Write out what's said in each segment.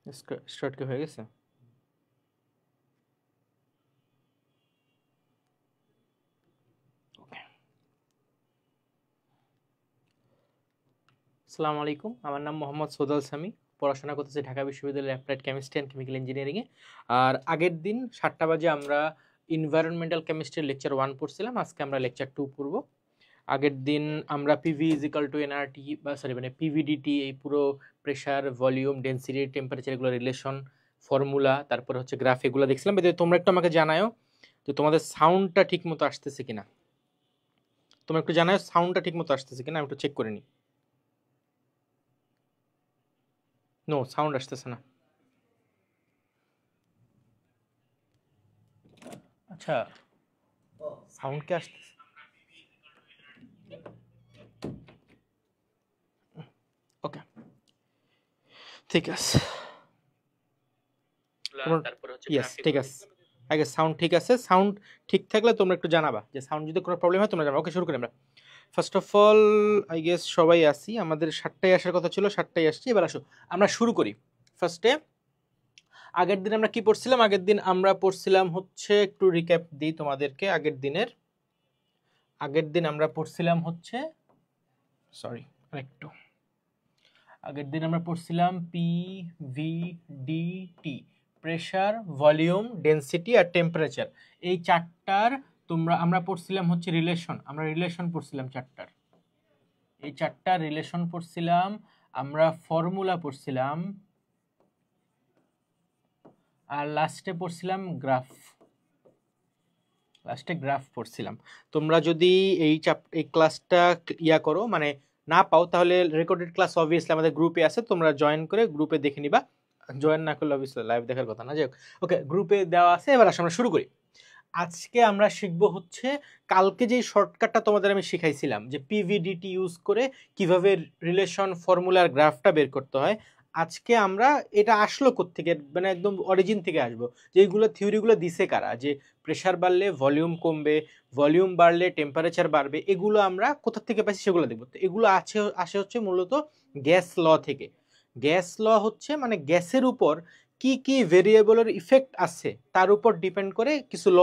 Start কি হয়ে গেছে? আসসালামু আলাইকুম, আমার নাম মোহাম্মদ সৌদাল সামি। পড়াশোনা করতেছি ঢাকা বিশ্ববিদ্যালয়ের অ্যাপ্লাইড কেমিস্ট্রি অ্যান্ড কেমিক্যাল ইঞ্জিনিয়ারিংয়ে। আর আগের দিন 7টা বাজে আমরা ইনভায়রনমেন্টাল কেমিস্ট্রির লেকচার 1 পড়ছিলাম, আজকে আমরা লেকচার 2 পড়ব। আগের দিন আমরা PV is equal to nRT বা সরি মানে পিভিডিটি, এই পুরো প্রেশার, ভলিউম, ডেন্সিটি, টেম্পারেচার, এগুলো রিলেশন, ফর্মুলা, তারপরে হচ্ছে গ্রাফ, এগুলো দেখছিলাম। তোমরা একটু আমাকে জানাও যে তোমাদের সাউন্ডটা ঠিক মতো আসতেছে কিনা। তোমরা একটু জানাও সাউন্ডটা ঠিক মতো আসতেছে কিনা, আমি একটু চেক করে নিই। নো, সাউন্ড আসতেছে না। আচ্ছা, সাউন্ড কি আসতেছে? ওকে, ঠিক আছে। ইয়েস, ঠিক আছে। আগে সাউন্ড ঠিক আছে। সাউন্ড ঠিক থাকলে তোমরা একটু জানাবা, যে সাউন্ড যদি কোনো প্রবলেম হয় তোমরা জানাবা। ওকে, শুরু করি আমরা। First of all I guess সবাই আসি, আমাদের 7টায় আসার কথা ছিল, 7টায় আসছি। এবার আসো আমরা শুরু করি। ফার্স্টে আগের দিন আমরা কি পড়ছিলাম? আগের দিন আমরা পড়ছিলাম হচ্ছে, একটু রিক্যাপ দিই তোমাদেরকে। আগের দিন আমরা পড়ছিলাম হচ্ছে, সরি আরেকটু, আগের দিন আমরা পড়ছিলাম পিভিডিটি, প্রেসার, ভলিউম, ডেন্সিটি আর টেম্পারেচার। এই চারটার আমরা পড়ছিলাম হচ্ছে রিলেশন। আমরা রিলেশন পড়ছিলাম চারটার, এই চারটার রিলেশন পড়ছিলাম। আমরা ফর্মুলা পড়ছিলাম, আর লাস্টে পড়ছিলাম গ্রাফ। পড়ছিলাম। তোমরা যদি এই ক্লাসটা করো, মানে না পাও, তাহলে রেকর্ডেড ক্লাস অবভিয়াসলি আমাদের গ্রুপে আছে, তোমরা জয়েন করে গ্রুপে দেখে নিবা। জয়েন না করলে অবভিয়াসলি লাইভ দেখার কথা না, যাই হোক। ওকে, গ্রুপে দেওয়া আছে। এবার আসলে আমরা শুরু করি। আজকে আমরা শিখব হচ্ছে, কালকে যেই শর্টকাটটা তোমাদের আমি শিখাইছিলাম, যে পিভিডিটি ইউজ করে কিভাবে রিলেশন, ফর্মুলার গ্রাফটা বের করতে হয়। আজকে আমরা এটা আসলো কোত্থেকে, মানে একদম অরিজিন থেকে আসবো, যে এইগুলো থিওরিগুলো দিছে কারা, যে প্রেশার বাড়লে ভলিউম কমবে, ভলিউম বাড়লে টেম্পারেচার বাড়বে, এগুলো আমরা কোথা থেকে পাইছি সেগুলো দেখবো। তো এগুলো আসে হচ্ছে মূলত গ্যাস ল থেকে। গ্যাস ল হচ্ছে মানে গ্যাসের উপর কি কি ভেরিয়েবলের ইফেক্ট আছে তার উপর ডিপেন্ড করে কিছু ল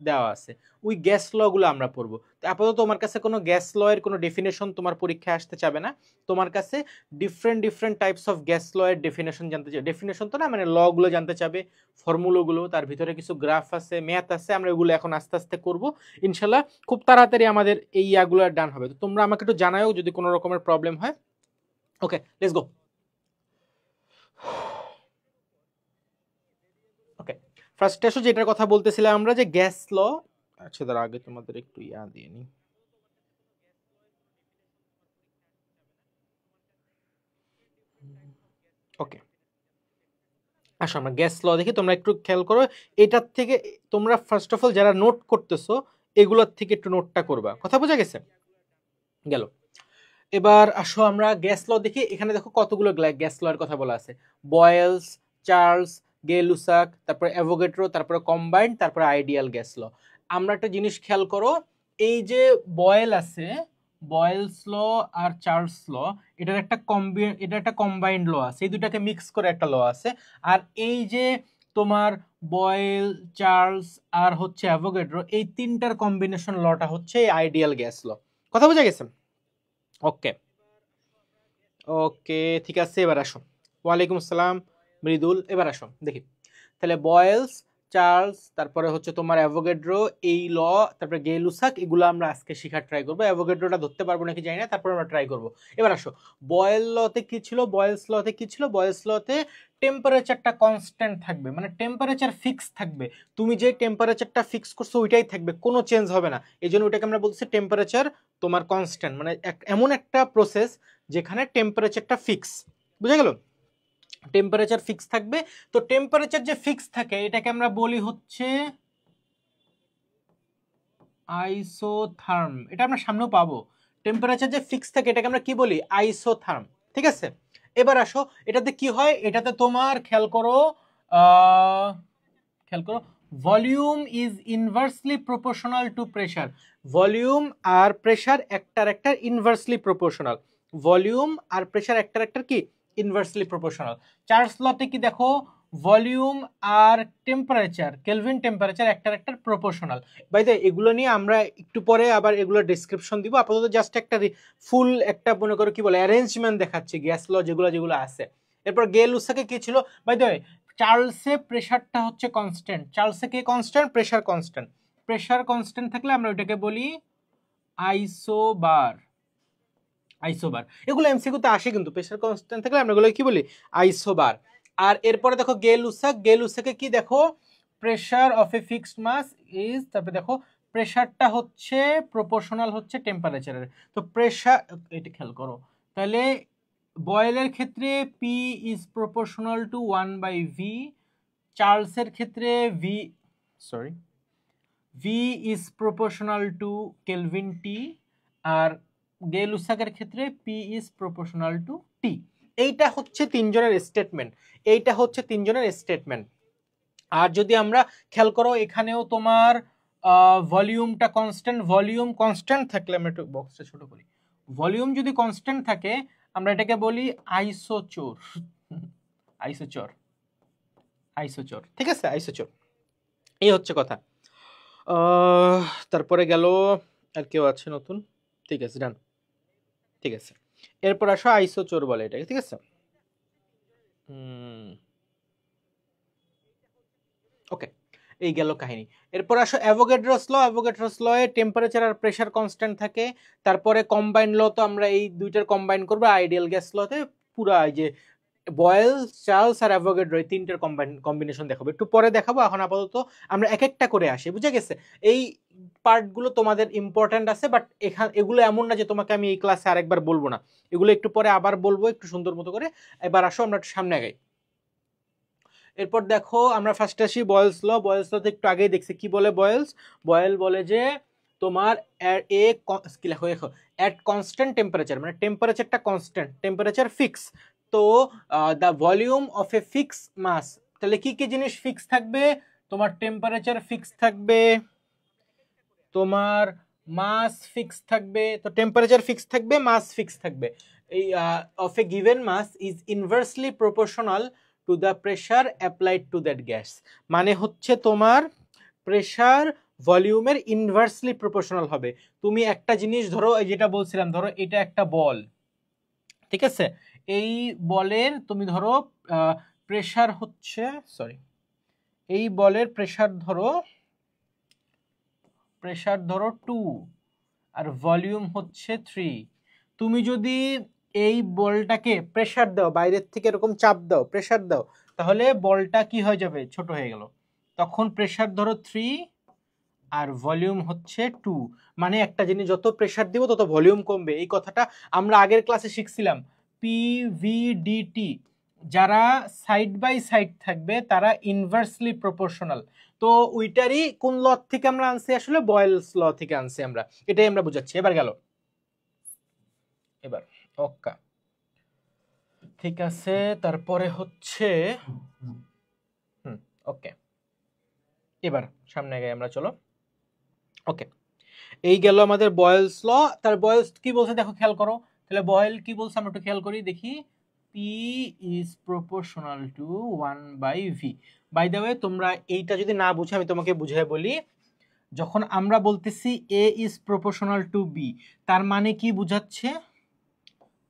দেওয়া আছে। ওই গ্যাস ল গুলো আমরা পড়বো। তো আপাতত তোমার কাছে কোনো গ্যাস ল এর কোনো ডেফিনেশন তোমার পরীক্ষায় আসতে চাবে না। তোমার কাছে ডিফারেন্ট টাইপস অফ গ্যাস ল এর ডেফিনেশন জানতে চাবে, ডেফিনেশন তো না, মানে ল গুলো জানতে চাবে, ফর্মুলাগুলো, তার ভিতরে কিছু গ্রাফ আছে, ম্যাথ আছে। আমরা এগুলো এখন আস্তে আস্তে করব ইনশাল্লাহ। খুব তাড়াতাড়ি আমাদের এই ইয়াগুলো ডান হবে। তো তোমরা আমাকে একটু জানাও যদি কোনো রকমের প্রবলেম হয়। ওকে, লেটস গো। ওকে, ফার্স্টে আসো যেটার কথা বলতেছিলাম আমরা, যে গ্যাস ল। আচ্ছা, তার আগে তোমাদের একটু দিয়ে নিই। ওকে, আসো আমরা গ্যাস ল দেখি। তোমরা একটু খেয়াল করো, এটার থেকে তোমরা ফার্স্ট অফ অল যারা নোট করতেছো, এগুলোর থেকে একটু নোটটা করবা। কথা বোঝা গেছে? গেল। এবার আসো আমরা গ্যাস ল দেখি। এখানে দেখো কতগুলো গ্যাস ল এর কথা বলা আছে: বয়েলস, চার্লস, গে-লুসাক, তারপরে অ্যাভোগাড্রো, তারপরে কম্বাইন্ড, তারপরে আইডিয়াল গ্যাস ল। আমরা একটা জিনিস খেয়াল করো, এই যে বয়েল আছে, বয়েলস ল আর চার্লস ল, এটা একটা কম্বাইন্ড ল আছে, এই দুটাকে মিক্স করে একটা ল আছে। আর এই যে তোমার বয়েল, চার্লস আর হচ্ছে অ্যাভোগাড্রো, এই তিনটার কম্বিনেশন লটা হচ্ছে আইডিয়াল গ্যাস ল। কথা বোঝা গেছে? ওকে ওকে, ঠিক আছে। এবার আসো। ওয়ালাইকুম আসসালাম মৃদুল। এবার আসো দেখি। তাহলে বয়েলস, চার্লস, তারপরে হচ্ছে তোমার অ্যাভোগাড্রো, এই ল, তারপরে গে-লুসাক, এগুলো আমরা আজকে শেখার ট্রাই করবো। অ্যাভোগাড্রোটা ধরতে পারবো নাকি জানি না, তারপরে আমরা ট্রাই করবো। এবার আসো, বয়েল লতে কি ছিল? বয়েলস লতে কি ছিল? বয়েলস লতে টেম্পারেচারটা কনস্ট্যান্ট থাকবে, মানে টেম্পারেচার ফিক্স থাকবে। তুমি যে টেম্পারেচারটা ফিক্স করছো ওইটাই থাকবে, কোনো চেঞ্জ হবে না। এই জন্য ওইটাকে আমরা বলছি টেম্পারেচার তোমার কনস্ট্যান্ট, মানে এমন একটা প্রসেস যেখানে টেম্পারেচারটা ফিক্স। বুঝা গেল? টেম্পারেচার ফিক্স থাকবে। তো টেম্পারেচার যে ফিক্স থাকে এটাকে আমরা বলি হচ্ছে আইসোথার্ম। এটা আমরা সামনেও পাবো। টেম্পারেচার যে ফিক্স থাকে এটাকে আমরা কি বলি? আইসোথার্ম। ঠিক আছে, এবার আসো এটাতে কি হয়। এটাতে তোমার খেয়াল করো, volume is inversely proportional to pressure. Volume আর প্রেসার একটার ইনভার্সলি প্রপোর্শনাল। ভলিউম আর প্রেসার একটার কি ইনভার্সলি প্রপোর্শনাল। চার্লস লতে কি দেখো, ভলিউম আর টেম্পারেচার, কেলভিন টেম্পারেচার একটার প্রপোর্শনাল। বাই দ্য এগুলো নিয়ে আমরা একটু পরে আবার এগুলো ডেসক্রিপশন দিব, আপাতত জাস্ট একটা ফুল একটা মনে করো কি বলে অ্যারেঞ্জমেন্ট দেখাচ্ছি গ্যাস ল যেগুলো যেগুলো আছে। এরপর গে লুসাকে কি ছিল, বাই দ্য চার্লসে প্রেশারটা হচ্ছে কনস্ট্যান্ট, চার্লসে কে constant, pressure constant. Pressure constant থাকলে আমরা ওইটাকে বলি আইসোবার। আইসোবার এগুলো এমসিকিউতে আসে, কিন্তু প্রেশার কনস্ট্যান্ট থাকলে আমরা এগুলো কি বলি, আইসোবার। আর এরপরে দেখো গে লুসাক, গে লুসাকে কি দেখো, pressure of a fixed mass is, তারপরে দেখো প্রেশারটা হচ্ছে প্রপোর্শনাল হচ্ছে টেম্পারেচারের। তো প্রেশার, এটা খেয়াল করো, তাহলে বয়েলের ক্ষেত্রে P is proportional to 1/v, চার্লসের ক্ষেত্রে V, sorry, V is proportional to kelvin T, আর গে লুসাকের ক্ষেত্রে P is proportional to T. এইটা হচ্ছে তিনজনের স্টেটমেন্ট, এইটা হচ্ছে তিনজনের স্টেটমেন্ট। আর যদি আমরা খেয়াল করো এখানেও তোমার ভলিউমটা কনস্ট্যান্ট, ভলিউম কনস্ট্যান্ট থাকলে, আমরা একটু বক্সটা ছোট করি, ভলিউম যদি কনস্ট্যান্ট থাকে আমরা এটাকে বলি আইসোচোর, আইসোচোর, আইসোচোর, ঠিক আছে, আইসোচোর। এই হচ্ছে কথা। তারপরে গেল, আর কেউ আছে নতুন? ঠিক আছে, ডান, ঠিক আছে। এরপর আসো আইসোচোর বলে এটাকে, ঠিক আছে। ওকে, এই গেল কাহিনী। এরপর আসো অ্যাভোগাড্রোস ল, অ্যাভোগাড্রোস ল এ টেম্পারেচার আর প্রেসার কনস্ট্যান্ট থাকে। তারপরে কম্বাইন ল, তো আমরা এই দুইটার কম্বাইন করবো। আইডিয়াল গ্যাস লতে পুরা এই যে বয়েল, চার্লস আর অ্যাভোগাড্রো এই তিনটার কম্বিনেশন দেখাবো, একটু পরে দেখাবো। এখন আপাতত আমরা এক একটা করে আসি, বুঝে গেছে? এই পার্টগুলো তোমাদের ইম্পর্ট্যান্ট আছে, বাট এগুলো এমন না যে তোমাকে আমি এই ক্লাসে আরেকবার বলবো না, এগুলো একটু পরে আবার বলবো একটু সুন্দর মতো করে। এবার আসো আমরা একটু সামনে আগাই। এরপর দেখো আমরা ফার্স্টে আসি বয়েলস ল। বয়েলস ল তো একটু আগেই দেখছি, কি বলে বয়েলস, বয়েল বলে যে তোমার এ কি লেখো, দেখো অ্যাট কনস্ট্যান্ট টেম্পারেচার, মানে টেম্পারেচারটা কনস্ট্যান্ট, টেম্পারেচার ফিক্স, তো the volume of a fix mass. তাহলে কি কি জিনিস ফিক্স থাকবে, তোমার টেম্পারেচার ফিক্স থাকবে, তোমার মাস ফিক্স থাকবে, তো টেম্পারেচার ফিক্স থাকবে, মাস ফিক্স থাকবে। এই of a given mass is inversely proportional to the pressure applied to that gas. মানে হচ্ছে তোমার প্রেশার ভলিউমের ইনভার্সলি প্রপোর্শনাল হবে। তুমি একটা জিনিস ধরো, যেটা বলছিলাম, ধরো এটা একটা বল, ঠিক আছে, এই বলের তুমি ধরো প্রেশার হচ্ছে, সরি, এই বলের প্রেশার ধরো 2 আর ভলিউম হচ্ছে 3। তুমি যদি এই বলটাকে প্রেশার দাও, বাইরের থেকে এরকম চাপ দাও, প্রেশার দাও, তাহলে বলটা কি হয়ে যাবে, ছোট হয়ে গেল। তখন প্রেশার ধরো 3 আর ভলিউম হচ্ছে 2, মানে একটা জিনিস যত প্রেশার দিব তত ভলিউম কমবে। এই কথাটা আমরা আগের ক্লাসে শিখছিলাম। পিভিডিটি, যারা সাইড বাই সাইড থাকবে তারা ইনভার্সলি প্রপোর্শনাল। তো ওইটারই কোন ল থেকে আমরা আনছি, আসলে বয়েলস ল থেকে আনছি আমরা, এটাই আমরা বুঝাচ্ছি। এবার গেল, এবার ওকা, ঠিক আছে। তারপরে হচ্ছে ওকে, এবার সামনে আগে আমরা, চলো। ওকে, এই গেল আমাদের বয়েলস ল। তার বয়েলস কি বলছে দেখো, খেয়াল করো, তাহলে বয়েল কি বলছে আমরা একটু খেয়াল করি, দেখি। P is proportional to 1/v। By the way, তোমরা এইটা যদি না বুঝে আমি তোমাকে বুঝাই বলি, যখন আমরা বলতেছি A is proportional to B, তার মানে কি বুঝাচ্ছে,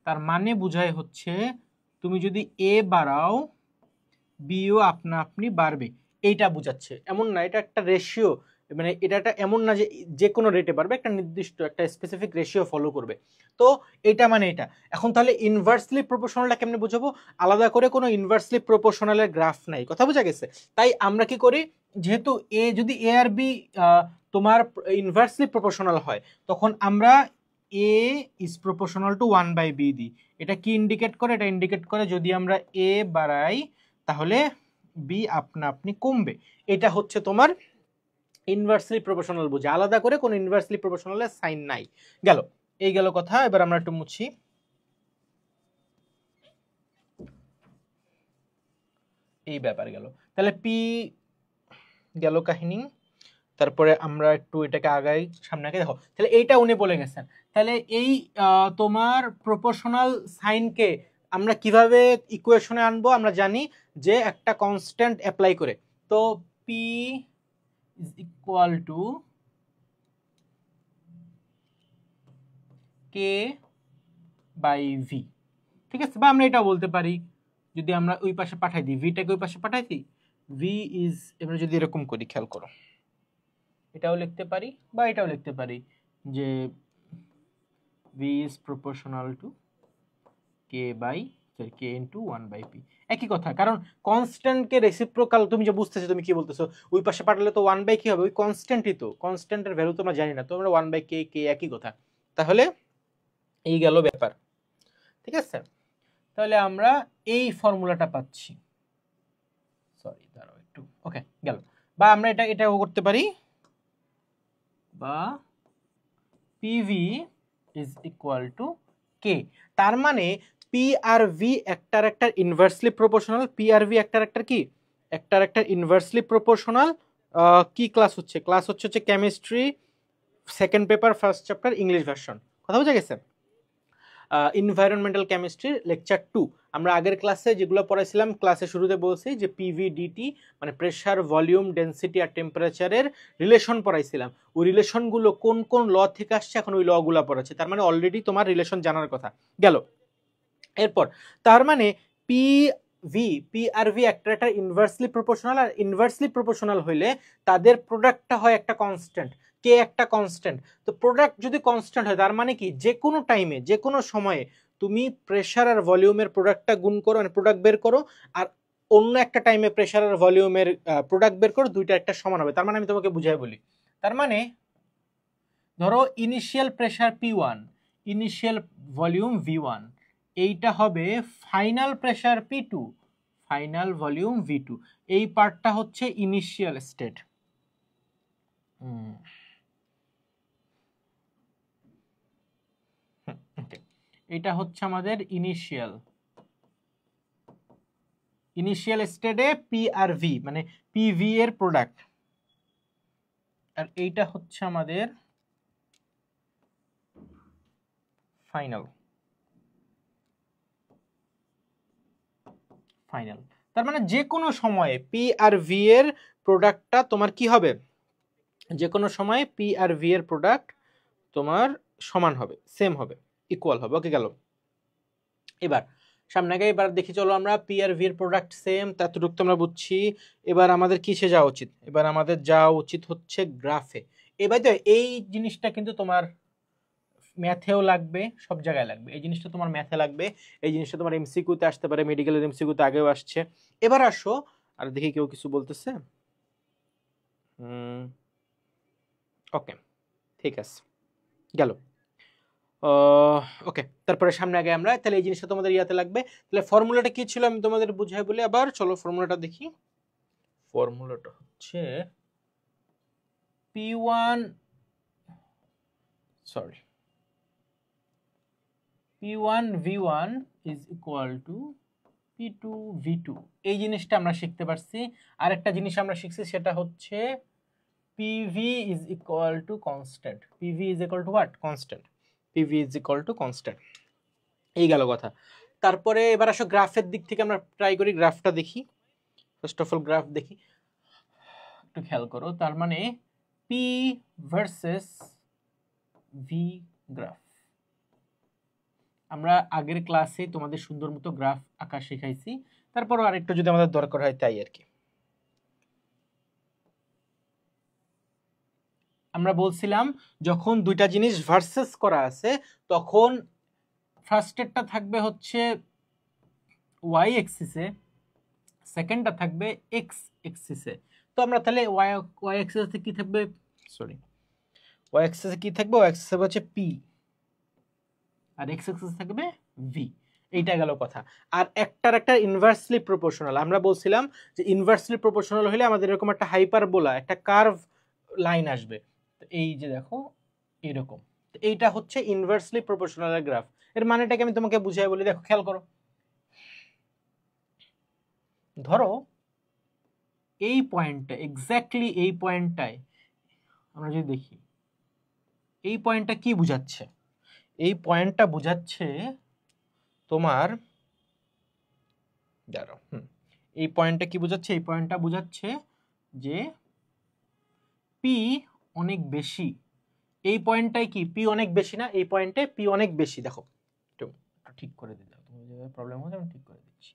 তার মানে বুঝায় হচ্ছে তুমি যদি A বাড়াও বিও আপনা আপনি বাড়বে, এইটা বুঝাচ্ছে। এমন না এটা একটা রেশিও, মানে এটা একটা এমন না যে যে কোনো রেটে বাড়বে, একটা নির্দিষ্ট একটা স্পেসিফিক রেশিও ফলো করবে। তো এটা মানে এটা। এখন তাহলে ইনভার্সলি প্রপোর্শনালটা কেমনে বুঝাবো, আলাদা করে কোনো ইনভার্সলি প্রপোর্শনালের গ্রাফ নাই, কথা বোঝা গেছে? তাই আমরা কি করি, যেহেতু এ যদি এ আর বি তোমার ইনভার্সলি প্রপোর্শনাল হয়, তখন আমরা এ ইজ প্রপোর্শনাল টু 1/b দিই। এটা কি ইন্ডিকেট করে, এটা ইন্ডিকেট করে যদি আমরা এ বাড়াই তাহলে বি আপনা আপনি কমবে। এটা হচ্ছে তোমার ইনভার্সলি প্রপোর্শনাল বুঝে, আলাদা করে কোনো ইনভার্সলি প্রপোর্শনালের সাইন নাই। গেল, এই গেল কথা। এবার আমরা একটু মুছি, এই ব্যাপার গেল। তাহলে পি গেল কাহিনী। তারপরে আমরা একটু এটাকে আগাই, সামনে আগে দেখো, তাহলে এইটা উনি বলে গেছেন। তাহলে এই তোমার প্রপোর্শনাল সাইনকে আমরা কিভাবে ইকুয়েশনে আনবো, আমরা জানি যে একটা কনস্ট্যান্ট অ্যাপ্লাই করে, তো P is equal to K by V, ঠিক আছে? বা আমরা এটাও বলতে পারি, যদি আমরা ওই পাশে পাঠাই দিই, ভিটাকে ওই পাশে পাঠাই দিই, ভি ইজ, এবার যদি এরকম করি, খেয়াল করো, এটাও লিখতে পারি বা এটাও লিখতে পারি যে V is proportional to K by K into 1/p, একই কথা, কারণ কনস্ট্যান্টকে রেসিপ্রোকাল, তুমি যে বুঝতেছো তুমি কি বলতেছো, ওই পাশে পাঠালে তো 1/k হবে, ওই কনস্ট্যান্টই তো, কনস্ট্যান্টের ভ্যালু তো আমরা জানি না, তো আমরা 1/k, কে একই কথা, তাহলে এই গেল ব্যাপার, ঠিক আছে? তাহলে আমরা এই ফর্মুলাটা পাচ্ছি, সরি দাঁড়াও একটু, ওকে গেল, বা আমরা এটাও করতে পারি, বা পিভি ইজ ইকুয়াল টু কে, তার মানে পি আর ভি একটার একটা ইনভার্সলি প্রপোর্শনাল, পি আর ভি একটার একটা কি, একটার একটা ইনভার্সলি প্রপোর্শনাল। কি ক্লাস হচ্ছে? ক্লাস হচ্ছে chemistry second paper first chapter English version, কথা বোঝা গেছে? এনভায়রনমেন্টাল কেমিস্ট্রি লেকচার 2, আমরা আগের ক্লাসে যেগুলো পড়াইছিলাম, ক্লাসে শুরুতে বলছি যে পিভিডিটি মানে প্রেসার, ভলিউম, ডেন্সিটি আর টেম্পারেচারের রিলেশন পড়াইছিলাম, ওই রিলেশনগুলো কোন কোন ল থেকে আসছে, এখন ওই লগুলো পড়াচ্ছে, তার মানে অলরেডি তোমার রিলেশন জানার কথা গেল। এরপর তার মানে পি আর ভি একটা ইনভার্সলি প্রপোর্শনাল, আর ইনভার্সলি প্রপোর্শনাল হইলে তাদের প্রোডাক্টটা হয় একটা কনস্ট্যান্ট, কে একটা কনস্ট্যান্ট, তো প্রোডাক্ট যদি কনস্ট্যান্ট হয় তার মানে কি যে কোনো টাইমে যে কোনো সময়ে তুমি প্রেসার আর ভলিউমের প্রোডাক্টটা গুণ করো, মানে প্রোডাক্ট বের করো, আর অন্য একটা টাইমে প্রেসার আর ভলিউমের প্রোডাক্ট বের করো, দুইটা একটা সমান হবে। তার মানে আমি তোমাকে বুঝাই বলি, তার মানে ধরো initial pressure P1, initial volume V1, এইটা হবে final pressure P2, final volume V2, এই পার্টটা হচ্ছে ইনিশিয়াল স্টেট। এটা হচ্ছে আমাদের ইনিশিয়াল স্টেটে পি আর ভি মানে পিভি এর প্রোডাক্ট, আর এইটা হচ্ছে আমাদের ফাইনাল। তার মানে যে কোনো সময়ে পি আর ভি এর প্রোডাক্টটা তোমার কি হবে, যে কোনো সময় পি আর ভি এর প্রোডাক্ট তোমার সমান হবে, সেম হবে, ইকুয়াল হবে। ওকে গেল। এবার সামনে আগে এবার দেখি চলো আমরা পি আর ভি এর প্রোডাক্ট সেম, ততটুকু তোমরা বুঝছি। এবার আমাদের কিসে যাওয়া উচিত? এবার আমাদের যাওয়া উচিত হচ্ছে গ্রাফে। এবার তো এই জিনিসটা কিন্তু তোমার ম্যাথেও লাগবে, সব জায়গায় লাগবে, এই জিনিসটা তোমার ম্যাথে লাগবে, এই জিনিসটা তোমার এমসিকিউতে আসতে পারে, মেডিকেলের এমসিকিউতে আগেও আসছে। এবার আসো, আর দেখি কেউ কিছু বলতেছে। ওকে ঠিক আছে, গেল। ওকে, তারপরে সামনে আগে আমরা তাহলে এই জিনিসটা তোমাদের ইয়াতে লাগবে। তাহলে ফর্মুলাটা কি ছিল আমি তোমাদের বুঝাই বলি আবার, চলো ফর্মুলাটা দেখি। ফর্মুলাটা হচ্ছে P1 sorry P1 V1 is equal to P2 V2, এই জিনিসটা আমরা শিখতে পারছি। আরেকটা জিনিস আমরা শিখছি, সেটা হচ্ছে PV is equal to constant, PV is equal to what? Constant, PV is equal to constant, এই গেল কথা। তারপরে এবার আসো গ্রাফের দিক থেকে আমরা ট্রাই করি, গ্রাফটা দেখি। ফার্স্ট অফ অল গ্রাফ দেখি, একটু খেয়াল করো, তার মানে P ভার্সেস V গ্রাফ। আমরা আগের ক্লাসে তোমাদের সুন্দর মতো গ্রাফ আঁকা শেখাইছি, তারপরও আরেকটু যদি আমাদের দরকার হয় তাই আর কি। আমরা বলছিলাম যখন দুইটা জিনিস ভার্সেস করা আছে তখন ফার্স্টেরটা থাকবে হচ্ছে ওয়াই এক্সিসে, সেকেন্ডটা থাকবে এক্স এক্সিসে। তো আমরা তাহলে ওয়াই এক্সিসে কি থাকবে, সরি ওয়াই এক্সিসে কি থাকবে, ওয়াই এক্সিসে হচ্ছে পি, আর এক্স এক্সিসে থাকবে ভি, এইটা গেল কথা। আর একটার একটা ইনভার্সলি প্রপোর্শনাল, আমরা বলছিলাম যে ইনভার্সলি প্রপোর্শনাল হলে আমাদের এরকম একটা হাইপারবোলা, একটা কার্ভ লাইন আসবে, এই যে দেখো এরকম, এইটা হচ্ছে ইনভার্সলি প্রপোর্শনাল গ্রাফ। এর মানেটাকে আমি তোমাকে বুঝাই বলি, দেখো খেয়াল করো। ধরো এই পয়েন্টটা, এক্স্যাক্টলি এই পয়েন্টটায় আমরা যদি দেখি, এই পয়েন্টটা কি বুঝাচ্ছে, এই পয়েন্টটা বুঝাচ্ছে তোমার দাঁড়াও, এই পয়েন্টটা কি বোঝাচ্ছে? এই পয়েন্টটা বোঝাচ্ছে যে পি অনেক বেশি। এই পয়েন্টটাই কি পি অনেক বেশি না? এই পয়েন্টে পি অনেক বেশি। দেখো একটু ঠিক করে দিতে হবে, তুমি যে প্রবলেম হচ্ছে আমি ঠিক করে দিচ্ছি।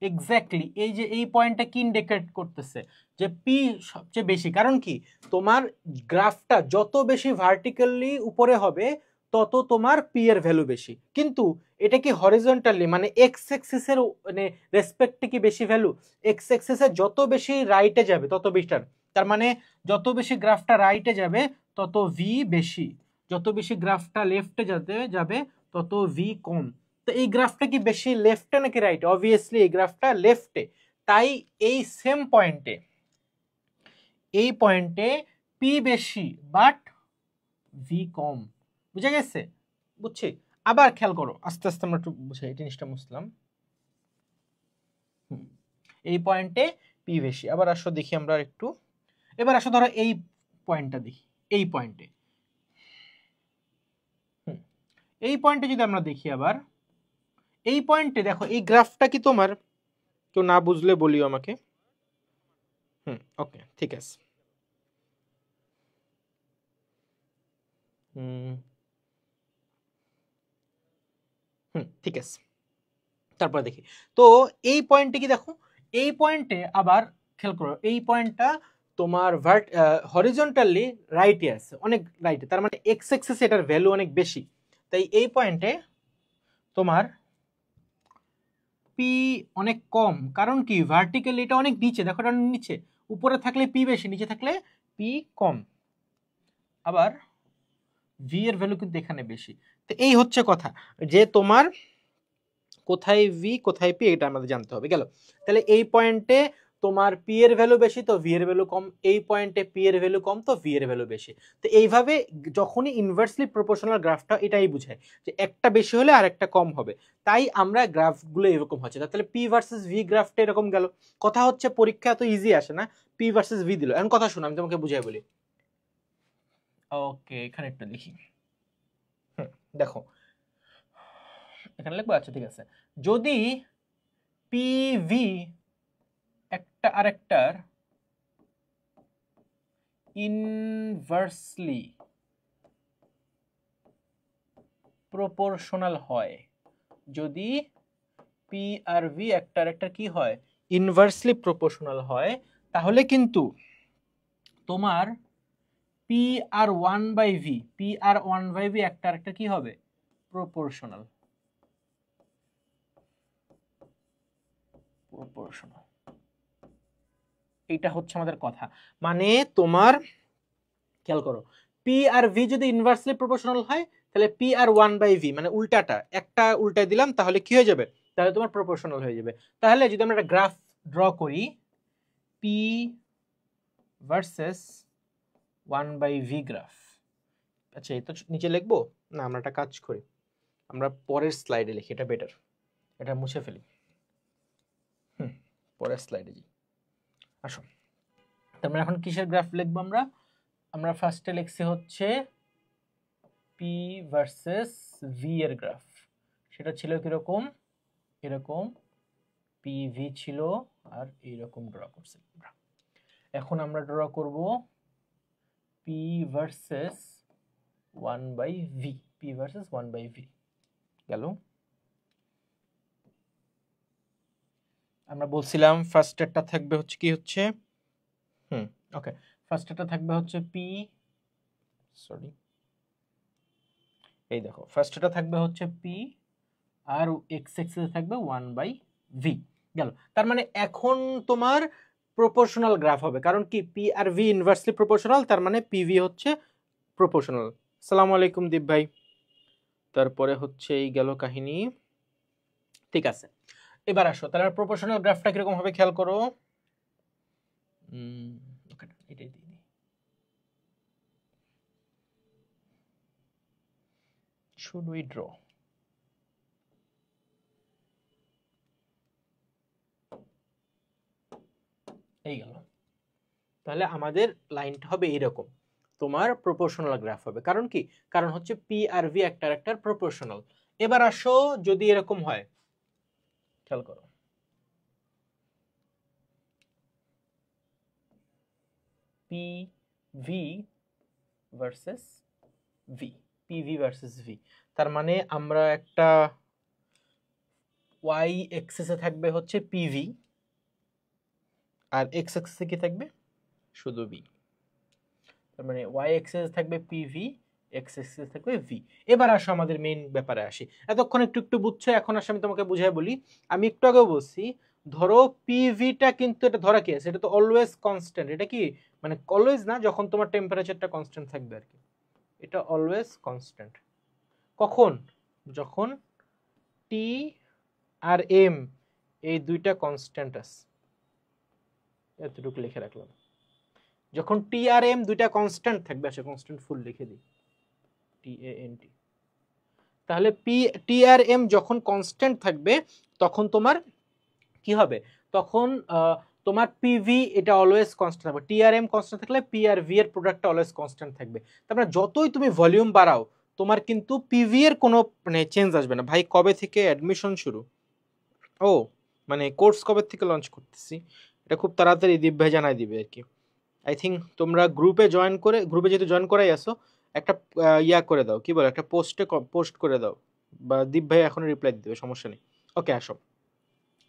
এক্স্যাক্টলি এই যে এই পয়েন্টটা কি ইন্ডিকেট করতেছে যে পি সবচেয়ে বেশি। কারণ কি তোমার গ্রাফটা যত বেশি ভার্টিক্যালি উপরে হবে তত তোমার পি এর ভ্যালু বেশি। কিন্তু এটা কি হরিজন্টালি মানে এক্স অ্যাক্সিসের মানে রেসপেক্টে কি বেশি ভ্যালু? এক্স অ্যাক্সিসে যত বেশি রাইটে যাবে তত বেটার। তার মানে যত বেশি গ্রাফটা রাইটে যাবে তত ভি বেশি, যত বেশি গ্রাফটা লেফটে যাবে তত ভি কম। তো এই গ্রাফটা কি বেশি লেফটে নাকি রাইটে? অবভিয়াসলি এই গ্রাফটা লেফটে। তাই এই সেম পয়েন্টে এই পয়েন্টে পি বেশি বাট ভি কম। বুঝা গেছে? বুঝছি। আবার খেয়াল করো, আস্তে আস্তে আমরা একটু বুঝাই, এই জিনিসটা বুঝলাম। এই পয়েন্টে পি বেশি। আবার আসো দেখি আমরা একটু, এবার আসো ধরো এই পয়েন্টটা দেখি। এই পয়েন্টে এই পয়েন্টে যদি আমরা দেখি, আবার এই পয়েন্টে দেখো এই গ্রাফটা কি তোমার, কেউ না বুঝলে বলিও আমাকে। ওকে ঠিক আছে। ঠিক আছে, তারপরে দেখি। তো এই পয়েন্টে কি দেখো, এই পয়েন্টে আবার খেয়াল করো, এই পয়েন্টটা তোমার হরিজন্টালি রাইটে আছে, অনেক রাইটে। তার মানে এক্স অ্যাক্সিস এটার ভ্যালু অনেক বেশি। তাই এই পয়েন্টে তোমার পি অনেক কম। কারণ কি ভার্টিক্যালি এটা অনেক নিচে, দেখো এটা নিচে। উপরে থাকলে পি বেশি, নিচে থাকলে পি কম। আবার ভি এর ভ্যালু কিন্তু এখানে বেশি। তো এই হচ্ছে কথা যে তোমার কোথায় ভি কোথায় পি এটা আমাদের জানতে হবে। গেল, তাহলে এই পয়েন্টে তোমার পি এর ভ্যালু বেশি তো ভি এর ভ্যালু কম, এই পয়েন্টে পি এর ভ্যালু কম তো ভি এর ভ্যালু বেশি। তো এইভাবে যখনই ইনভার্সলি প্রপোর্শনাল গ্রাফটা এটাই বোঝায় যে একটা বেশি হলে আর একটা কম হবে। তাই আমরা গ্রাফগুলো এরকম হচ্ছে। তাহলে পি ভার্সেস ভি গ্রাফটা এরকম গেল। কথা হচ্ছে পরীক্ষা এত ইজি আসে না, পি ভার্সেস ভি দিল। এখন কথা শুনো, আমি তোমাকে বুঝাই বলি। ওকে এখানে একটু লিখি। দেখো এখানে লিখবো, আচ্ছা ঠিক আছে। যদি পিভি একটা আরেকটার ইনভার্সলি প্রপোর্শনাল হয়, যদি পি আর ভি একটা আরেকটার কি হয়, ইনভার্সলি প্রপোর্শনাল হয়, তাহলে কিন্তু তোমার পি আর ওয়ান বাই ভি, পি আর ওয়ান বাই ভি একটা আরেকটা কি হবে, প্রপোর্শনাল। প্রপোর্শনাল এইটা হচ্ছে আমাদের কথা। মানে তোমার খেয়াল করো, পি আর ভি যদি ইনভার্সলি প্রপোর্শনাল হয় তাহলে পি আর ওয়ান বাই ভি মানে উল্টাটা, একটা উল্টায় দিলাম তাহলে কি হয়ে যাবে, তাহলে তোমার প্রপোর্শনাল হয়ে যাবে। তাহলে যদি আমরা একটা গ্রাফ ড্র করি, P versus one by V graph. আচ্ছা এই তো নিচে লিখবো না, আমরা একটা কাজ করি, আমরা পরের স্লাইডে লিখি, এটা বেটার, এটা মুছে ফেলি। পরের স্লাইডে যাই, আসো। তার মানে এখন কিসের গ্রাফ লিখবো আমরা? আমরা ফার্স্টে লিখছি হচ্ছে পি ভার্সেস ভি এর গ্রাফ। সেটা ছিল কিরকম, এরকম পিভি ছিল আর এইরকম ড্র করছি আমরা। এখন আমরা ড্র করব P versus one by V, P versus one by V. গেল, আমরা বলছিলাম ফার্স্টেরটা থাকবে হচ্ছে কি হচ্ছে, ওকে ফার্স্টেরটা থাকবে হচ্ছে পি, সরি এই দেখো ফার্স্টেরটা থাকবে হচ্ছে পি আর এক্স এক্সিস থাকবে ওয়ান বাই ভি। গেল, তার মানে এখন তোমার প্রপোর্শনাল গ্রাফ হবে। কারণ কি পি আর ভি ইনভার্সলি প্রপোর্শনাল, তার মানে পিভি হচ্ছে প্রপোর্শনাল। আসসালামু আলাইকুম দীপ ভাই। তারপরে হচ্ছে এই গেল কাহিনী, ঠিক আছে। এবার আসো, তাহলে প্রপোর্শনাল গ্রাফটা কিরকম হবে খেয়াল করো। এটাই দিই, should we draw? এই গেল, তাহলে আমাদের লাইনটা হবে এইরকম, তোমার প্রপোর্শনাল গ্রাফ হবে। কারণ কি, কারণ হচ্ছে পি আর ভি একটা প্রপোর্শনাল। এবার আসো যদি এরকম হয়, খেয়াল করো, PV versus V, PV versus V. তার মানে আমরা একটা ওয়াই এক্সিসে থাকবে হচ্ছে পিভি, আর এক্স এক্সিসে কি থাকবে, শুধু ভি। তার মানে ওয়াই এক্সিসে থাকবে পিভি, এক্স এক্সিসে থাকবে ভি। এবার আসো আমাদের মেইন ব্যাপারে আসি। এতক্ষণ একটু একটু বুঝছো, এখন আসলে আমি তোমাকে বুঝাই বলি। আমি একটু আগেও বলছি, ধরো পিভিটা কিন্তু এটা ধরা কি আছে, এটা তো অলওয়েজ কনস্ট্যান্ট। এটা কি মানে অলওয়েজ না, যখন তোমার টেম্পারেচারটা কনস্ট্যান্ট থাকবে আর কি, এটা অলওয়েজ কনস্ট্যান্ট। কখন, যখন টি আর এম এই দুইটা কনস্ট্যান্ট আছে, এতটুকু লিখে রাখলাম। যখন টি আর এম দুইটা কনস্ট্যান্ট থাকবে, আসলে কনস্ট্যান্ট ফুল লিখে দিই, টি এ এন টি। তাহলে টি আর এম যখন কনস্ট্যান্ট থাকবে তখন তোমার কি হবে, তখন তোমার পিভি এটা অলওয়েজ কনস্ট্যান্ট থাকবে। টি আর এম কনস্ট্যান্ট থাকলে পি আর ভি এর প্রোডাক্টটা অলওয়েজ কনস্ট্যান্ট থাকবে। তারপরে যতই তুমি ভলিউম বাড়াও তোমার কিন্তু পিভি এর কোনো মানে চেঞ্জ আসবে না। ভাই কবে থেকে অ্যাডমিশন শুরু? ও মানে কোর্স কবে থেকে লঞ্চ করতেছি, এটা খুব তাড়াতাড়ি দীপ ভাই জানাই দিবে আর কি। আই থিঙ্ক তোমরা গ্রুপে জয়েন করে, গ্রুপে যেহেতু জয়েন করাই আসো, একটা ইয়া করে দাও, কি বলে, একটা পোস্ট করে দাও, বা দীপ ভাই এখন রিপ্লাই দিবে, সমস্যা নেই। ওকে আসো,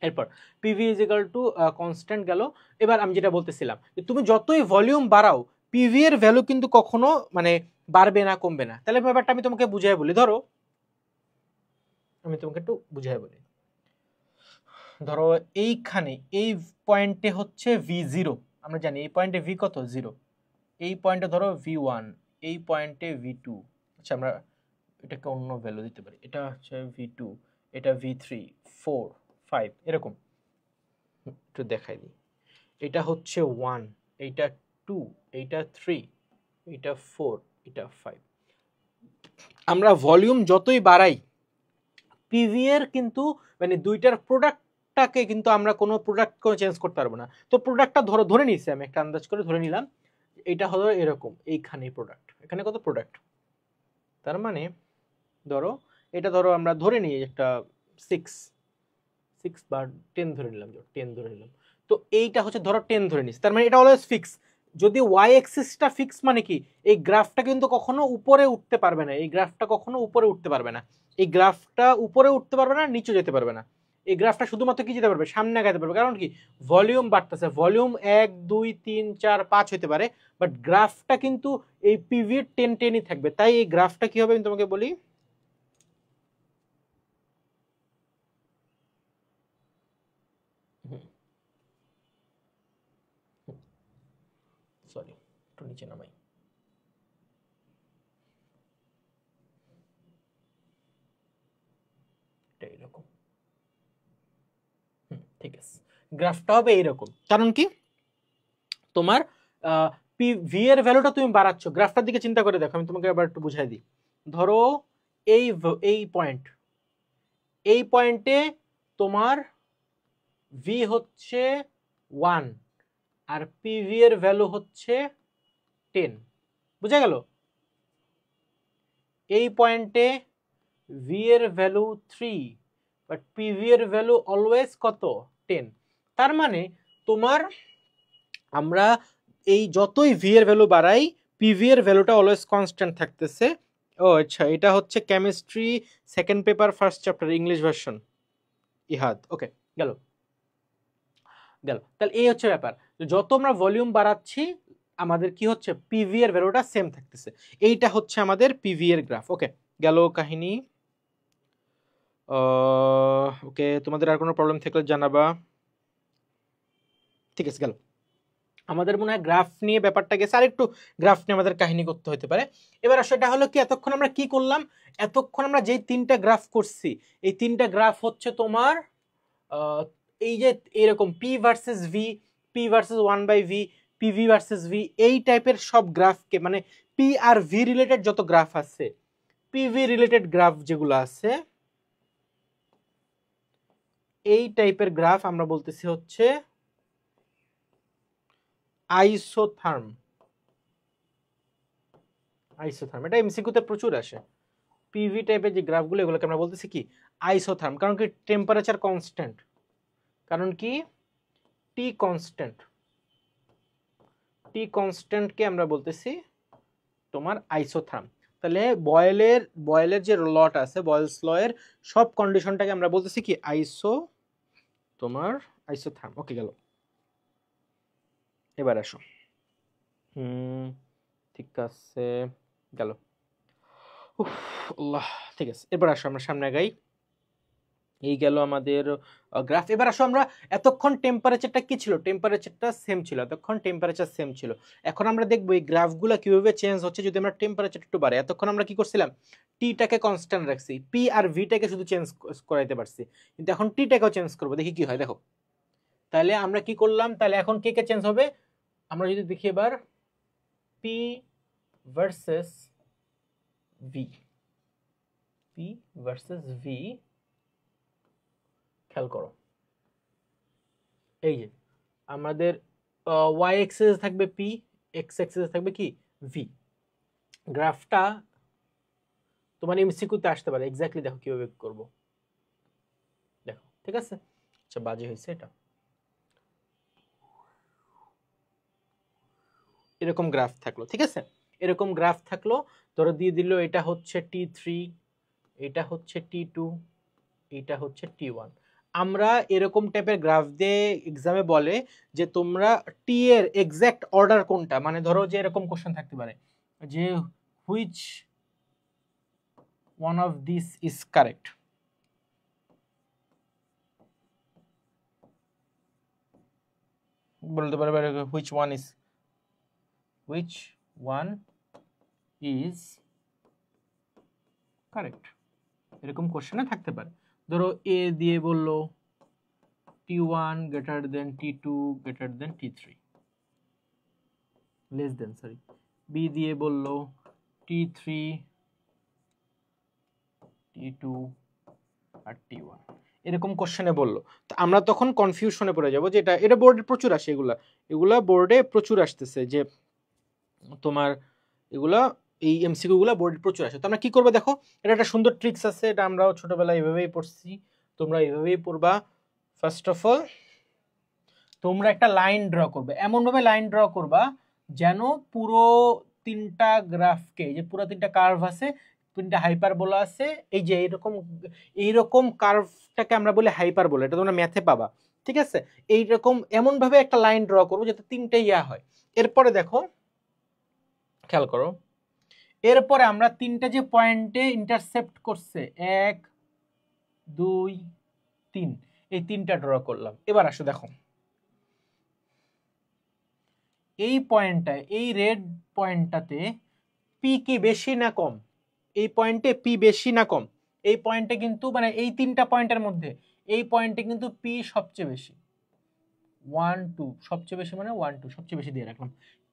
এরপর PV is equal to constant গেল। এবার আমি যেটা বলতেছিলাম, তুমি যতই ভলিউম বাড়াও পিভি এর ভ্যালু কিন্তু কখনো মানে বাড়বে না, কমবে না। তাহলে ব্যাপারটা আমি তোমাকে বুঝাই বলি। ধরো আমি তোমাকে একটু বুঝাই বলি, ধরো এইখানে এই পয়েন্টে হচ্ছে ভি জিরো, আমরা জানি এই পয়েন্টে ভি কত, জিরো। এই পয়েন্টে ধরো ভি ওয়ান, এই পয়েন্টে ভি টু। আচ্ছা আমরা এটাকে অন্য ভ্যালু দিতে পারি, এটা হচ্ছে ভি টু, এটা ভি থ্রি, ফোর, ফাইভ, এরকম একটু দেখাই দিই। এটা হচ্ছে ওয়ান, এইটা টু, এইটা থ্রি, এটা ফোর, এটা ফাইভ। আমরা ভলিউম যতই বাড়াই পিভি এর কিন্তু মানে দুইটার প্রোডাক্টটাকে কিন্তু আমরা কোনো প্রোডাক্ট কোনো চেঞ্জ করতে পারবো না। তো প্রোডাক্টটা ধরে নিয়েছি আমি, একটা আন্দাজ করে ধরে নিলাম এটা হলো এরকম, এইখানে প্রোডাক্ট, এখানে কত প্রোডাক্ট। তার মানে ধরো এটা ধরো আমরা ধরে নিই একটা সিক্স, বা 10 ধরে নিলাম, 10 ধরে নিলাম। তো এইটা হচ্ছে ধরো 10 ধরে নিচ্ছি, তার মানে এটা অলওয়েজ ফিক্স। যদি ওয়াই এক্সিসটা ফিক্স মানে কি, এই গ্রাফটা কিন্তু কখনো উপরে উঠতে পারবে না, এই গ্রাফটা কখনো উপরে উঠতে পারবে না, এই গ্রাফটা উপরে উঠতে পারবে না, নিচে যেতে পারবে না। এই গ্রাফটা শুধুমাত্র কি যেতে পারবে, সামনে আগাতে পারবে। কারণ কি, ভলিউম বাড়তেছে, ভলিউম 1 2 3 4 5 হতে পারে, বাট গ্রাফটা কিন্তু এই পিভি 10 10ই থাকবে। তাই এই গ্রাফটা কি হবে আমি তোমাকে বলি, সরি একটু নিচে নামাই, এইরকম। ঠিক আছে, গ্রাফটা হবে এইরকম। কারণ কি, তোমার ভি এর ভ্যালুটা তুমি বাড়াচ্ছ, গ্রাফটার দিকে চিন্তা করে দেখো, আমি তোমাকে আবার একটু বুঝাই দিই। ধরো এই এই পয়েন্ট, এই পয়েন্টে তোমার ভি হচ্ছে 1 আর পিভি এর ভ্যালু হচ্ছে 10, বুঝা গেল? এই পয়েন্টে ভি এর ভ্যালু 3 বাট পিভি এর ভ্যালু অলওয়েজ কত, 10। তার মানে তোমার আমরা এই যতই ভি এর ভ্যালু বাড়াই পিভি এর ভ্যালুটা অলওয়েজ কনস্ট্যান্ট থাকতেছে। ও আচ্ছা, এটা হচ্ছে chemistry second paper first chapter English version, ইহাদ। ওকে গেল গেল। তাহলে এই হচ্ছে ব্যাপার, যত আমরা ভলিউম বাড়াচ্ছি আমাদের কি হচ্ছে, পিভি এর ভ্যালুটা সেম থাকতেছে। এইটা হচ্ছে আমাদের পিভি এর গ্রাফ। ওকে গেল কাহিনী। ওকে, তোমাদের আর কোনো প্রবলেম থাকলে জানাবা। ঠিক আছে গেল, আমাদের মনে হয় গ্রাফ নিয়ে ব্যাপারটা গেছে, আর একটু গ্রাফ নিয়ে আমাদের কাহিনী করতে হতে পারে। এবার সেটা হলো কি, এতক্ষণ আমরা কি করলাম, এতক্ষণ আমরা যেই তিনটা গ্রাফ করছি এই তিনটা গ্রাফ হচ্ছে তোমার এই যে এরকম P versus V, P versus 1/v, PV versus V, এই টাইপের সব গ্রাফকে মানে পি আর ভি রিলেটেড যত গ্রাফ আছে, পিভি রিলেটেড গ্রাফ যেগুলো আছে, এই টাইপের গ্রাফ আমরা বলতেছি হচ্ছে আইসোথার্ম। আইসোথার্ম এটা এমসিকিউতে প্রচুর আসে। পিভি টাইপের যে গ্রাফগুলো এগুলোকে আমরা বলতেছি কি, আইসোথার্ম। কারণ কি, টেম্পারেচার কনস্ট্যান্ট, কারণ কি টি কনস্ট্যান্ট, টি কনস্ট্যান্টকে আমরা বলতেছি তোমার আইসোথার্ম। তাহলে বয়েলের যে লটা আছে, বয়েলস ল এর সব কন্ডিশনটাকে আমরা বলতেছি কি তোমার আইসোথার্ম। ওকে গেল। এবার আসো, ঠিক আছে গেল। আল্লাহ, ঠিক আছে, এবার আসো আমরা সামনে আগাই। এই গেল আমাদের গ্রাফ। এবার আসো আমরা, এতক্ষণ টেম্পারেচারটা কি ছিল? টেম্পারেচারটা সেম ছিল, এতক্ষণ টেম্পারেচার সেম ছিল। এখন আমরা দেখবো এই গ্রাফগুলো কিভাবে চেঞ্জ হচ্ছে যদি আমরা টেম্পারেচার একটু বাড়ে। এতক্ষণ আমরা কি করছিলাম? টিটাকে কনস্ট্যান্ট রাখছি, পি আর ভিটাকে শুধু চেঞ্জ করাইতে পারছি, কিন্তু এখন টিটাকেও চেঞ্জ করবো, দেখি কি হয়। দেখো তাহলে আমরা কি করলাম, তাহলে এখন কে কে চেঞ্জ হবে আমরা যদি দেখি এবার, P versus V, P versus V. খেয়াল করো, এই যে আমাদের ওয়াই এক্সিস থাকবে পি, এক্স এক্সিস থাকবে কি ভি। গ্রাফটা তোমার এমসিকিউতে আসতে পারে, এক্স্যাক্টলি দেখো কিভাবে করব। দেখো ঠিক আছে, আচ্ছা বাজে হয়েছে এটা। এরকম গ্রাফ থাকলো, ঠিক আছে, এরকম গ্রাফ থাকলো, ধরো দিয়ে দিল এটা হচ্ছে T3, এটা হচ্ছে T2, এটা হচ্ছে T1। আমরা এরকম টাইপের গ্রাফ দিয়ে এক্সামে বলে যে তোমরা টি এর এক্সাক্ট অর্ডার কোনটা, মানে ধরো যে এরকম কোশ্চেন থাকতে পারে যে which one of this is correct, বলতে পারবে হুইচ ওয়ান ইজ কারেক্ট, এরকম কোশ্চেনে থাকতে পারে। ধরো এ দিয়ে বললো T1 greater than T2 greater than T3, less than, sorry, B দিয়ে বললো T3 T2 আর T1, এরকম কোশ্চেনে বললো। তো আমরা তখন কনফিউশনে পড়ে যাবো, যে এটা বোর্ডে প্রচুর আসে, এগুলা বোর্ডে প্রচুর আসতেছে, যে তোমার এগুলা এই এমসিকিউ গুলা বোর্ডে প্রচুর আসে। তো আমরা কি করবো দেখো, এটা একটা সুন্দর ট্রিক্স আছে, এটা আমরাও ছোটবেলায় এভাবেই পড়ছি, তোমরা এভাবেই পড়বা। ফার্স্ট অফ অল তোমরা একটা লাইন ড্র করবে, এমন ভাবে লাইন ড্র করবা যেন পুরো তিনটা গ্রাফকে, যে পুরো তিনটা কার্ভ আছে, তিনটা হাইপারবোলা আছে, এই যে এইরকম কার্ভটাকে আমরা বলি হাইপারবোলা, এটা তোমরা ম্যাথে পাবা, ঠিক আছে। এইরকম এমন ভাবে একটা লাইন ড্র করবো যাতে তিনটে ইয়া হয়। এরপরে দেখো খেয়াল করো, এরপরে আমরা তিনটা যে পয়েন্টে ইন্টারসেপ্ট করছে 1 2 3, এই তিনটা ড্র করলাম। এবার আসো দেখো এই পয়েন্টটায়, এই রেড পয়েন্টটাতে পি কি বেশি না কম? এই পয়েন্টে পি বেশি না কম? এই পয়েন্টে কিন্তু, মানে এই তিনটা পয়েন্টের মধ্যে এই পয়েন্টে কিন্তু পি সবচেয়ে বেশি, 1 2 সবচেয়ে বেশি, মানে 1 2 সবচেয়ে বেশি দিয়ে রাখলাম।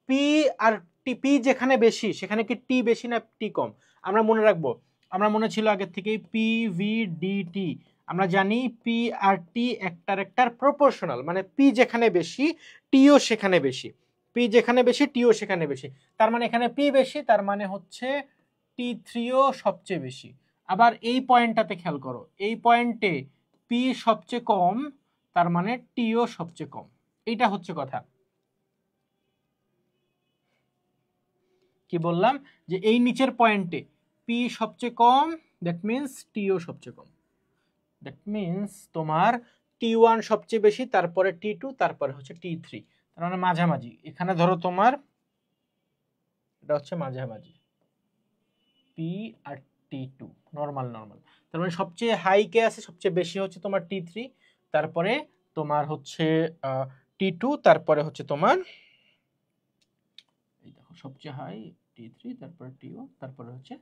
পি আর টি, পি যেখানে বেশি সেখানে কি টি বেশি না টি কম? আমরা মনে রাখবো, আমরা মনে ছিল আগের থেকেই পি ভি ডি টি, আমরা জানি পি আর টি একটার প্রপোর্শনাল, মানে পি যেখানে বেশি টিও সেখানে বেশি, পি যেখানে বেশি টিও সেখানে বেশি। তার মানে এখানে পি বেশি, তার মানে হচ্ছে T3ও সবচেয়ে বেশি। আবার এই পয়েন্টটাতে খেয়াল করো, এই পয়েন্টে পি সবচেয়ে কম, তার মানে টিও সবচেয়ে কম। এইটা হচ্ছে কথা। কি বললাম, যে এই নিচের পয়েন্টে পি সবচেয়ে কম, দ্যাট মিন্স টিও সবচেয়ে কম, দ্যাট মিন্স তোমার T1 সবচেয়ে বেশি, তারপরে T2, তারপরে হচ্ছে T3, তার মানে মাঝামাঝি। এখানে ধরো তোমার এটা হচ্ছে মাঝামাঝি, পি আর T2 নর্মাল, তার মানে সবচেয়ে হাই কে আছে, সবচেয়ে বেশি হচ্ছে তোমার T3, তারপরে তোমার হচ্ছে T2, তারপরে হচ্ছে তোমার এই দেখো সবচেয়ে হাই T3, তারপরে T1, তারপরে হচ্ছে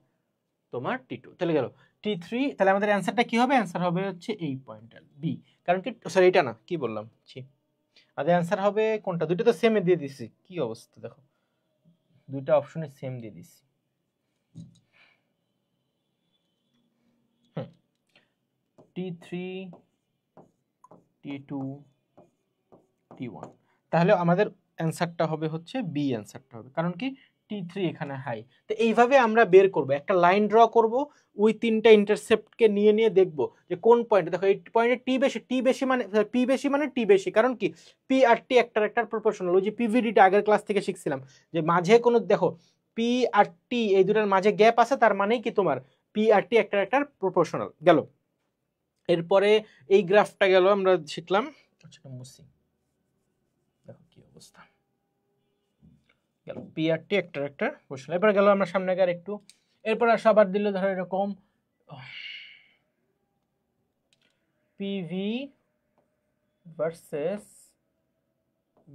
তোমার T2। তাহলে গেল T3, তাহলে আমাদের অ্যান্সারটা কি হবে? অ্যান্সার হবে হচ্ছে এই পয়েন্টটা বি, কারণ কি, সরি এটা না, কি বললাম, আমাদের অ্যান্সার হবে কোনটা? দুটো তো সেম দিয়ে দিছি, কি অবস্থা দেখো, দুইটা অপশনে সেম দিয়ে দিছি। T3 T2 T1, তাহলে আমাদের অ্যান্সারটা হবে হচ্ছে বি, অ্যান্সারটা হবে, কারণ কি T3 এখানে হাই। তো এইভাবে আমরা বের করব, একটা লাইন ড্র করব, ওই তিনটা ইন্টারসেপ্টকে নিয়ে নিয়ে দেখব যে কোন পয়েন্টে, দেখো এই পয়েন্টে টি বেশি মানে পি বেশি মানে টি বেশি, কারণ কি পি আর টি একটা প্রপোর্শনাল। ওই যে পিভিডিটা আগের ক্লাস থেকে শিখছিলাম যে মাঝে কোনো, দেখো পি আর টি এই দুটার মাঝে গ্যাপ আছে, তার মানেই কি তোমার পি আর টি একটা প্রপোর্শনাল গেল। এরপরে এই গ্রাফটা গেল, আমরা শিখলাম, আচ্ছা মুসি, দেখো কি অবস্থা গেল, পি আর টি একটা প্রপোর্শনাল। এরপর গেল আমরা সামনে আর একটু, এরপর আসো আবার দিল ধরো এরকম পিভি ভার্সেস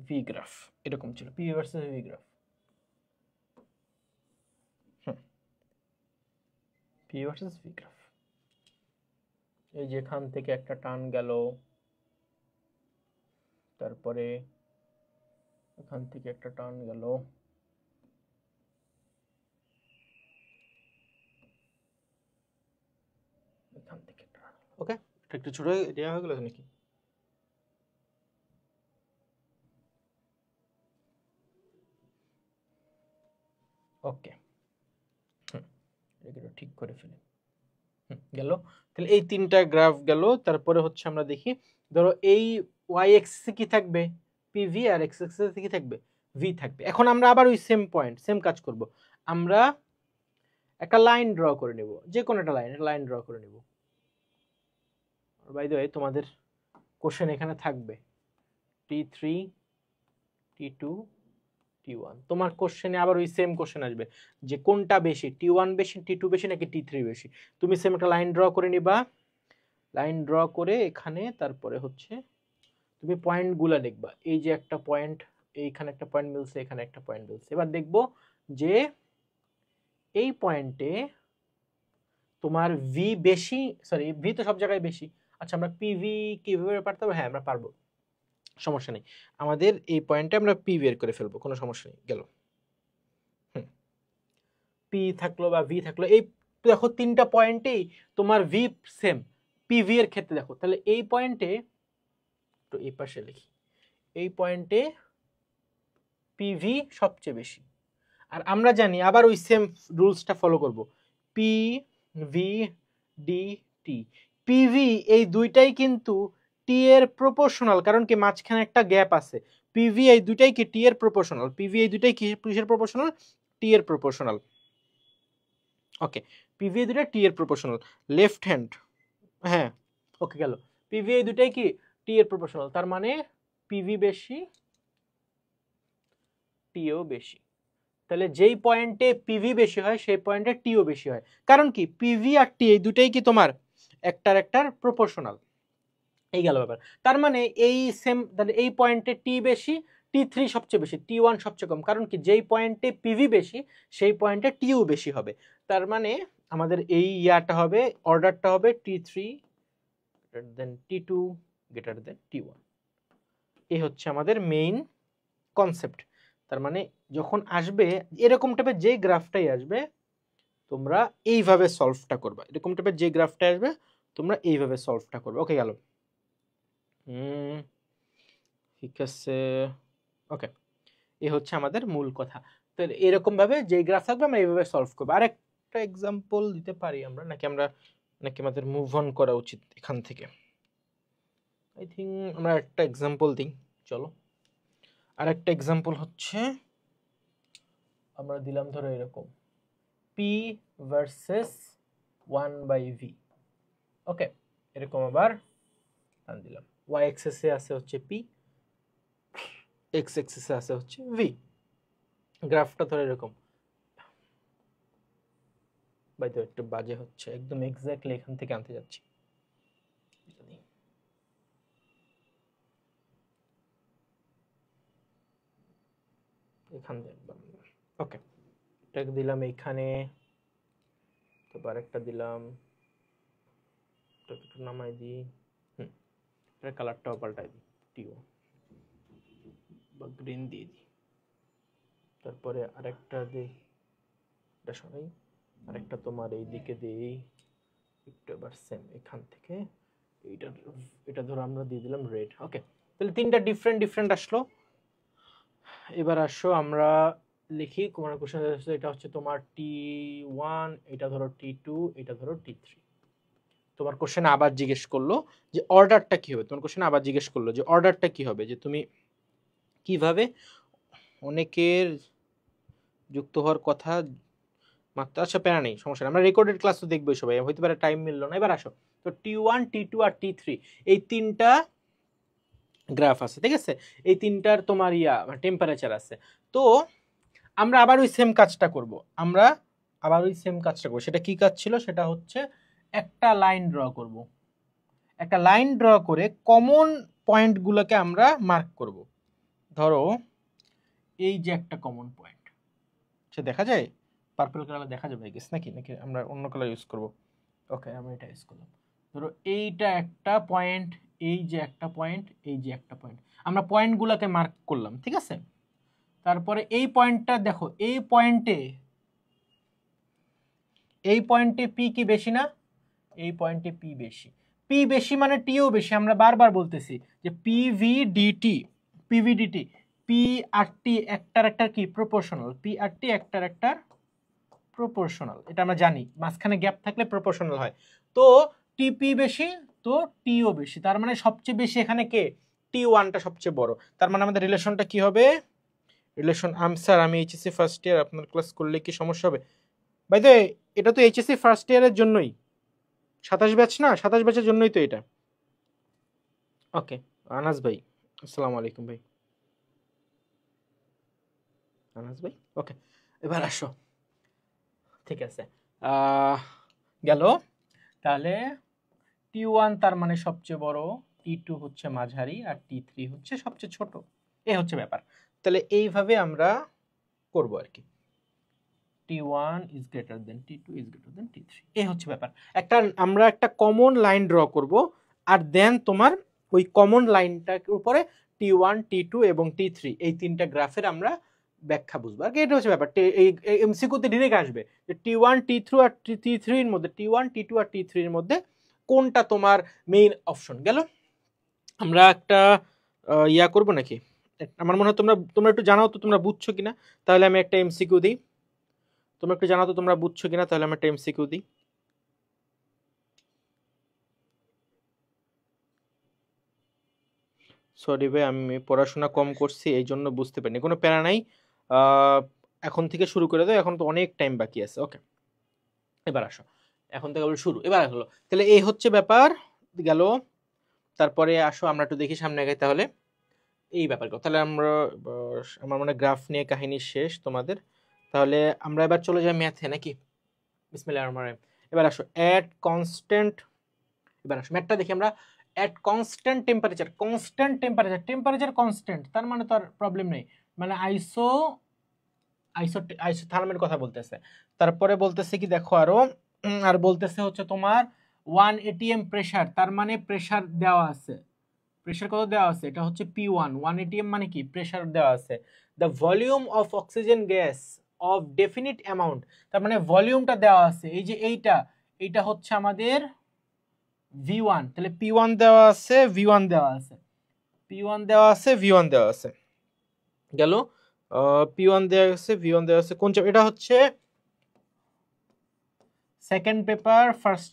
ভি গ্রাফ, এরকম ছিল PV versus V graph, PV versus V graph. এই যে এখান থেকে একটা টান গেল, তারপরে এখান থেকে একটা টান গেল, এখান থেকে টান, ওকে একটু ছোট দেওয়া হয়ে গেল নাকি? ওকে, এটা ঠিক করে ফেলি, গেল। তাহলে এই তিনটা গ্রাফ গেল। তারপরে হচ্ছে আমরা দেখি, ধরো এই ওয়াই এক্সিসে কি থাকবে পিভি, আর এক্স এক্সিসে কি থাকবে ভি থাকবে। এখন আমরা আবার ওই সেম পয়েন্ট সেম কাজ করব, আমরা একটা লাইন ড্র করে নেব, যে কোনো একটা লাইন ড্র করে নেব। বাই দ্য ওয়ে তোমাদের কোশ্চেন এখানে থাকবে T3 T2 T1, তোমার কোশ্চেনে আবার ওই সেম কোশ্চেন আসবে যে কোনটা বেশি, T1 বেশি, T2 বেশি নাকি T3 বেশি। তুমি সেম একটা লাইন ড্র করে নিবা, লাইন ড্র করে এখানে তারপরে হচ্ছে তুমি পয়েন্টগুলো দেখবা, এই যে একটা পয়েন্ট, এইখানে একটা পয়েন্ট মিলছে, এখানে একটা পয়েন্ট মিলছে। এবার দেখবো যে এই পয়েন্টে তোমার ভি বেশি, সরি ভি তো সব জায়গায় বেশি। আচ্ছা আমরা পিভি কিভাবে পারতে হবে? হ্যাঁ আমরা পারবো, সমস্যা নেই। আমাদের এই পয়েন্টে আমরা পি বের করে ফেলবো, কোনো সমস্যা নেই গেল। পি থাকলো বা ভি থাকলো, এই দেখো তিনটা পয়েন্টেই তোমার ভি সেম। পিভি এর ক্ষেত্রে দেখো, তাহলে এই পয়েন্টে, তো এই পাশে লিখি, এই পয়েন্টে পিভি সবচেয়ে বেশি। আর আমরা জানি আবার ওই সেম রুলসটা ফলো করব, P V D T. PV এই দুইটাই কিন্তু টি এর প্রপোর্শনাল, কারণ কি মাঝখানে একটা গ্যাপ আছে। পিভি এই দুইটাই কি টি এর প্রপোর্শনাল, পিভি এই দুইটাই কিসের প্রপোর্শনাল, টি এর প্রপোর্শনাল। ওকে, পিভি এই দুইটা টি এর প্রপোর্শনাল, লেফট হ্যান্ড, হ্যাঁ ওকে গেল। পিভি এই দুইটাই কি টি এর প্রপোর্শনাল, তার মানে পিভি বেশি টিও বেশি। তাহলে যেই পয়েন্টে পিভি বেশি হয় সেই পয়েন্টে টিও বেশি হয়, কারণ কি পিভি আর টি এই দুটাই কি তোমার একটার প্রপোর্শনাল। এই গেল ব্যাপার। তার মানে এই সেম, তাহলে এই পয়েন্টে টি বেশি, T3 সবচেয়ে বেশি, T1 সবচেয়ে কম, কারণ কি যেই পয়েন্টে পিভি বেশি সেই পয়েন্টে টিও বেশি হবে। তার মানে আমাদের এই ইয়াটা হবে, অর্ডারটা হবে T3 greater than T2 greater than T1। এই হচ্ছে আমাদের মেইন কনসেপ্ট। তার মানে যখন আসবে এরকম টাইপের যে গ্রাফটাই আসবে তোমরা এইভাবে সলভটা করবা, এরকম টাইপের যে গ্রাফটা আসবে তোমরা এইভাবে সলভটা করবে। ওকে গেল, ঠিক আছে, ওকে এই হচ্ছে আমাদের মূল কথা। তো এরকম ভাবে যে গ্রাফ থাকবে আমরা এইভাবে সলভ করবো। আর একটা এক্সাম্পল দিতে পারি আমরা, নাকি আমাদের মুভ অন করা উচিত এখান থেকে? আই থিঙ্ক আমরা একটা এক্সাম্পল দিই, চলো। আর একটা এক্সাম্পল হচ্ছে আমরা দিলাম ধরো এরকম পি ভার্সেস 1/v, ওকে এরকম আবার টান দিলাম, ওয়াই এক্সিসে আছে হচ্ছে পি, এক্স এক্সিসে আছে হচ্ছে ভি। গ্রাফটা ধরে এরকম, বাই দ্য ওয়ে একটু বাজে হচ্ছে, একদম এক্স্যাক্টলি এখান থেকে আনতে যাচ্ছি, এখান থেকে, ওকে এটাকে দিলাম এইখানে, তারপর একটা দিলাম, একটু নামাই দিই, এটার কালারটাও পাল্টাই দিই, টিও বা গ্রিন দিয়ে দিই। তারপরে আরেকটা দিই, এটা সরাই, আরেকটা তোমার এই দিকে দিই একটু, এবার সেম এখান থেকে এটা ধরো আমরা দিয়ে দিলাম রেড। ওকে তাহলে তিনটা ডিফারেন্ট আসলো। এবার আসো আমরা লিখি তোমার কোশ্চেন এটা হচ্ছে তোমার T1, এটা ধরো T2, এটা ধরো T3। তোমার কোশ্চেন আবার জিজ্ঞেস করলো যে অর্ডারটা কি হবে, তোমার কোশ্চেন আবার জিজ্ঞেস করলো যে অর্ডারটা কি হবে, যে তুমি কিভাবে অনেকের যুক্ত হওয়ার কথা মাত্র। আচ্ছা প্যারা নেই, সমস্যা নেই, আমরা রেকর্ডেড ক্লাস তো দেখবোই সবাই, হইতে পারে টাইম মিললো না। এবার আসো, তো T1, T2 আর T3 এই তিনটা গ্রাফ আছে, ঠিক আছে, এই তিনটার তোমার টেম্পারেচার আছে। তো আমরা আবার ওই সেম কাজটা করব, সেটা কি কাজ ছিল, সেটা হচ্ছে একটা লাইন ড্র করব, একটা লাইন ড্র করে কমন পয়েন্টগুলোকে আমরা মার্ক করব। ধরো এই যে একটা কমন পয়েন্ট, সে দেখা যায় পার্পল কালার দেখা যাবে গেস নাকি, আমরা অন্য কালার ইউজ করব। ওকে, আমি এটা ইউজ করলাম। ধরো এইটা একটা পয়েন্ট, এই যে একটা পয়েন্ট, এই যে একটা পয়েন্ট, আমরা পয়েন্টগুলোকে মার্ক করলাম, ঠিক আছে। তারপরে এই পয়েন্টটা দেখো, এই পয়েন্টে পি কি বেশি না, এই পয়েন্টে পি বেশি, পি বেশি মানে টিও বেশি। আমরা বারবার বলতেছি যে পিভিডিটি, পি আর টি একটার একটা কি প্রপোর্শনাল, পি আর টি একটার একটার প্রপোর্শনাল, এটা আমরা জানি, মাঝখানে গ্যাপ থাকলে প্রপোর্শনাল হয়। তো টিপি বেশি, তো টিও বেশি, তার মানে সবচেয়ে বেশি এখানে কে, T1টা সবচেয়ে বড়। তার মানে আমাদের রিলেশনটা কি হবে, রিলেশন স্যার আমি এইচএসসি ফার্স্ট ইয়ার, আপনার ক্লাস করলে কি সমস্যা হবে? বাই দ্য ওয়ে, এটা তো এইচএসসি ফার্স্ট ইয়ারের জন্যই, 27 ব্যাচ না, 27 ব্যাচের জন্যই তো এটা। ওকে, আনাস ভাই, আসসালামু আলাইকুম ভাই, আনাস ভাই। ওকে, এবার আসো, ঠিক আছে, গেল। তাহলে T1 তার মানে সবচেয়ে বড়, T2 হচ্ছে মাঝারি, আর T3 হচ্ছে সবচেয়ে ছোট। এই হচ্ছে ব্যাপার। তাহলে এইভাবে আমরা করব আর কি, T1 is greater than T2 is greater than T3, এই হচ্ছে ব্যাপার। আমরা একটা কমন লাইন ড্র করব, আর দেন তোমার ওই কমন লাইনটার উপরে T1, T2 এবং T3 এই তিনটা গ্রাফের আমরা ব্যাখ্যা বুঝবো আর কি, এটা হচ্ছে ব্যাপার। এই এমসিকিউতে ডিরেক্ট আসবে যে T1, T3 আর T3 এর মধ্যে, T1, T2 আর T3 এর মধ্যে কোনটা তোমার মেইন অপশন। গেল, আমরা একটা করব নাকি, আমার মনে হয় তোমরা একটু জানাও তো তোমরা বুঝছো কিনা, তাহলে আমি একটা এমসিকিউ দিই। তোমরা একটু জানাও তো তোমরা বুঝছো কিনা, তাহলে আমি একটা এমসিকিউ দিই। সরি ভাই, আমি পড়াশোনা কম করছি এই জন্য বুঝতে পারিনি, কোনো প্যারা নাই। এখন থেকে শুরু করে দাও, এখন তো অনেক টাইম বাকি আছে। ওকে, এবার আসো, এখন থেকে আবার শুরু, এবার হলো। তাহলে এই হচ্ছে ব্যাপার, গেল। তারপরে আসো আমরা একটু দেখি সামনে আগে, তাহলে এই ব্যাপারগুলো, তাহলে আমরা আমার মনে গ্রাফ নিয়ে কাহিনী শেষ তোমাদের। তাহলে আমরা এবার চলে যাই ম্যাথে নাকি, বিসমিল্লাহির রহমানির রহিম। এবার আসো অ্যাট কনস্ট্যান্ট, এবার আসো ম্যাথটা দেখি আমরা। At constant temperature, temperature constant, তার মানে তো আর প্রবলেম নেই, মানে আইসোথার্মের কথা বলতেছে। তারপরে বলতেছে কি দেখো আরো, আর বলতেছে হচ্ছে তোমার 1 atm প্রেসার, তার মানে প্রেসার দেওয়া আছে, প্রেসার কত দেওয়া আছে, এটা হচ্ছে P1, 1 atm মানে কি প্রেসার দেওয়া আছে। The volume of oxygen gas off definite amount, তার মানে ভলিউমটা দেওয়া আছে, এই যে এইটা হচ্ছে আমাদের V1, তাহলে P1 দেওয়া আছে, V1 দেওয়া আছে, P1 দেওয়া আছে, V1 দেওয়া আছে। গেল, P1 দেওয়া আছে, V1 দেওয়া আছে, কোন চ্যাপ্টার, এটা হচ্ছে second paper first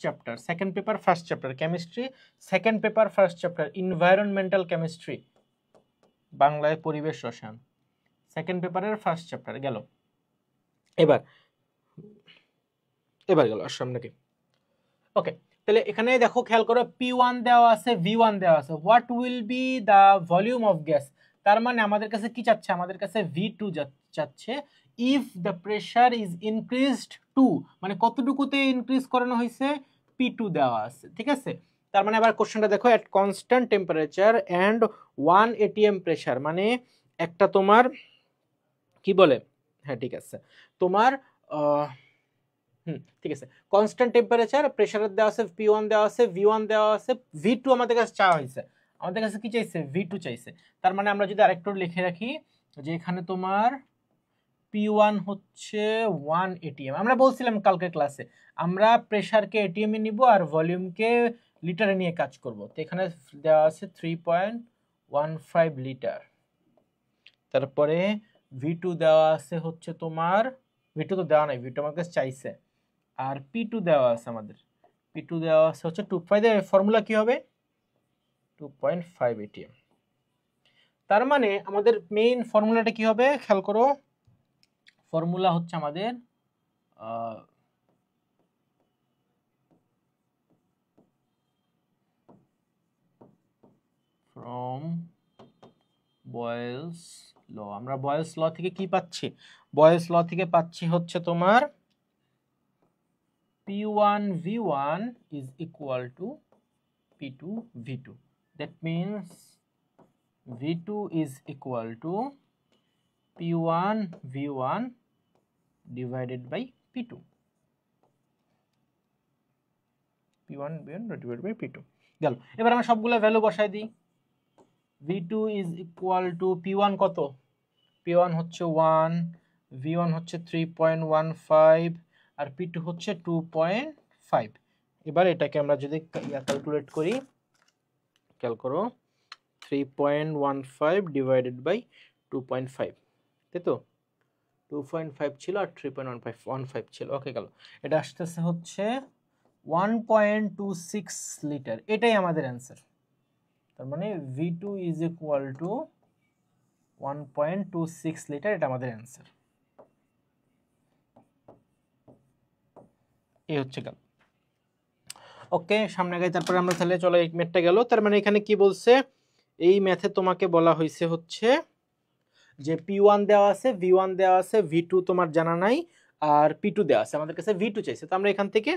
chapter chemistry, second paper first chapter environmental chemistry, বাংলায় পরিবেশ রসায়ন, সেকেন্ড পেপারের ফার্স্ট চ্যাপ্টার। গেল, এবার গেল আসো আপনাকে। ওকে, তাহলে এখানে দেখো খেয়াল করো, P1 দেওয়া আছে, V1 দেওয়া আছে, what will be the volume of gas, তার মানে আমাদের কাছে কি চাচ্ছে, আমাদের কাছে V2 চাচ্ছে। If the pressure is increased to, মানে কতটুকুতে ইনক্রিজ করানো হয়েছে, P2 দেওয়া আছে, ঠিক আছে। তার মানে আবার কোশ্চেনটা দেখো, at constant temperature and 1 atm pressure, মানে একটা তোমার কি বলে, হ্যাঁ ঠিক আছে, তোমার ঠিক আছে, কনস্ট্যান্ট টেম্পারেচার, প্রেসার দেওয়া আছে, P1 দেওয়া আছে, V1 দেওয়া আছে, V2 আমাদের কাছে চাওয়া হয়েছে, আমাদের কাছে কি চাইছে, V2 চাইছে। তার মানে আমরা যদি আরেকটু লিখে রাখি যে এখানে তোমার P1 হচ্ছে 1 atm, আমরা বলছিলাম কালকে ক্লাসে আমরা প্রেসারকে এটিএম এ নিব আর ভলিউমকে লিটারে নিয়ে কাজ করব। তো এখানে দেওয়া আছে 3.15 লিটার। তারপরে V2 দেওয়া আছে হচ্ছে তোমার, V2 তো দেওয়া নাই, V2 আমার কাছে চাইছে, আর P2 দেওয়া আছে আমাদের, P2 দেওয়া আছে হচ্ছে 2.5, ফর্মুলা কি হবে 2.5 ATM। তার মানে আমাদের মেইন ফর্মুলাটা কি হবে খেয়াল করো, ফর্মুলা হচ্ছে আমাদের ফ্রম বয়েলস ল, আমরা বয়েলস ল থেকে কি পাচ্ছি, বয়েলস ল থেকে পাচ্ছি হচ্ছে তোমার P1 V1 is equal to P2 V2, that means V2 is equal to P1 V1 divided by P2, P1 V1 divided by P2 গেল। এবার আমরা সবগুলো ভ্যালু বসাই দিই, V2 is equal to P1 কত, P1 হচ্ছে 1, V1 হচ্ছে 3.15 আর P2 হচ্ছে 2.5। এবার এটাকে আমরা যদি ক্যালকুলেট করি, খেয়াল করো 3.15 ডিভাইডেড বাই 2.5, তাই তো 2.5 ছিল আর 3.15 ছিল, ওকে গেল। এটা আসতেছে হচ্ছে 1.26 লিটার, এটাই আমাদের অ্যান্সার। তার মানে V2 is equal two 1.26 litre, এটা আমাদের অ্যান্সার। এই হচ্ছে গেল, ওকে সামনে গাই। তারপরে আমরা তাহলে চলো এই ম্যাথটা গেল। তার মানে এখানে কি বলছে, এই ম্যাথে তোমাকে বলা হয়েছে হচ্ছে যে P1 দেওয়া আছে, V1 দেওয়া আছে, V2 তোমার জানা নাই, আর P2 দেওয়া আছে, আমাদের কাছে V2 চাইছে, তো আমরা এখান থেকে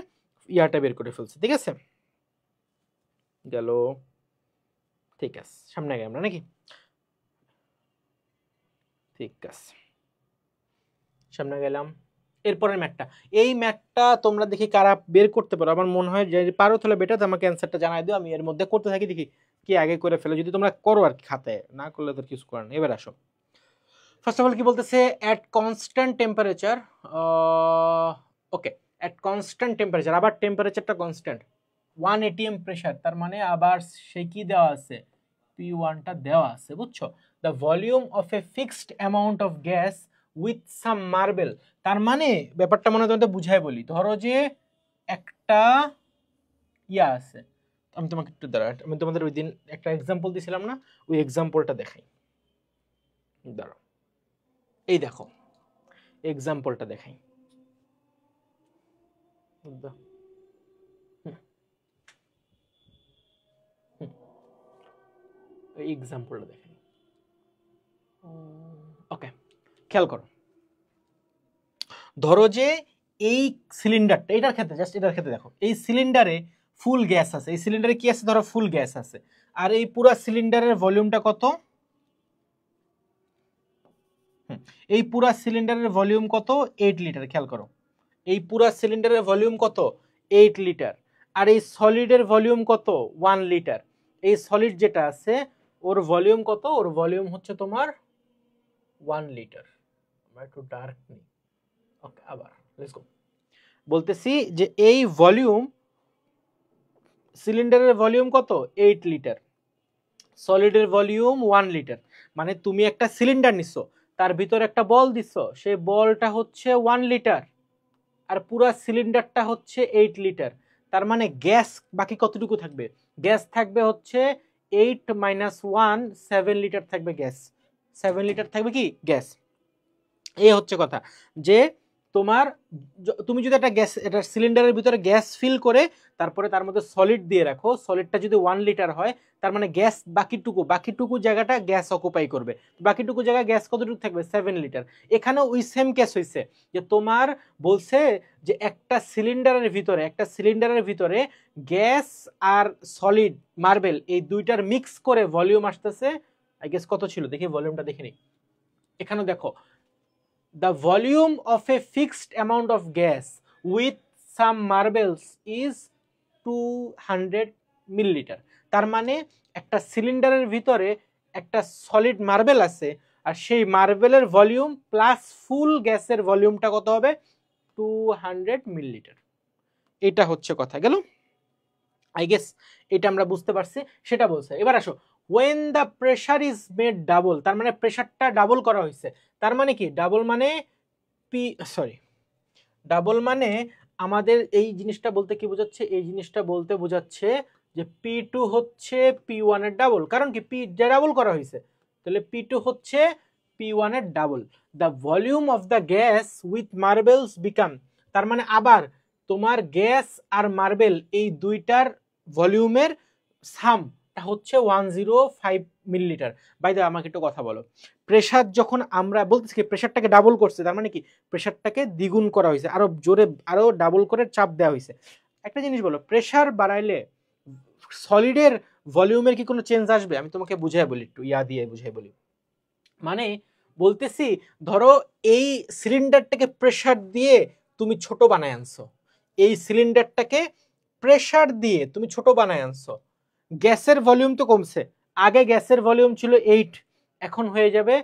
ইয়াটা বের করে ফেলছি, ঠিক আছে গেল, ঠিক আছে সামনে গাই আমরা নাকি, ঠিক আছে সামনে গেলাম। এরপরের ম্যাথটা, এই ম্যাথটা তোমরা দেখি কারা বের করতে পারো, আমার মনে হয় যে পারো তাহলে বেটার, আমাকে অ্যান্সারটা জানাই দিও, আমি এর মধ্যে করতে থাকি, দেখি কি আগে করে ফেলো, যদি তোমরা করো আর কি, খাতায় না করলে তো কিছু করার নেই। এবার আসো, ফার্স্ট অফ অল কি বলতেছে, at constant temperature, okay at constant temperature, আবার টেম্পারেচারটা কনস্ট্যান্ট, 1 ATM প্রেসার, তার মানে আবার সে কি দেওয়া আছে, P1টা দেওয়া আছে, বুঝছো, the volume of a fixed amount of gas with some marble, তার মানে ব্যাপারটা মনে তোমাদের বুঝাই বলি, ধরো যে একটা ইয়া আছে, আমি তোমাকে একটু দাঁড়া, আমি তোমাদের ওই দিন একটা এক্সাম্পল দিয়েছিলাম না, ওই এক্সাম্পলটা দেখাই, দাঁড়াও এই দেখো এক্সাম্পলটা দেখাই, এই এক্সাম্পলটা দেখাই, ওকে খেয়াল করো, ধরো যে এই সিলিন্ডারটা, এটার ক্ষেত্রে জাস্ট এটার ক্ষেত্রে দেখো, এই সিলিন্ডারে ফুল গ্যাস আছে, এই সিলিন্ডারে কি আছে, ধরো ফুল গ্যাস আছে, আর এই পুরো সিলিন্ডারের ভলিউমটা কত, এই পুরো সিলিন্ডারের ভলিউম কত 8 লিটার, খেয়াল করো এই পুরো সিলিন্ডারের ভলিউম কত 8 লিটার, আর এই সলিডের ভলিউম কত 1 লিটার, এই সলিড যেটা আছে ওর ভলিউম কত, ওর ভলিউম হচ্ছে তোমার 1 লিটার, আমরা একটু ডার্ক নিই, ওকে আবার লেটস গো, বলতেছি যে এই ভলিউম, সিলিন্ডারের ভলিউম কত 8 লিটার, সলিডের ভলিউম 1 লিটার, মানে তুমি একটা সিলিন্ডার নিছো, তার ভিতরে একটা বল দিছো, সেই বলটা হচ্ছে 1 লিটার, আর পুরো সিলিন্ডারটা হচ্ছে 8 লিটার, তার মানে গ্যাস বাকি কতটুকু থাকবে, গ্যাস থাকবে হচ্ছে 8 মাইনাস 1 7 লিটার থাকবে গ্যাস, 7 লিটার থাকবে কি গ্যাস। এই হচ্ছে কথা, যে তোমার তুমি যদি একটা গ্যাস, এটা সিলিন্ডারের ভিতরে গ্যাস ফিল করে তারপরে তার মধ্যে সলিড দিয়ে রাখো, সলিডটা যদি 1 লিটার হয়, তার মানে গ্যাস বাকিটুকু জায়গাটা গ্যাস অকুপাই করবে, বাকিটুকু জায়গায় গ্যাস কতটুকু থাকবে 7 লিটার। এখানে ওই সেম কেস হয়েছে, যে তোমার বলছে যে একটা সিলিন্ডারের ভিতরে গ্যাস আর সলিড মার্বেল এই দুইটার মিক্স করে ভলিউম আসতেছে, আই গেস কত ছিল, দেখি ভলিউমটা দেখে নিই, এখানে দেখো the volume of a fixed amount of gas with some marbles is 200 milliliter, তার মানে একটা সিলিন্ডারের ভিতরে একটা সলিড মার্বেল আছে, আর সেই মার্বেলের ভলিউম প্লাস ফুল গ্যাসের ভলিউমটা কত হবে 200 মিলিলিটার। এটা হচ্ছে কথা গেল, আই গেস এটা আমরা বুঝতে পারছি, সেটা বলছে। এবার আসো when the pressure is made double, তার মানে প্রেসারটা ডাবল করা হয়েছে। তার মানে কি ডাবল মানে ডাবল মানে আমাদের এই জিনিসটা বলতে কি বোঝাচ্ছে, এই জিনিসটা বলতে বোঝাচ্ছে যে P2 হচ্ছে P1 এর ডাবল। কারণ কি P ডাবল করা হয়েছে, তাহলে P2 হচ্ছে P1 এর ডাবল। The volume of the gas with marbles become, তার মানে আবার তোমার গ্যাস আর মার্বেল এই দুইটার ভলিউমের সামটা হচ্ছে 105 মিলিলিটার। বাই দ্য আমাকে একটু কথা বলো, প্রেসার যখন আমরা বলতেছি কি প্রেসারটাকে ডাবল করছে, তার মানে কি প্রেসারটাকে দ্বিগুণ করা হয়েছে, আরো জোরে আরো ডাবল করে চাপ দেওয়া হয়েছে। একটা জিনিস বলো, প্রেসার বাড়াইলে সলিডের ভলিউমের কি কোনো চেঞ্জ আসবে? আমি তোমাকে বুঝাই বলি, একটু ইয়া দিয়ে বুঝাই বলি। মানে বলতেছি ধরো এই সিলিন্ডারটাকে প্রেসার দিয়ে তুমি ছোট বানায় আনছো, এই সিলিন্ডারটাকে প্রেসার দিয়ে তুমি ছোট বানায় আনছো, গ্যাসের ভলিউম তো কমছে। আগে গ্যাসের ভলিউম ছিল 8, এখন হয়ে যাবে,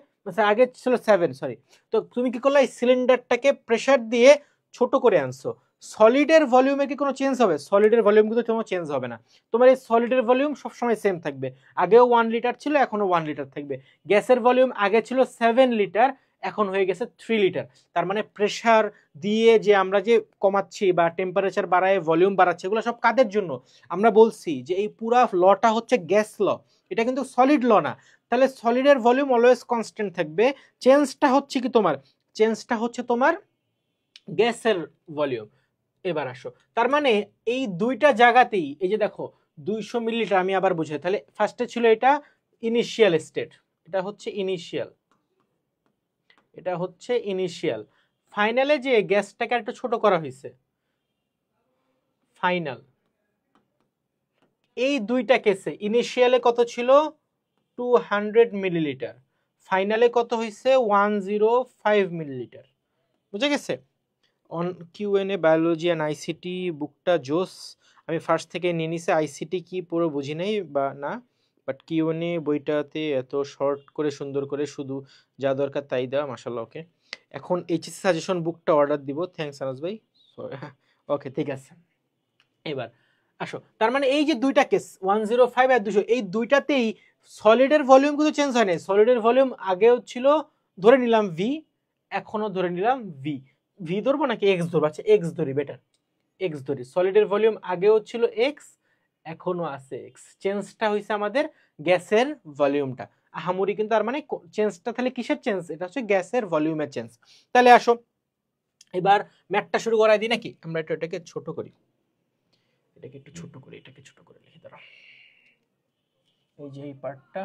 আগে ছিল 7, সরি। তো তুমি কি করলে এই সিলিন্ডারটাকে প্রেসার দিয়ে ছোট করে আনছো, সলিডের ভলিউমে কি কোনো চেঞ্জ হবে? সলিডের ভলিউম কিন্তু কোনো চেঞ্জ হবে না, তোমার এই সলিডের ভলিউম সবসময় সেম থাকবে। আগেও 1 লিটার ছিল, এখনো 1 লিটার থাকবে। গ্যাসের ভলিউম আগে ছিল 7 লিটার, এখন হয়ে গেছে 3 লিটার। তার মানে প্রেসার দিয়ে যে আমরা যে কমাচ্ছি বা টেম্পারেচার বাড়ায় ভলিউম বাড়াচ্ছে, এগুলো সব কাদের জন্য? আমরা বলছি যে এই পুরা লটা হচ্ছে গ্যাস ল, এটা কিন্তু সলিড ল না। তাহলে সলিডের ভলিউম অলওয়েজ কনস্ট্যান্ট থাকবে, চেঞ্জটা হচ্ছে কি তোমার, চেঞ্জটা হচ্ছে তোমার গ্যাসের ভলিউম। এবার আসো, তার মানে এই দুইটা জায়গাতেই এই যে দেখো 200 মিলিলিটার, আমি আবার বুঝাই, তাহলে ফার্স্টে ছিল এটা ইনিশিয়াল স্টেট, এটা হচ্ছে ইনিশিয়াল, এটা হচ্ছে ইনিশিয়াল। ফাইনালে যে গ্যাসটাকে একটু ছোট করা হয়েছে, ফাইনাল। এই দুইটা কেসে ইনিশিয়ালে কত ছিল 200 মিলিলিটার, ফাইনালে কত হয়েছে 105 মিলিলিটার। বুঝে গেছে? On QnA biology and ICT বুকটা জোস, আমি ফার্স্ট থেকে নিয়ে নিছি। আইসিটি কি পুরো বুঝি নাই বা না, বাট কিউএনএ বইটাতে এত শর্ট করে সুন্দর করে শুধু যা দরকার তাই দেওয়া, মাশাআল্লাহ। ওকে, এখন এইচএসসি সাজেশন বুকটা অর্ডার দিব। থ্যাঙ্কস আনাস ভাই। ওকে ঠিক আছে, এবার আসো। তার মানে এই যে দুইটা কেস 105 আর 200, এই দুইটাতেই সলিডের ভলিউম কিন্তু চেঞ্জ হয় নাই। সলিডের ভলিউম আগেও ছিল, ধরে নিলাম ভি, এখনো ধরে নিলাম ভি। ভি ধরবো নাকি এক্স ধরবো? আচ্ছা এক্স ধরি, বেটার এক্স ধরি। সলিডের ভলিউম আগেও ছিল এক্স, এখনো আছে এক্স। চেঞ্জটা হয়েছে আমাদের গ্যাসের ভলিউমটা। আহামরি কিন্তু, তার মানে চেঞ্জটা তাহলে কিসের চেঞ্জ? এটা হচ্ছে গ্যাসের ভলিউমের চেঞ্জ। তাহলে আসো এবার ম্যাথটা শুরু করাই দিই নাকি? আমরা একটু এটাকে ছোট করি, এটাকে একটু ছোট করি, এটাকে ছোট করে লিখে দাঁড়াও। এই যে এই পার্টটা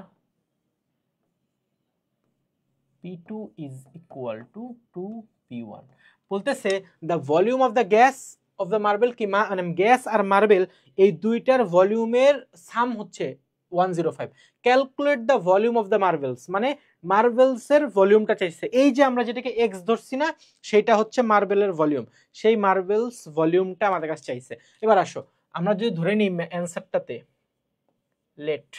P2 is equal to 2P1 বলতেছে the volume of the gas of the marble কি মানে গ্যাস আর মার্বেল এই দুইটার ভলিউমের সাম হচ্ছে 105। Calculate the volume of the marbles, মানে মার্বেলসের ভলিউমটা চাইছে। এই যে আমরা যেটাকে এক্স ধরছি না, সেটা হচ্ছে মার্বেলের ভলিউম, সেই মার্বেলস ভলিউমটা আমাদের কাছে চাইছে। এবার আসো আমরা যদি ধরে নিই অ্যান্সারটাতে লেট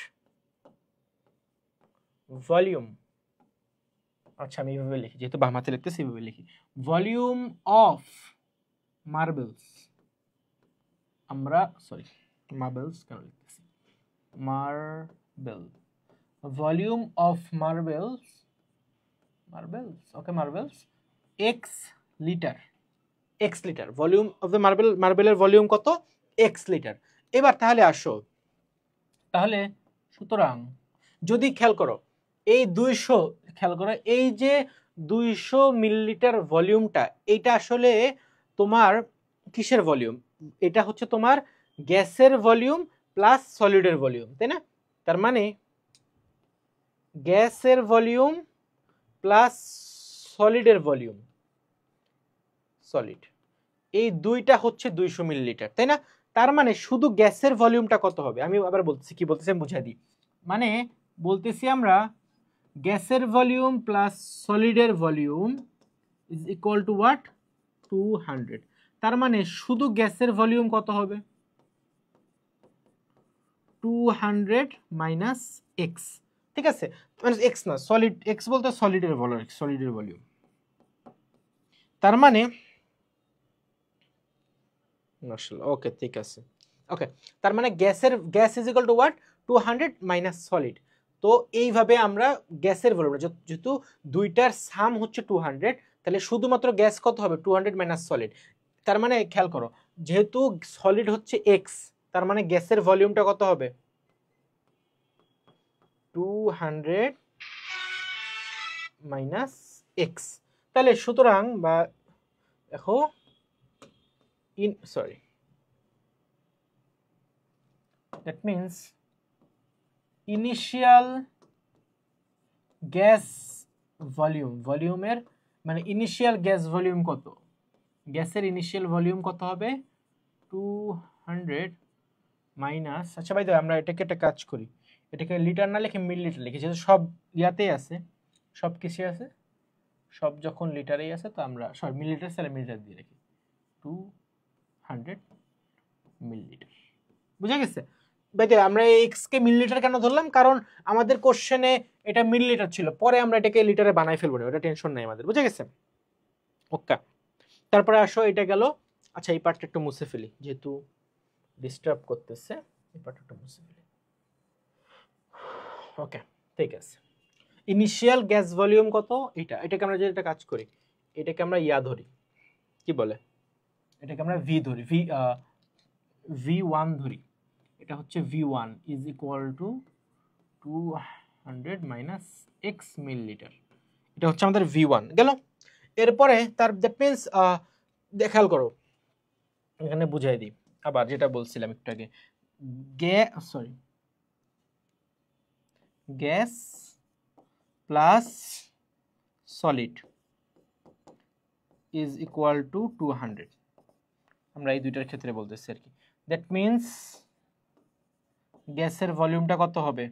ভলিউম, আচ্ছা আমি এইভাবে লিখি, যেহেতু বাম হাতে লিখতেছি এইভাবে লিখি, ভলিউম অফ মার্বেলস, আমরা সরি মার্বেলস কেন লিখতেছি, marble, volume of marbles, marbles okay marbles x litre, x litre. Volume of the marble, মার্বেলের ভলিউম কত? X litre. এবার তাহলে আসো, তাহলে সুতরাং যদি খেয়াল করো এই 200, খেয়াল করো এই যে 200 মিলিলিটার ভলিউমটা, এটা আসলে তোমার কিসের ভলিউম? এটা হচ্ছে তোমার গ্যাসের ভলিউম প্লাস সলিডের ভলিউম, তাই না? তার মানে গ্যাসের ভলিউম প্লাস সলিডের ভলিউম, সলিড, এই দুইটা হচ্ছে 200 মিলিলিটার, তাই না? তার মানে শুধু গ্যাসের ভলিউমটা কত হবে? আমি আবার বলতেছি, কি বলতেছি আমি বুঝাই দিই। মানে বলতেছি আমরা গ্যাসের ভলিউম প্লাস সলিডের volume is equal to what? 200। তার মানে শুধু গ্যাসের ভলিউম কত হবে? 200 মাইনাস এক্স, ঠিক আছে? মানে এক্স না, সলিড, এক্স বলতে সলিডের ভলিউম, সলিডের ভলিউম। তার মানে ওকে ঠিক আছে, ওকে, তার মানে gas is equal to what, 200 minus solid. তো এইভাবে আমরা গ্যাসের ভলিউম, যেহেতু দুইটার সাম হচ্ছে 200, তাহলে শুধুমাত্র গ্যাস কত হবে, 200 মাইনাস সলিড। তার মানে খেয়াল করো, যেহেতু সলিড হচ্ছে এক্স, তার মানে গ্যাসের ভলিউমটা কত হবে, 200 মাইনাস এক্স। তাহলে সুতরাং বা দেখো sorry, that means initial gas ভলিউমের মানে ইনিশিয়াল গ্যাস ভলিউম কত, গ্যাসের ইনিশিয়াল ভলিউম কত হবে, 200 মাইনাস, আচ্ছা ভাই আমরা এটাকে একটা কাজ করি, এটাকে লিটার না লিখে মিলিলিটার লিখি, যেহেতু সব ইয়াতেই আছে, সব কিছু আছে, সব যখন লিটারেই আছে তো আমরা সরি মিলিলিটার সালে মিলিলিটার দিয়ে রাখি, 200 মিলিলিটার। বুঝা গেছে ভাই? আমরা এক্স কে মিলিলিটার কেন ধরলাম, কারণ আমাদের কোশ্চেনে এটা মিলিলিটার ছিল, পরে আমরা এটাকে লিটারে বানাই ফেলবো না, ওটা টেনশন নাই আমাদের। বুঝা গেছে? ওকে, তারপরে আসো এটা গেল। আচ্ছা এই পার্টটা একটু মুছে ফেলি, যেহেতু ডিস্টার্ব করতেছে, এই পার্টটা একটু মুছে ফেলি। ওকে ঠিক আছে, ইনিশিয়াল গ্যাস ভলিউম কত, এটাকে আমরা যদি একটা কাজ করি, এটাকে আমরা ইয়া ধরি, কি বলে, এটাকে আমরা ভি ধরি, V1 ধরি, এটা হচ্ছে V1 is equal two 200 minus x millilitre, এটা হচ্ছে আমাদের V1 গেল। এরপরে তার দ্যাট মিনস খেয়াল করো, এখানে বুঝাই দিই আবার যেটা বলছিলাম একটু আগে, gas plus solid is equal two 200, আমরা এই দুইটার ক্ষেত্রে বলতেছি আর কি। দ্যাট মিনস গ্যাসের ভলিউমটা কত হবে,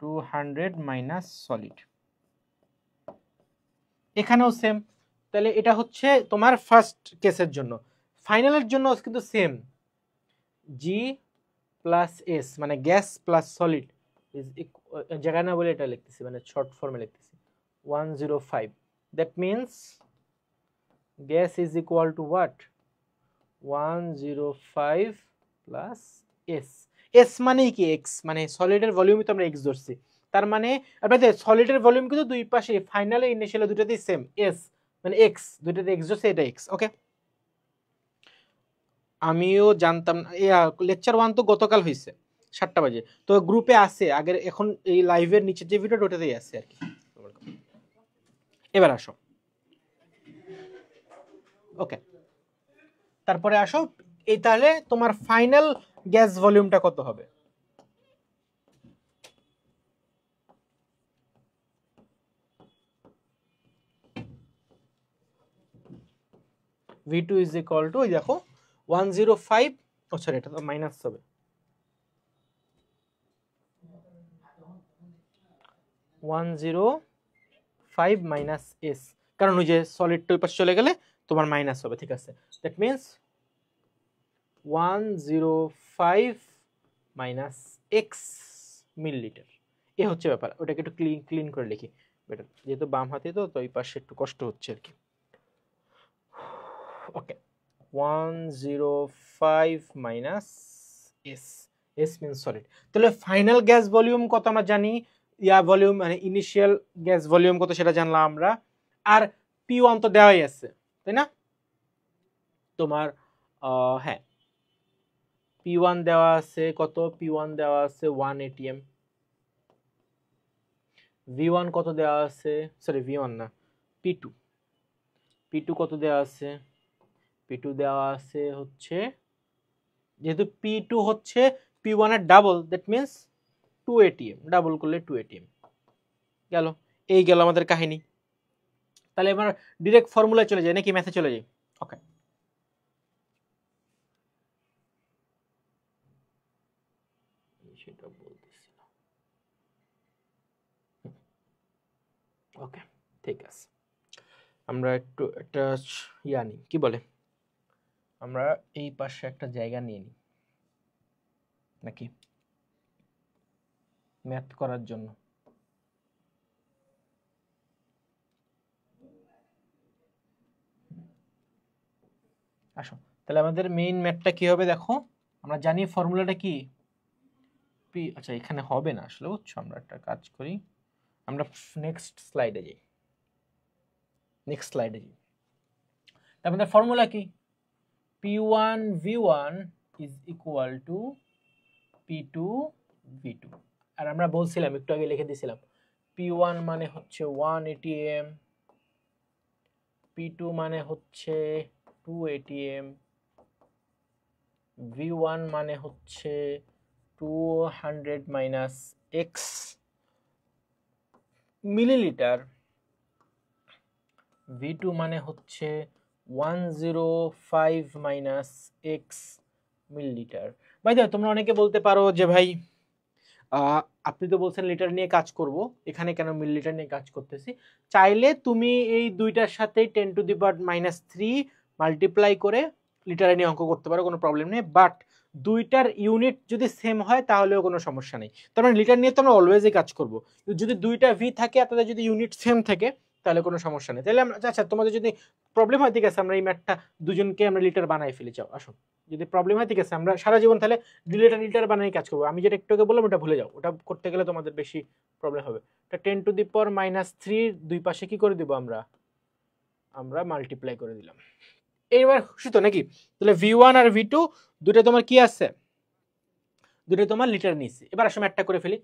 200 মাইনাস সলিড। এখানেও সেম, তাহলে এটা হচ্ছে তোমার ফার্স্ট কেসের জন্য। ফাইনালের জন্য কিন্তু সেম, জি প্লাস এস মানে গ্যাস প্লাস সলিড ইজ জায়গা না বলে এটা লিখতেছি, মানে শর্ট ফর্মে লিখতেছি 105। That means gas is equal to what, 105 plus S. S মানে কি, এক্স মানে সলিডের ভলিউমই তো আমরা এক্স ধরছি, তার মানে আপনাদের সলিডের ভলিউম কিন্তু দুই পাশে ফাইনালে ইনিশিয়ালে দুটোতেই সেম, এস মানে এক্স, দুটোতে এক্স ধরছে, এটা এক্স। ওকে, আমিও জানতাম না, লেকচার 1 তো গতকাল হয়েছে 7টা বাজে, তো গ্রুপে আছে আগের, এখন এই লাইভের নিচে যে ভিডিওটা ওটাতেই আছে আর কি। এবার আসো, ওকে তারপরে আসো, এই তাহলে তোমার ফাইনাল গ্যাস ভলিউমটা কত হবে, V2 ইজ ইকুয়াল টু, ওই দেখো 105, ও সরি এটা তো মাইনাস হবে, 105 মাইনাস এস, কারণ ওই যে সলিড ওই পাশে চলে গেলে তোমার মাইনাস হবে। ঠিক আছে, that means 105 minus x millilitre, এ হচ্ছে ব্যাপার। ওটাকে একটু ক্লিন করে লিখি বেটার, যেহেতু বাম হাতে তো ওই পাশে একটু কষ্ট হচ্ছে আর কি। ওকে, 105 minus S, S means solid. তাহলে ফাইনাল গ্যাস ভলিউম কত আমরা জানি, ভলিউম মানে ইনিশিয়াল গ্যাস ভলিউম কত সেটা জানলাম আমরা, আর P1 তো দেওয়াই আছে তাই না, তোমার হ্যাঁ P1 দেওয়া আছে কত, P1 দেওয়া আছে 1 atm, V1 কত দেওয়া আছে, সরি V1 না P2, P2 কত দেওয়া আছে, P2 দেওয়া আছে হচ্ছে, যেহেতু P2 হচ্ছে P1 এর double, that means 2 atm, double করলে 2 atm গেল। এই গেল আমাদের কাহিনী। তাহলে এবার ডাইরেক্ট ফর্মুলায় চলে যাই নাকি ম্যাথে চলে যাই? ওকে, সেটা বলতেছি না। ওকে ঠিক আছে, আমরা একটু একটা ইয়া নিই, কি বলে, আমরা এই পাশে একটা জায়গা নিয়ে নিই নাকি ম্যাথ করার জন্য। আসো তাহলে আমাদের মেইন ম্যাথটা কি হবে দেখো, আমরা জানি ফর্মুলাটা কি পি, আচ্ছা এখানে হবে না আসলে, বুঝছো? আমরা একটা কাজ করি, আমরা নেক্সট স্লাইডে যাই। আমাদের ফর্মুলা কি? P1 V1 is equal to P2 V2। আর আমরা বলছিলাম, একটু আগে লিখে দিয়েছিলাম, P1 মানে হচ্ছে 1 ATM, P2 মানে হচ্ছে 2 ATM, V1 মানে হচ্ছে 200 মাইনাস x মিলিলিটার, V2 মানে হচ্ছে 105 মাইনাস x মিলিলিটার। ভাই দেখো, তোমরা অনেকে বলতে পারো যে ভাই আপনি তো বলছেন লিটার নিয়ে কাজ করব, এখানে কেন মিলিলিটার নিয়ে কাজ করতেছি? চাইলে তুমি এই দুইটার সাথে 10⁻³ মাল্টিপ্লাই করে লিটারে নিয়ে অঙ্ক করতে পারো, কোনো প্রবলেম নেই। বাট দুইটার ইউনিট যদি সেম হয় তাহলেও কোনো সমস্যা নেই। তার মানে লিটার নিয়ে তো আমরা অলওয়েজই কাজ করব। যদি দুইটা ভি থাকে আর তাদের যদি ইউনিট সেম থাকে তাহলে কোনো সমস্যা নেই। তাহলে আমরা, আচ্ছা তোমাদের যদি প্রবলেম হয় ঠিক আছে, আমরা এই ম্যাথটা দুজনকে আমরা লিটার বানাই ফেলি। যাও আসো, যদি প্রবলেম হয় ঠিক আছে, আমরা সারা জীবন তাহলে লিটার বানাই কাজ করবো। আমি যেটা একটু আগে বললাম ওটা ভুলে যাও, ওটা করতে গেলে তোমাদের বেশি প্রবলেম হবে। এটা 10⁻³ দুই পাশে কি করে দিব আমরা মাল্টিপ্লাই করে দিলাম। এইবার খুশি তো নাকি? তাহলে V1 আর V2 দুটো তোমার কি আছে? দুটো তোমার লিটার নিচ্ছে। এবার আসলে একটা করে ফেলি।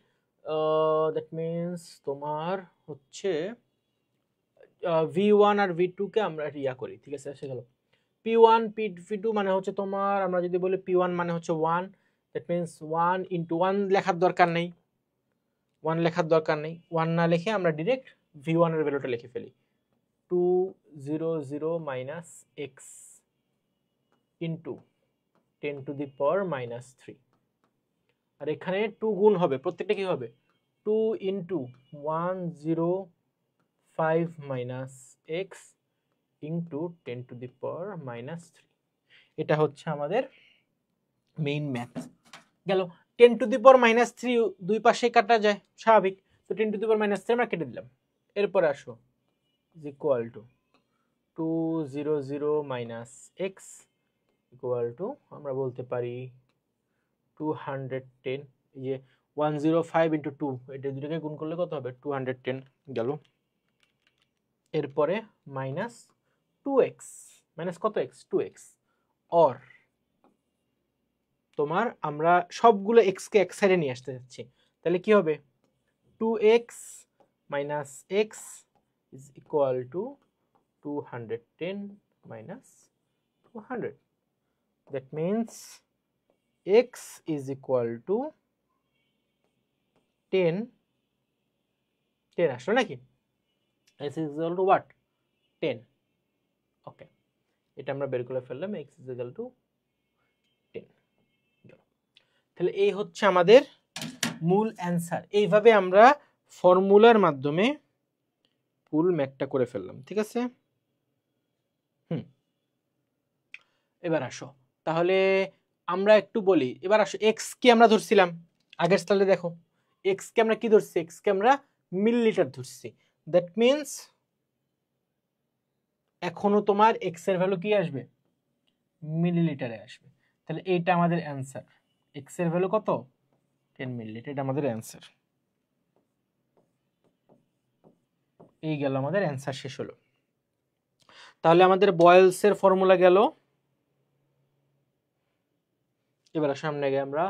দ্যাট মিনস তোমার হচ্ছে V1 আর V2 কে আমরা ইয়া করি, ঠিক আছে? এসে গেল P1 P2 মানে হচ্ছে তোমার, আমরা যদি বলি P1 মানে হচ্ছে 1, দ্যাট মিনস 1 ইন্টু 1 লেখার দরকার নেই, 1 না লিখে আমরা ডিরেক্ট V1 এর ভ্যালুটা লিখে ফেলি, 200 মাইনাস x ইন্টু 10⁻³ আর এখানে 2 গুণ হবে, প্রত্যেকটা কি হবে? 2 ইন্টু 105 মাইনাস x ইন্টু 10⁻³। এটা হচ্ছে আমাদের মেইন ম্যাথ। গেল 10⁻³ দুই পাশে কাটা যায় স্বাভাবিক, তো 10⁻³ আমরা কেটে দিলাম। এরপরে আসো is equal two 200 minus x equal to আমরা বলতে পারি 210, এই যে 105 ইন্টু 2, এটা দুটোকে গুণ করলে কত হবে? 210 গেল। এরপরে মাইনাস 2x, মাইনাস কত x? 2x। অর তোমার আমরা সবগুলো x কে এক সাইডে নিয়ে আসতে যাচ্ছি, তাহলে কি হবে? 2x minus x is equal two 210 minus 200। That means x is equal two 10 আসলো নাকি? x is equal to what? 10। ওকে, এটা আমরা বের করে ফেললাম, x ইজ ইকুয়াল টু 10। তাহলে এই হচ্ছে আমাদের মূল অ্যান্সার। এইভাবে আমরা ফর্মুলার মাধ্যমে ফুল ম্যাথটা করে ফেললাম, ঠিক আছে? এবার আসো তাহলে আমরা একটু বলি। এবার আসো, এক্স কে আমরা ধরছিলাম আগের স্লাইডে, দেখো এক্স কে আমরা কি ধরছি? এক্স কে আমরা মিলিলিটার ধরছি। দ্যাট মিনস এখনো তোমার এক্স এর ভ্যালু কি আসবে? মিলিলিটারে আসবে। তাহলে এইটা আমাদের অ্যান্সার। এক্স এর ভ্যালু কত? 10 মিলিলিটার, এটা আমাদের অ্যান্সার। এই গেল আমাদের অ্যান্সার, শেষ হলো। তাহলে আমাদের বয়েলসের ফর্মুলা গেল। এবার সামনে গিয়ে আমরা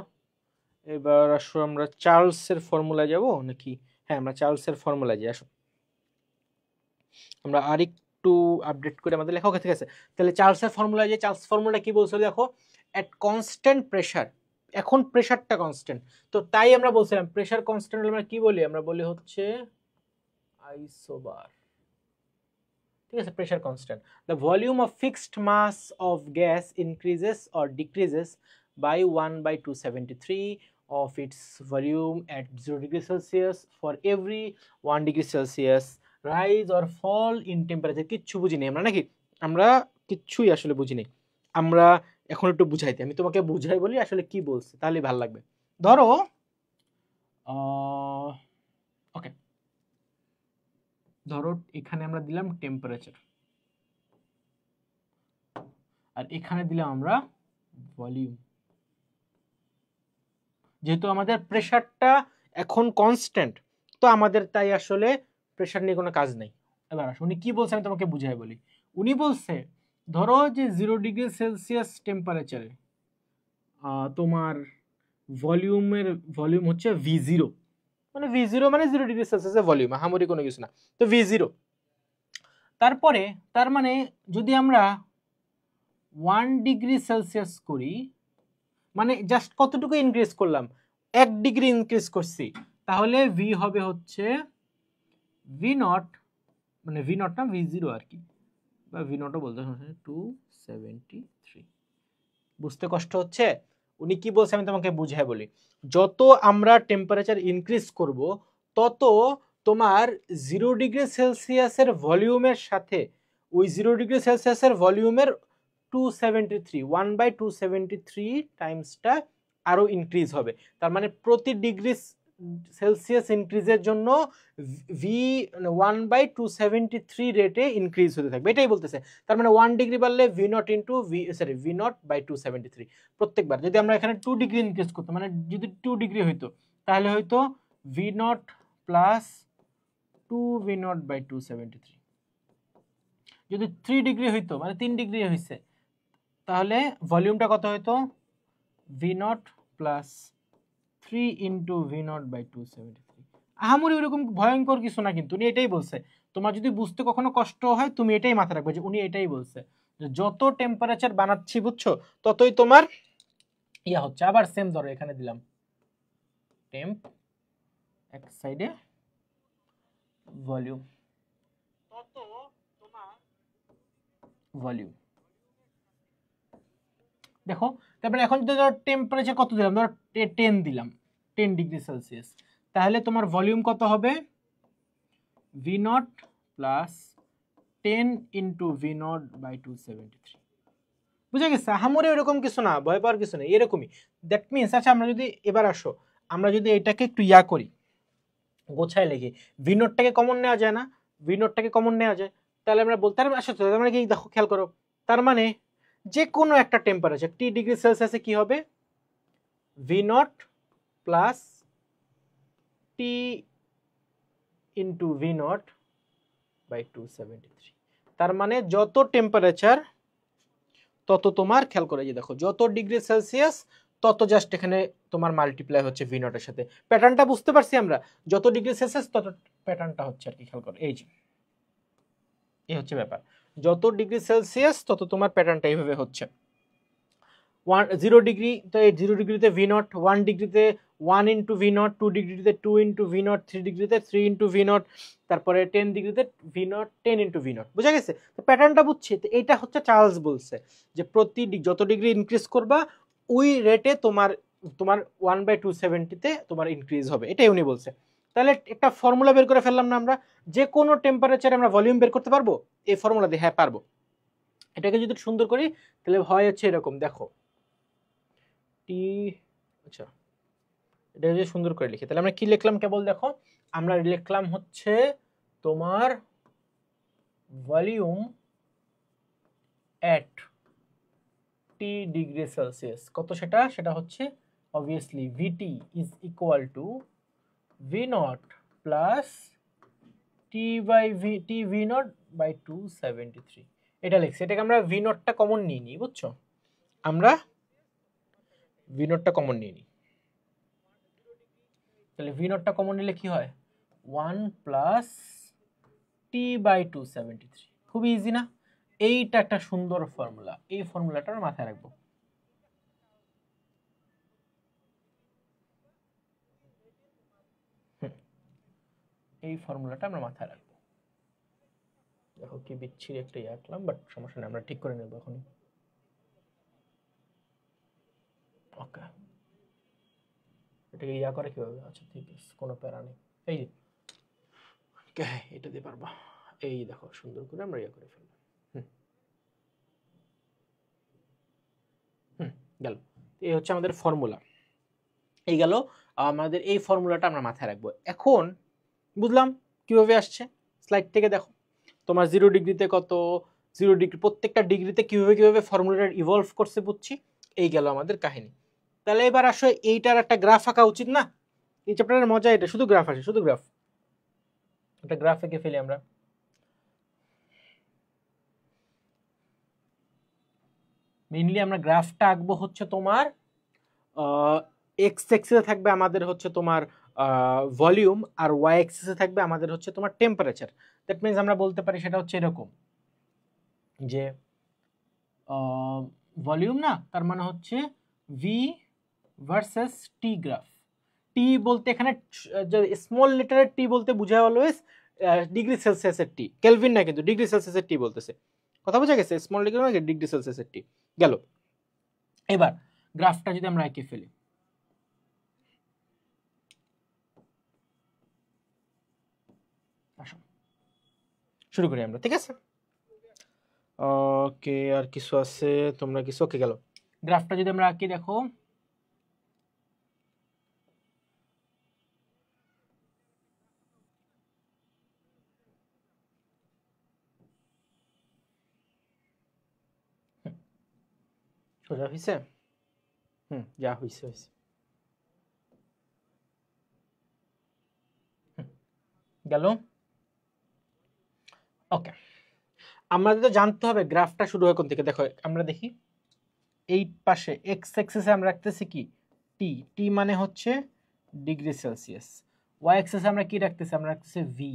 চার্লসের ফর্মুলা যাব নাকি? হ্যাঁ, আমরা চার্লসের ফর্মুলা যাই। আসো আমরা আরেকটু আপডেট করে আমাদের লেখা, ঠিক আছে? তাহলে চার্লসের ফর্মুলা যে, চার্লস ফর্মুলা কি বলছিল দেখো, এট কনস্ট্যান্ট প্রেসার, এখন প্রেসারটা কনস্ট্যান্ট, তো তাই আমরা বলছিলাম প্রেসার কনস্ট্যান্ট হলে আমরা কি বলি? আমরা বলি হচ্ছে আইসোবার, ঠিক আছে? Pressure constant. The volume of fixed mass of gas increases or decreases by 1/273 of its volume at 0 degree Celsius for every 1 degree Celsius rise or fall in temperature। কিচ্ছু বুঝি নেই আমরা নাকি? আমরা কিচ্ছুই আসলে বুঝি নেই। আমরা এখন একটু বুঝাইতে, আমি তোমাকে বুঝাই বলি আসলে কি বলছে, তাহলে ভালো লাগবে। ধরো ওকে, ধরো এখানে আমরা দিলাম টেম্পারেচার আর এখানে দিলাম আমরা ভলিউম। যেহেতু আমাদের প্রেশারটা এখন কনস্ট্যান্ট, তো আমাদের তাই আসলে প্রেশার নিয়ে কোনো কাজ নেই। এবার আসো উনি কি বলছে আমি তোমাকে বুঝাই বলি। উনি বলছে ধরো যে 0°C টেম্পারেচারে তোমার ভলিউম হচ্ছে V0, মানে V0 মানে 0°C ভলিউম, আহামরি কোনো কিছু না, তো V0। তারপরে তার মানে যদি আমরা 1°C করি, মানে জাস্ট কতটুকু ইনক্রিজ করলাম, 1° ইনক্রিজ করছি, তাহলে V হবে হচ্ছে V0, মানে V0 না V0 আর কি, বা V0 বলতে 273। বুঝতে কষ্ট হচ্ছে? উনি কি বলছে আমি তোমাকে বুঝাই বলি। যত আমরা টেম্পারেচার ইনক্রিজ করব, তত তোমার 0°C ভলিউমের সাথে ওই 0°C ভলিউমের 273 1/273 টাইমসটা আরো ইনক্রিজ হবে। তার মানে প্রতি ডিগ্রি সেলসিয়াস ইনক্রিজের জন্য ভি 1/273 রেটে ইনক্রিজ হতে থাকবে, এটাই বলতেছে। তার মানে 1° বাড়লে V0 প্রত্যেকবার। যদি আমরা এখানে 2° ইনক্রিজ করতাম, মানে যদি 2° হইতো, তাহলে হয়তো V0 প্লাস 2V0/273। যদি 3° হইতো, মানে 3° হয়েছে, তাহলে ভলিউমটা কত হইতো V0 প্লাস 3 ইন্টু V0/273। আহামরি ওরকম ভয়ঙ্কর কিছু না, কিন্তু উনি এটাই বলছে। তোমার যদি বুঝতে কখনো কষ্ট হয়, তুমি এটাই মাথায় রাখবে যে উনি এটাই বলছে যে যত টেম্পারেচার বানাচ্ছি, বুঝছো, ততই তোমার ইয়া হচ্ছে। আবার সেম ধরো এখানে দিলাম টেম্প, এক সাইডে ভলিউম, তত তোমার ভলিউম। দেখো তারপরে এখন যদি ধরো টেম্পারেচার কত দিলাম, ধরো 10 দিলাম, 10°C, তাহলে তোমার ভলিউম কত হবে V0 প্লাস 10 ইন্টু V0/273। বুঝা গেছে? আহামরি এরকম কিছু না, ভয় পাওয়ার কিছু নেই, এরকমই। দ্যাট মিনস, আচ্ছা আমরা যদি এবার আসো, আমরা যদি এটাকে একটু ইয়া করি, গোছায় লেগে, V0টাকে কমন নেওয়া যায় না? V0টাকে কমন নেওয়া যায়, তাহলে আমরা বলতে পারি আসো, তার মানে কি, দেখো খেয়াল করো, তার মানে যে কোনো একটা টেম্পারেচার T°C কি হবে V0 plus T into V0/273। তার মানে যত টেম্পারেচার তত তোমার, খেয়াল করে যে দেখো, যত °C তত জাস্ট এখানে তোমার মাল্টিপ্লাই হচ্ছে V0 এর সাথে। প্যাটার্নটা বুঝতে পারছি আমরা, যত °C তত প্যাটার্নটা হচ্ছে আর কি, খেয়াল করো, এই যে এই হচ্ছে ব্যাপার। যত °C তত তোমার প্যাটার্নটা এইভাবে হচ্ছে। 0°, তো এই 0°তে V0, 1°তে 1 into V0, 2°তে 2 into V0, 3°তে 3 into V0, তারপরে 10°তে V0 10 ইন্টু V0। বুঝা গেছে? তো প্যাটার্নটা বুঝছি। তো এইটা হচ্ছে চার্লস বলছে যে প্রতি যত ডিগ্রি ইনক্রিজ করবা, ওই রেটে তোমার তোমার 1/270-তে তোমার ইনক্রিজ হবে, এটাই উনি বলছে। তাহলে একটা ফর্মুলা বের করে ফেললাম না আমরা, যে কোনো টেম্পারেচারে আমরা ভলিউম বের করতে পারবো এই ফর্মুলা দিয়ে? হ্যাঁ পারবো। এটাকে যদি সুন্দর করি তাহলে হয় হচ্ছে এরকম, দেখো টি, আচ্ছা এটা যদি সুন্দর করে লিখি তাহলে আমরা কি লিখলাম, কেবল দেখো, আমরা লিখলাম হচ্ছে তোমার ভলিউম এট T°C। কত সেটা? সেটা হচ্ছে obviously VT is equal two V0 plus T/V0/273। এটা লিখছি। এটাকে আমরা V0টা কমন নিয়ে নিই, বুঝছো? আমরা V0টা কমন নিয়ে নিই, তাহলে V0টা কমন নিলে কি হয় 1 প্লাস T/273। খুব ইজি না? এইটা একটা সুন্দর ফর্মুলা, এই ফর্মুলাটা মাথায় রাখবো। এই ফর্মুলাটা আমরা মাথায় রাখবো। দেখো কি বিচ্ছিরি একটা ইয়ে আঁকলাম, বাট সমস্যা নেই, আমরা ঠিক করে নেব এখন। ওকে, এটাকে ইয়া করে কিভাবে? আচ্ছা ঠিক আছে, কোনো প্যারা নেই। এই যে এটা দিয়ে পারবা, এই দেখো সুন্দর করে আমরা ইয়া করে ফেললাম। গেল। এই হচ্ছে আমাদের ফর্মুলা, এই গেল আমাদের এই ফর্মুলাটা আমরা মাথায় রাখবো। এখন বুঝলাম কিভাবে আসছে, স্লাইড থেকে দেখো তোমার 0°তে কত, 0°, প্রত্যেকটা ডিগ্রিতে কিভাবে কিভাবে ফর্মুলাটা ইভলভ করছে বুঝছি। এই গেল আমাদের কাহিনী। তাহলে এবার আসলে এইটার একটা গ্রাফ আঁকা উচিত না? এই চ্যাপ্টারের মজা এটা, শুধু গ্রাফ আসে, শুধু গ্রাফ। একটা গ্রাফ এঁকে ফেলি আমরা। মেইনলি আমরা গ্রাফটা আঁকবো হচ্ছে তোমার এক্স এক্সিসে থাকবে আমাদের হচ্ছে তোমার ভলিউম, আর ওয়াই এক্সিসে থাকবে আমাদের হচ্ছে তোমার টেম্পারেচার। দ্যাট মিনস আমরা বলতে পারি সেটা হচ্ছে এরকম যে ভলিউম না, তার মানে হচ্ছে ভি ভার্সেস টি গ্রাফ। টি বলতে এখানে স্মল লেটারের টি বলতে বোঝায় অলওয়েজ ডিগ্রি সেলসিয়াসের টি, কেলভিন না কিন্তু, ডিগ্রি সেলসিয়াসের টি বলতেছে। কথা বোঝা গেছে? স্মল ডিগ্রি সেলসিয়াসের টি গেল। এবার গ্রাফটা যদি আমরা এঁকে ফেলি, আসো শুরু করি আমরা, ঠিক আছে? ওকে, আর কিছু আছে? তোমরা কিছু? ওকে গেল। গ্রাফটা যদি আমরা আঁকি, দেখো সোজা হয়েছে? যা হয়েছে হয়েছে। গেল। ওকে, আমাদের তো জানতে হবে গ্রাফটা শুরু হয় কোন থেকে। দেখো আমরা দেখি, এই পাশে এক্স এক্সিসে আমরা রাখতেছি কি? টি। টি মানে হচ্ছে ডিগ্রি সেলসিয়াস। ওয়াই এক্সিসে আমরা কি রাখতেছি? আমরা রাখতেছি ভি।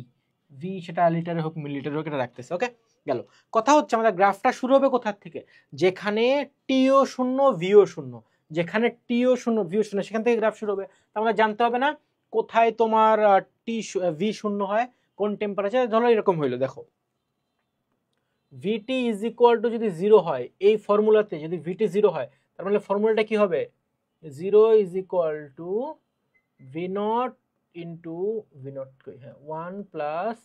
ভি সেটা লিটারে হোক মিলিলিটারে হোক, এটা রাখতেছি। ওকে গেল। কথা হচ্ছে আমাদের গ্রাফটা শুরু হবে কোথা থেকে? যেখানে টিও শূন্য ভিও শূন্য, যেখানে টিও শূন্য ভিও শূন্য সেখান থেকে গ্রাফ শুরু হবে। আমরা জানতে হবে না কোথায় তোমার টি ভি শূন্য হয়, কোন টেম্পারেচার। ধরো এরকম হইলো, দেখো ভিটি ইজ ইকুয়াল টু যদি জিরো হয়, এই ফর্মুলাতে যদি ভিটি জিরো হয়, তার মানে ফর্মুলাটা কি হবে? Zero is equal to V not into V naught, হ্যাঁ, 1 প্লাস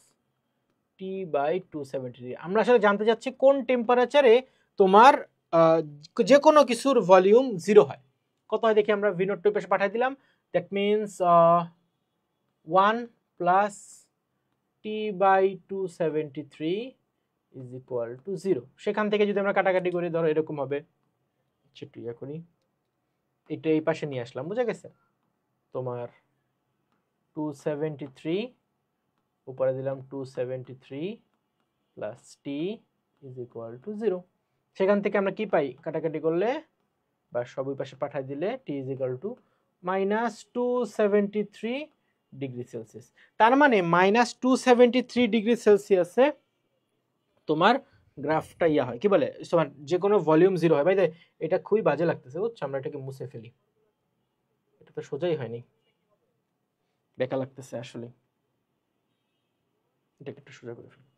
টি বাই 273। আমরা আসলে জানতে চাচ্ছি কোন টেম্পারেচারে তোমার যে কোনো কিছুর ভলিউম জিরো হয়। কত হয় দেখি আমরা, ভি নট টু পাশে পাঠিয়ে দিলাম। That means 1 plus T by 273 is equal to 0। সেখান থেকে যদি আমরা কাটাকাটি করি, ধরো এরকম হবে, একটু ইয়া করি, এটা এই পাশে নিয়ে আসলাম, বুঝা গেছে? তোমার 273 উপরে দিলাম 273 plus T is equal to 0। সেখান থেকে আমরা কি পাই? কাটাকাটি করলে বা সব ওই পাশে পাঠাই দিলে T is equal to -273 degree Celsius. তার মানে -273 ডিগ্রি সেলসিয়াসে তোমার গ্রাফটা ইয়া হয়, কি বলে, তোমার যে কোনো ভলিউম জিরো হয়। ভাই এটা খুবই বাজে লাগতেছে, বুঝছো? আমরা এটাকে মুছে ফেলি, এটা তো সোজাই হয়নি, বেকার লাগতেছে আসলে। এটাকে একটু সোজা করে ফেলি।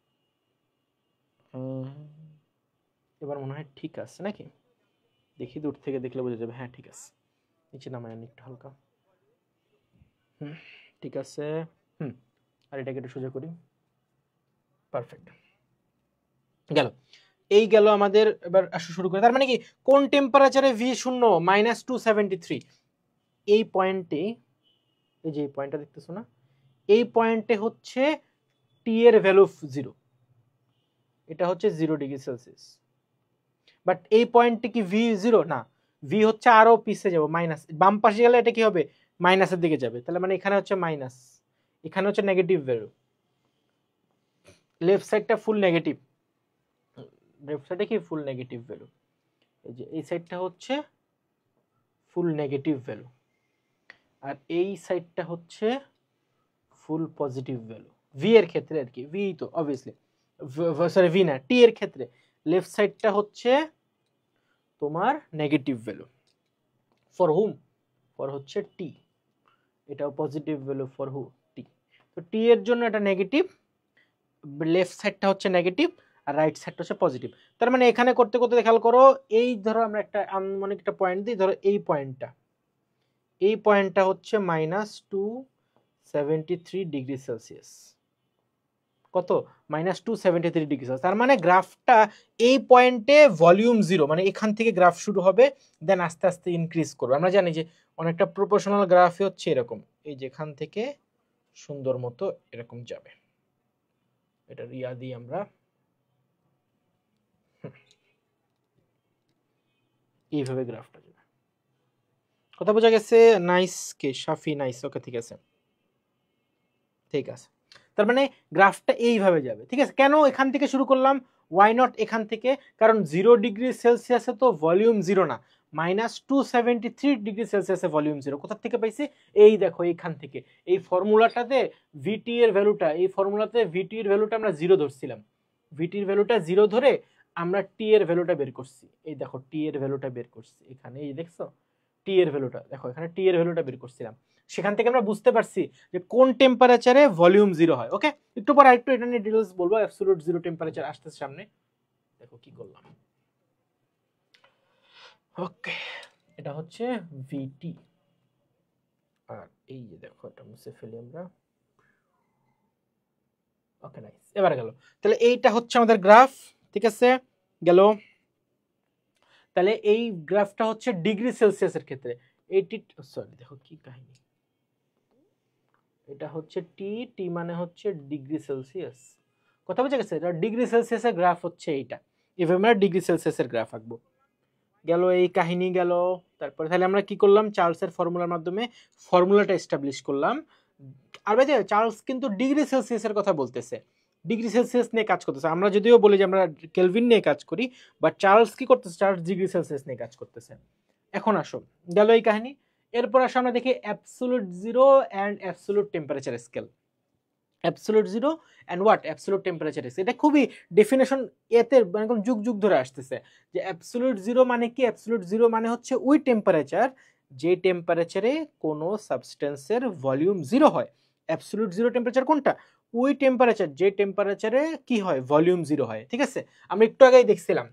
এবার মনে হয় ঠিক আছে নাকি? দেখি, দূর থেকে দেখলে বোঝা যাবে। হ্যাঁ ঠিক আছে, নিচে নামায় আনি একটু হালকা। ঠিক আছে। আর এটাকে একটু সোজা করি। পারফেক্ট, গেল। এই গেল আমাদের। এবার আসা শুরু করে, তার মানে কি কোন টেম্পারেচারে ভি শূন্য? -273। এই পয়েন্টে, এই যে পয়েন্টটা দেখতেছো না, এই পয়েন্টে হচ্ছে টি এর ভ্যালু 0, এটা হচ্ছে 0 ডিগ্রি সেলসিয়াস। বাট এই পয়েন্টে কি ভি 0 না, ভি হচ্ছে আরো পিছে যাবো, মাইনাস, বাম পাশে গেলে এটা কি হবে? মাইনাসের দিকে যাবে। তাহলে মানে এখানে হচ্ছে মাইনাস, এখানে হচ্ছে নেগেটিভ ভ্যালু, লেফট সাইডটা ফুল নেগেটিভ, লেফট সাইডে কি ফুল নেগেটিভ ভ্যালু। এই যে এই সাইডটা হচ্ছে ফুল নেগেটিভ ভ্যালু, আর এই সাইডটা হচ্ছে ফুল পজিটিভ ভ্যালু। ভি এর ক্ষেত্রে আর কি, ভি তো অবভিয়াসলি, সরি ভি না, টি এর ক্ষেত্রে লেফট সাইডটা হচ্ছে তোমার negative value. For hmm? For হচ্ছে টি, এটাও পজিটিভ ভ্যালু ফর হু? টি। তো টি এর জন্য এটা নেগেটিভ, লেফট সাইডটা হচ্ছে নেগেটিভ, আর রাইট সাইডটা হচ্ছে পজিটিভ। তার মানে এখানে করতে করতে খেয়াল করো, এই ধরো আমরা একটা আনুমানিক একটা পয়েন্ট দিই, ধরো এই পয়েন্টটা হচ্ছে -273 ডিগ্রি সেলসিয়াস। কত? -273 ডিগ্রি সেলসিয়াস। তার মানে গ্রাফটা এই পয়েন্টে ভলিউম 0, মানে এখান থেকে গ্রাফ শুরু হবে, দেন আস্তে আস্তে ইনক্রিজ করবে। আমরা জানি যে অনেকটা প্রপোর্শনাল গ্রাফই হচ্ছে এরকম, এই যেখান থেকে সুন্দর মতো এরকম যাবে। এটা রিয়া দিই আমরা, এইভাবে গ্রাফটা যাবে। কথা বোঝা গেছে? নাইস কে শাফি, নাইস, ওকে ঠিক আছে, ঠিক আছে। তার মানে গ্রাফটা এইভাবে যাবে, ঠিক আছে। কেন এখান থেকে শুরু করলাম, ওয়াই নট এখান থেকে? কারণ 0 ডিগ্রি সেলসিয়াসে তো ভলিউম 0 না, -273 ডিগ্রি সেলসিয়াসে ভলিউম 0। কোথা থেকে পাইছি? এই দেখো এইখান থেকে। এই ফর্মুলাটাতে ভিটি এর ভ্যালুটা, এই ফর্মুলাতে ভিটি এর ভ্যালুটা আমরা 0 ধরছিলাম, ভিটি এর ভ্যালুটা 0 ধরে আমরা টি এর ভ্যালুটা বের করছি। এই দেখো টি এর ভ্যালুটা বের করছি এখানে, এই দেখছো টি এর ভ্যালুটা, দেখো এখানে টি এর ভ্যালুটা বের করছিলাম। সেখান থেকে আমরা বুঝতে পারছি যে কোন টেম্পারেচারে ভলিউম 0 হয়। ওকে, একটু পর আরেকটু এটা নিয়ে ডিটেইলস বলবো। অ্যাবসলিউট 0 টেম্পারেচার আসতেছে সামনে, দেখো কি করলাম। ওকে, এটা হচ্ছে ভিটি, আর এই যে দেখো এটা মুছে ফেলি আমরা। ওকে নাইস, এবার গেল। তাহলে এইটা হচ্ছে আমাদের গ্রাফ, ঠিক আছে, গেল। তাহলে এই গ্রাফটা হচ্ছে ডিগ্রি সেলসিয়াসের ক্ষেত্রে, 80, সরি দেখো কি কাহিনী, এটা হচ্ছে টি, টি মানে হচ্ছে ডিগ্রি সেলসিয়াস। কথা বুঝে গেছে? এটা ডিগ্রি সেলসিয়াসের গ্রাফ হচ্ছে এইটা, এভাবে আমরা ডিগ্রি সেলসিয়াসের গ্রাফ আঁকবো। গেল এই কাহিনী গেল। তারপরে তাহলে আমরা কি করলাম, চার্লসের ফর্মুলার মাধ্যমে ফর্মুলাটা এস্টাবলিশ করলাম। আর ভাই চার্লস কিন্তু ডিগ্রি সেলসিয়াসের কথা বলতেছে, ডিগ্রি সেলসিয়াস নিয়ে কাজ করতেছে। আমরা যদিও বলি যে আমরা কেলভিন নিয়ে কাজ করি, বাট চার্লস কি করতেছে, চার্লস ডিগ্রি সেলসিয়াস নিয়ে কাজ করতেছে। এখন আসো, গেল এই কাহিনী। এরপর আসো আমরা দেখি absolute zero and absolute temperature scale. Absolute zero and what, absolute temperature scale. এটা খুবই ডেফিনেশন এতে মানে যুগ যুগ ধরে আসতেছে যে অ্যাবসোলুট জিরো মানে কি। অ্যাবসোলুট জিরো মানে হচ্ছে ওই টেম্পারেচার যে টেম্পারেচারে কোনো সাবস্টেন্সের ভলিউম 0 হয়। অ্যাবসোলুট জিরো টেম্পারেচার কোনটা? ওই টেম্পারেচার যে টেম্পারেচারে কি হয়, ভলিউম 0 হয়, ঠিক আছে। আমরা একটু আগেই দেখছিলাম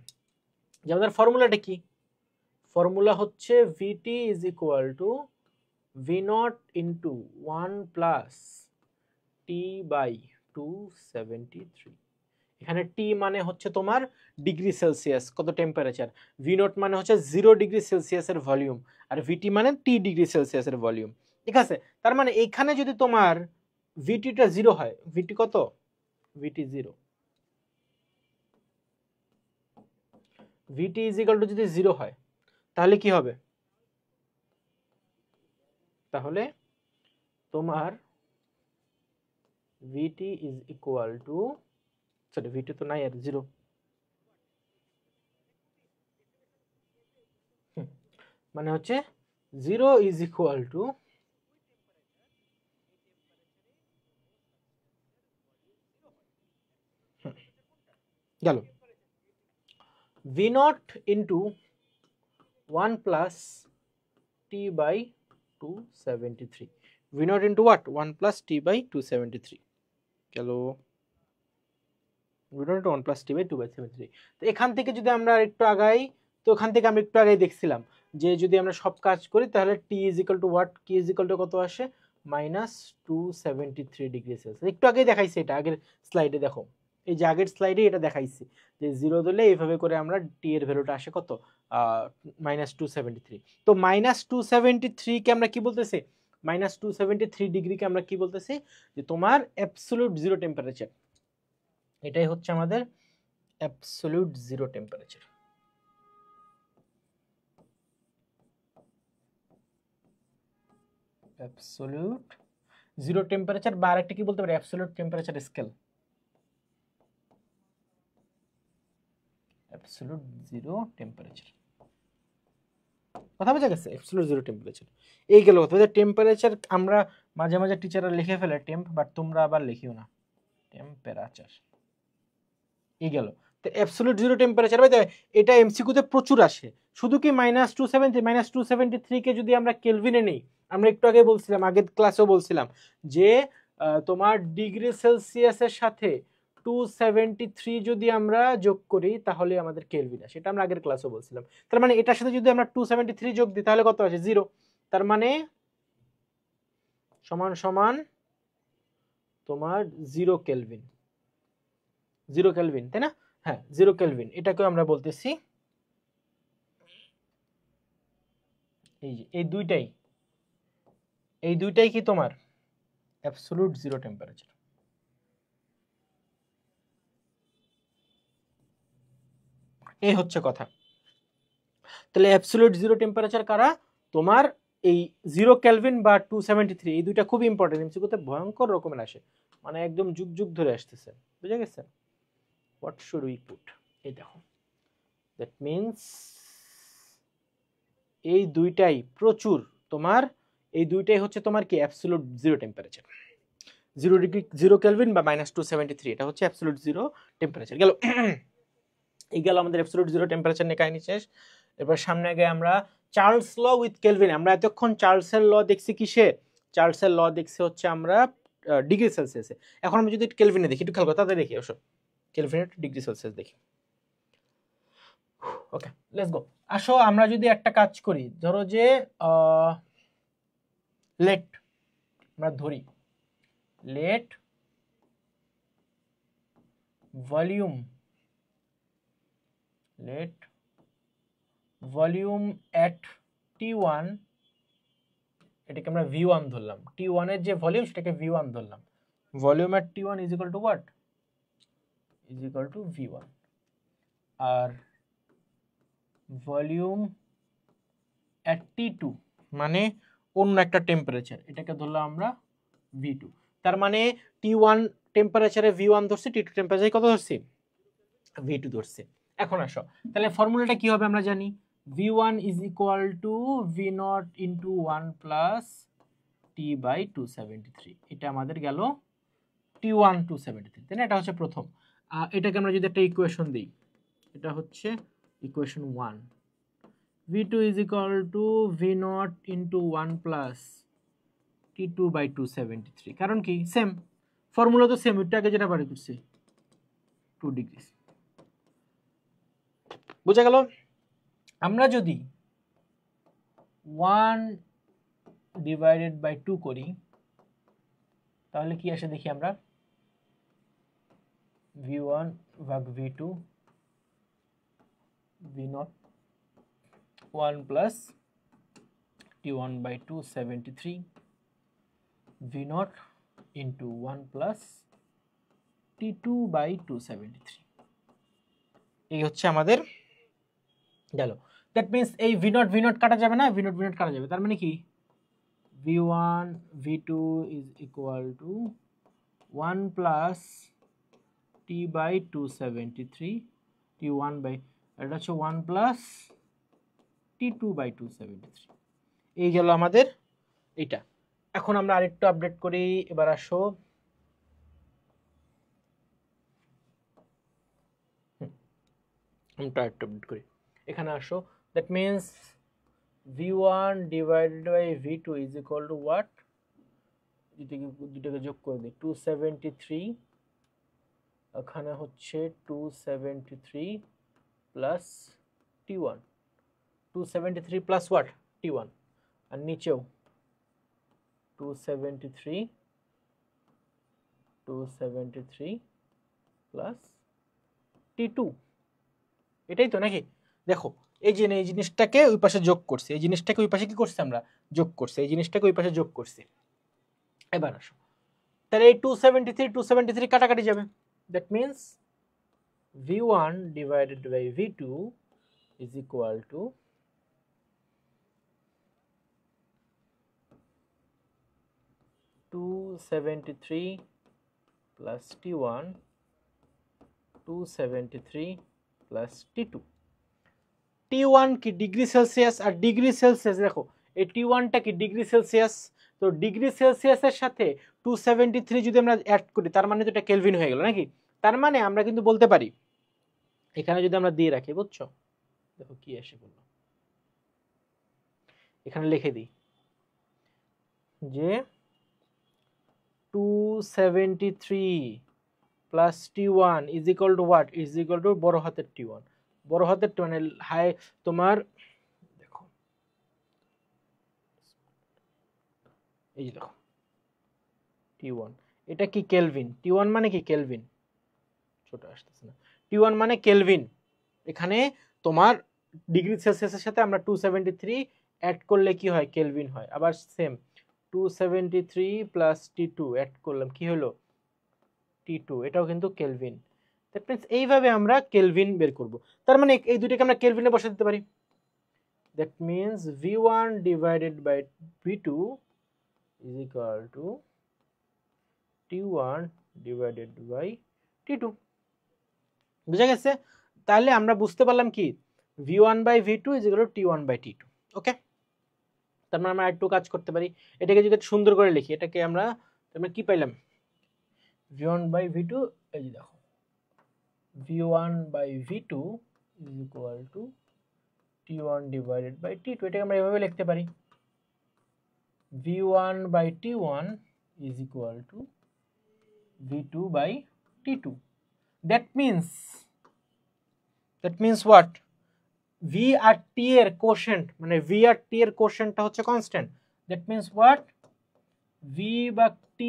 যে আমাদের ফর্মুলাটা কি, ফর্মুলা হচ্ছে VT is equal to V not into 1 plus T by 273। এখানে টি মানে হচ্ছে তোমার ডিগ্রি সেলসিয়াস, কত টেম্পারেচার। ভি নট মানে হচ্ছে 0 ডিগ্রি সেলসিয়াসের ভলিউম, আর ভিটি মানে টি ডিগ্রি সেলসিয়াসের ভলিউম, ঠিক আছে। তার মানে এখানে যদি তোমার ভিটিটা 0 হয়, ভিটি কত, VT 0, VT is equal to যদি 0 হয় তাহলে কি হবে, তাহলে তোমার VT is equal to, sorry VT তো নাই আর 0, মানে হচ্ছে 0 ইজ ইকুয়াল টু, গেল V not into 1 plus T by 273। V not into what, 1 plus T by 273, গেল V not into 1 plus T by 273। তো এখান থেকে যদি আমরা একটু আগাই, তো এখান থেকে আমরা একটু আগে দেখছিলাম যে যদি আমরা সব কাজ করি তাহলে টি ইজ ইকাল টু হোয়াট, কি ইজ ইকাল টু কত আসে, -273 ডিগ্রি সেলসিয়াস। একটু আগেই দেখাইছি এটা, আগের স্লাইডে দেখো, এই যে আগের স্লাইডে এটা দেখাইছি যে 0 দিলে এইভাবে করে আমরা টি এর ভ্যালুটা আসে কত, -273। তো -273 কে আমরা কি বলতেছি, -273 ডিগ্রিকে আমরা কি বলতেছি, যে তোমার অ্যাবসোলিউট জিরো টেম্পারেচার। এটাই হচ্ছে আমাদের absolute zero temperature. Absolute zero temperature, বা আরেকটা কি বলতে পারি, absolute temperature scale, absolute zero temperature. কথা বোঝা গেছে? অ্যাবসোলিউট জিরো টেম্পারেচার এই গেল কথা। টেম্পারেচার আমরা মাঝে মাঝে টিচাররা লিখে ফেলে টেম্প, বাট তোমরা আবার লিখিও না, টেম্পারেচার এই গেল। তো অ্যাবসোলিউট জিরো টেম্পারেচার ভাই এটা এমসিকিউতে প্রচুর আসে। শুধু কি -273 কে যদি আমরা কেলভিনে নেই, আমরা একটু আগে বলছিলাম, আগের ক্লাসেও বলছিলাম যে তোমার ডিগ্রি সেলসিয়াসের সাথে 273 যদি আমরা যোগ করি তাহলে আমাদের কেলভিন আসে, এটা আমরা আগের ক্লাসেও বলছিলাম। তার মানে এটার সাথে যদি আমরা 273 যোগ দিই তাহলে কত আসে, 0। তার মানে সমান সমান তোমার 0 কেলভিন, 0 কেলভিন, তাই না? হ্যাঁ 0 কেলভিন, এটাকে আমরা বলতেছি এই যে এই দুইটাই কি তোমার অ্যাবসোলিউট জিরো টেম্পারেচার। এই হচ্ছে কথা। তাহলে অ্যাবসোলিউট জিরো টেম্পারেচার কারা, তোমার এই 0 কেলভিন বা 273 এই দুইটা খুব ইম্পর্টেন্ট, এমসিকিউতে ভয়ঙ্কর রকমের আসে, মানে একদম যুগ যুগ ধরে আসতেছে, বুঝা গেছে? হোয়াট শুড উই পুট, এই দেখো, দ্যাট মিন্স এই দুইটাই প্রচুর, তোমার এই দুইটাই হচ্ছে তোমার কি absolute zero temperature, 0 degree 0 Kelvin বা -273, এটা হচ্ছে অ্যাবসলিউট জিরো টেম্পারেচার। গেল এই গেল আমাদের অ্যাবসলিউট জিরো টেম্পারেচার নিয়ে কাহিনী শেষ। এবার সামনে আগে আমরা চার্লস ল উইথ কেলভিন, আমরা এতক্ষণ চার্লসের ল দেখছি কিসে? চার্লসের ল দেখছি হচ্ছে আমরা ডিগ্রি সেলসিয়াসে। এখন আমি যদি কেলভিনে দেখি, একটু খেয়াল করো, তাদের দেখি অবশ্য কেলভিনের ডিগ্রি সেলসিয়াস দেখি। ওকে, লেটস গো। আসো আমরা যদি একটা কাজ করি, ধরো যে লেট, আমরা ধরি late volume, late volume at T1, এটাকে আমরা V1 ধরলাম, T1 এর যে ভলিউম সেটাকে V1 ধরলাম, volume at T1 is equal to what, is equal to V1, আর ভলিউম এট T2 মানে অন্য একটা টেম্পারেচার, এটাকে ধরলাম আমরা V2। তার মানে T1 টেম্পারেচারে V1 ধরছি, T2 টেম্পারেচারে কত ধরছি, V2 ধরছি। এখন আসো তাহলে ফর্মুলাটা কি হবে আমরা জানি, V1 is equal to V0 into 1 plus T by 273, এটা আমাদের গেল T1 273, তাই না? এটা হচ্ছে প্রথম। এটাকে আমরা যদি একটা ইকুয়েশন দিই, এটা হচ্ছে equation 1, V2 is equal to V0 into 1 plus T2 by 273, কারণ কি সেম ফর্মুলা তো সেম, এটা আগে যেটা বাড়ি করছি 2 ডিগ্রি, বুঝা গেল? আমরা যদি 1 ডিভাইডেড বাই 2 করি তাহলে কি আসে দেখি আমরা, V1 ভাগ V2 V0 1 plus T1 by 273 V0 into 1 plus T2 by 273, এই হচ্ছে আমাদের গেল। দ্যাট মিন্স এই V0 কাটা যাবে না, V0 কাটা যাবে, তার মানে কি V1 V2 is equal to 1 plus T by 273 T1 by, এটা হচ্ছে 1 plus T2 by 273, এই গেল আমাদের এটা। এখন আমরা আরেকটু আপডেট করি, এবার আসো আমরা আরেকটু আপডেট করি, এখানে আসো, that means V1 divided by V2 is equal to what, দুটাকে যোগ করে দিই 273, এখানে হচ্ছে 273 plus T1, 273 plus what T1, আর নিচেও 273 প্লাস T2, এটাই তো নাকি? দেখো এই যে এই জিনিসটাকে ওই পাশে যোগ করছি, এই জিনিসটাকে ওই পাশে কি করছি আমরা যোগ করছি, এই জিনিসটাকে ওই পাশে যোগ করছি। এবার আসো তাহলে এই 273 কাটাকাটি যাবে, that means V1 divided by V2 is equal to 273 plus T1 273 plus T2, T1 কি ডিগ্রি সেলসিয়াস, আর ডিগ্রি সেলসিয়াস দেখো এই T1টা কি ডিগ্রি সেলসিয়াস, তো ডিগ্রি সেলসিয়াসের সাথে 273 যদি আমরা অ্যাড করি তার মানে তো এটা কেলভিন হয়ে গেল নাকি? তার মানে আমরা কিন্তু বলতে পারি, এখানে যদি আমরা দিয়ে রাখি, বুঝছো, দেখো কি আসে বললো, এখানে লিখে দিই যে 273 plus T1 is equal to what, is equal two বড় হাতের T1, বড় হাতের T1 হাই তোমার দেখো এই যে দেখো T1, এটা কি কেলভিন, T1 মানে কি কেলভিন, ছোট আসতেছে না, T1 মানে কেলভিন, এখানে তোমার ডিগ্রি সেলসিয়াসের সাথে আমরা 273 অ্যাড করলে কি হয় কেলভিন হয়, আবার সেম 273 প্লাস T2 অ্যাড করলাম কি হলো T2, এটাও কিন্তু কেলভিন, দ্যাট মিন্স এইভাবে আমরা কেলভিন বের করব। তার মানে এই দুটোকে আমরা কেলভিনে বসে দিতে পারি, that means v1 divided by v2 is equal to t1 divided by t2। বুঝা গেছে? তাহলে আমরা বুঝতে পারলাম কি v1 by v2 is equal to t1 by t2। ওকে, তার মানে আমরা একটু কাজ করতে পারি, এটাকে যদি সুন্দর করে লিখি, এটাকে আমরা কি পাইলাম, v1 by v2, এই যে দেখো v1 by v2 is equal to t1 divided by t2। এটাকে আমরা এভাবে লিখতে পারি v1 by t1 is equal to v2 by t2। that means what, v আর t এর কোশেন্ট, মানে v আর t এর কোশেন্টটা হচ্ছে constant. that means what, v বা t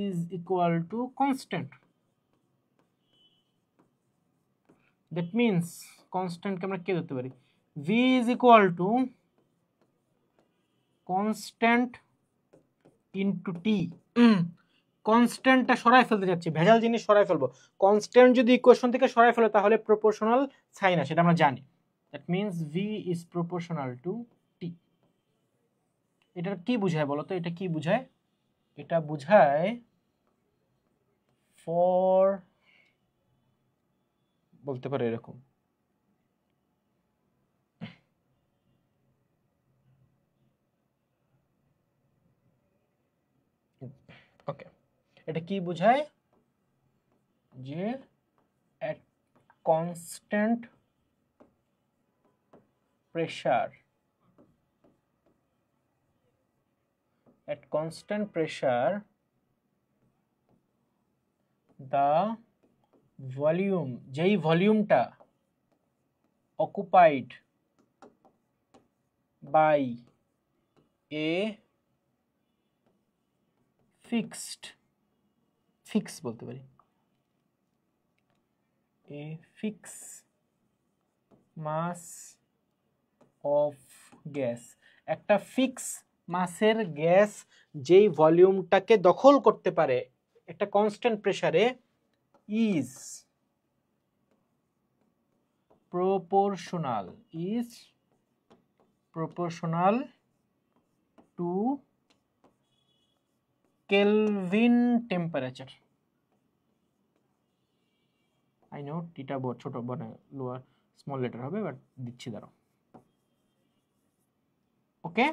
is equal to constant। that means কনস্ট্যান্টকে আমরা কি ধরতে পারি, v is equal to constant into t। কনস্ট্যান্টটা সরাই ফেলতে যাচ্ছি, ভেজাল জিনিস সরাই ফেলবো। কনস্ট্যান্ট যদি ইকুয়েশন থেকে সরাই ফেলে তাহলে প্রপোর্শনাল সাইন আসে, এটা আমরা জানি। that means v is proportional to t। এটা কি বোঝায় বলো তো, এটা কি বোঝায়? এটা বোঝায় ফর, বলতে পারে এরকম, ওকে, এটা কি বোঝায় যে at constant pressure, at constant pressure the volume, যেই ভলিউমটা occupied by a fix বলতে পারি, a fixed mass of gas, একটা ফিক্স মাসের গ্যাস যেই ভলিউমটাকে দখল করতে পারে একটা কনস্ট্যান্ট প্রেসারে, is proportional to Kelvin temperature। I know টিটা ছোট বড় লোয়ার স্মল লেটার হবে, বাট দিচ্ছি দাঁড়াও। ওকে,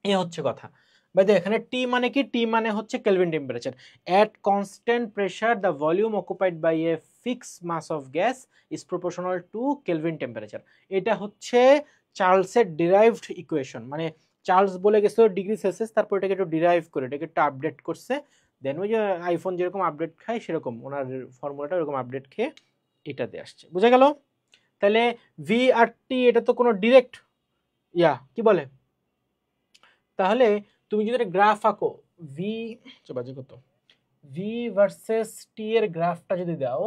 এই হচ্ছে কথা। বাই দ্য এখানে টি মানে কি, টি মানে হচ্ছে Kelvin temperature. At constant pressure the volume occupied by a fixed mass of gas is proportional to Kelvin temperature. এটা হচ্ছে চার্লসের ডিরাইভড ইকুয়েশন, মানে চার্লস বলে গেছিল ডিগ্রি সেলসিয়াস, তারপর এটাকে একটু ডিরাইভ করে এটাকে একটু আপডেট করছে, দেন ওই যে আইফোন যেরকম আপডেট খায় সেরকম ওনার ফর্মুলাটা ওরকম আপডেট খেয়ে এটাতে আসছে। বুঝা গেল? তাহলে ভি আর টি এটা তো কোনো ডিরেক্ট কি বলে, তাহলে তুমি যদি গ্রাফ আঁকো ভি বাজে কত, ভি ভার্সেস টি এর গ্রাফটা যদি দাও,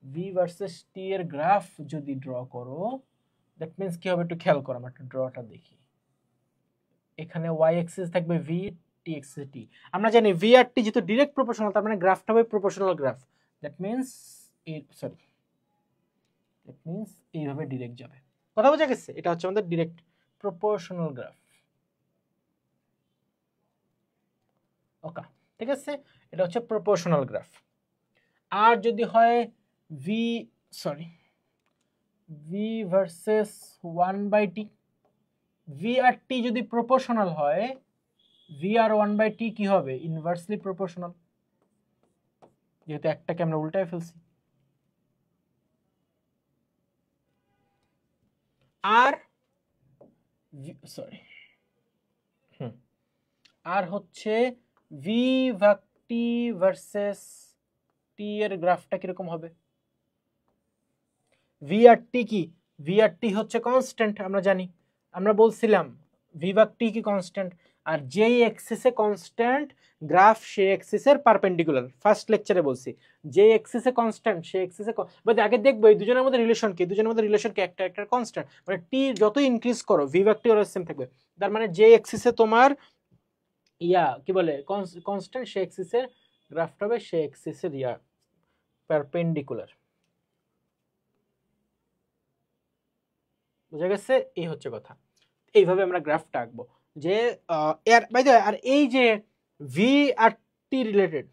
ভি ভার্সেস টি এর গ্রাফ যদি ড্র করো, দ্যাট মিন্স কি হবে একটু খেয়াল করো, আমরা একটু ড্রটা দেখি। এখানে ওয়াই অ্যাক্সিস থাকবে ভি, টি অ্যাক্সিস টি। আমরা জানি ভি আর টি যেহেতু ডিরেক্ট প্রপোর্শনাল, তার মানে গ্রাফটা হবে প্রপোর্শনাল গ্রাফ। দ্যাট মিন্স এইভাবে ডিরেক্ট যাবে। কথা বোঝা গেছে? এটা হচ্ছে আমাদের ডিরেক্ট প্রপোর্শনাল গ্রাফ। ওকে, ঠিক আছে, এটা হচ্ছে প্রপোর্শনাল গ্রাফ। আর যদি হয় ভি ভার্সেস 1/t, ভি আর টি যদি প্রপোর্শনাল হয়, ভি আর 1/t কি হবে, ইনভার্সলি প্রপোর্শনাল, যেহেতু একটাকে আমরা উল্টায় ফেলছি। আর আর হচ্ছে ভি ভাগ টি ভার্সেস টি এর গ্রাফটা কিরকম হবে? ভি আর টি কি, ভি আর টি হচ্ছে কনস্ট্যান্ট, আমরা জানি, আমরা বলছিলাম ভি ভাগ টি কি কনস্ট্যান্ট, আর যেই এক্সিসে কনস্ট্যান্ট গ্রাফ সেই এক্সিসের পারপেন্ডিকুলার, ফার্স্ট লেকচারে বলছি, যে এক্সিসে কনস্ট্যান্ট সেই এক্সিসে, বাট আগে দেখবো এই দুজনের মধ্যে রিলেশন কি, দুজনের মধ্যে রিলেশন কি, একটা একটা কনস্ট্যান্ট, মানে টি যত ইনক্রিজ করো ভি ভাগ টি অলওয়েজ সেম থাকবে। তার মানে যে এক্সিসে তোমার কি বলে কনস্ট্যান্ট, সেই এক্সিসের গ্রাফটা হবে সেই এক্সিসের পারপেন্ডিকুলার। বুঝা গেছে? এই হচ্ছে কথা। এইভাবে আমরা গ্রাফটা আঁকবো যে আর এই যে ভি আর টি রিলেটেড,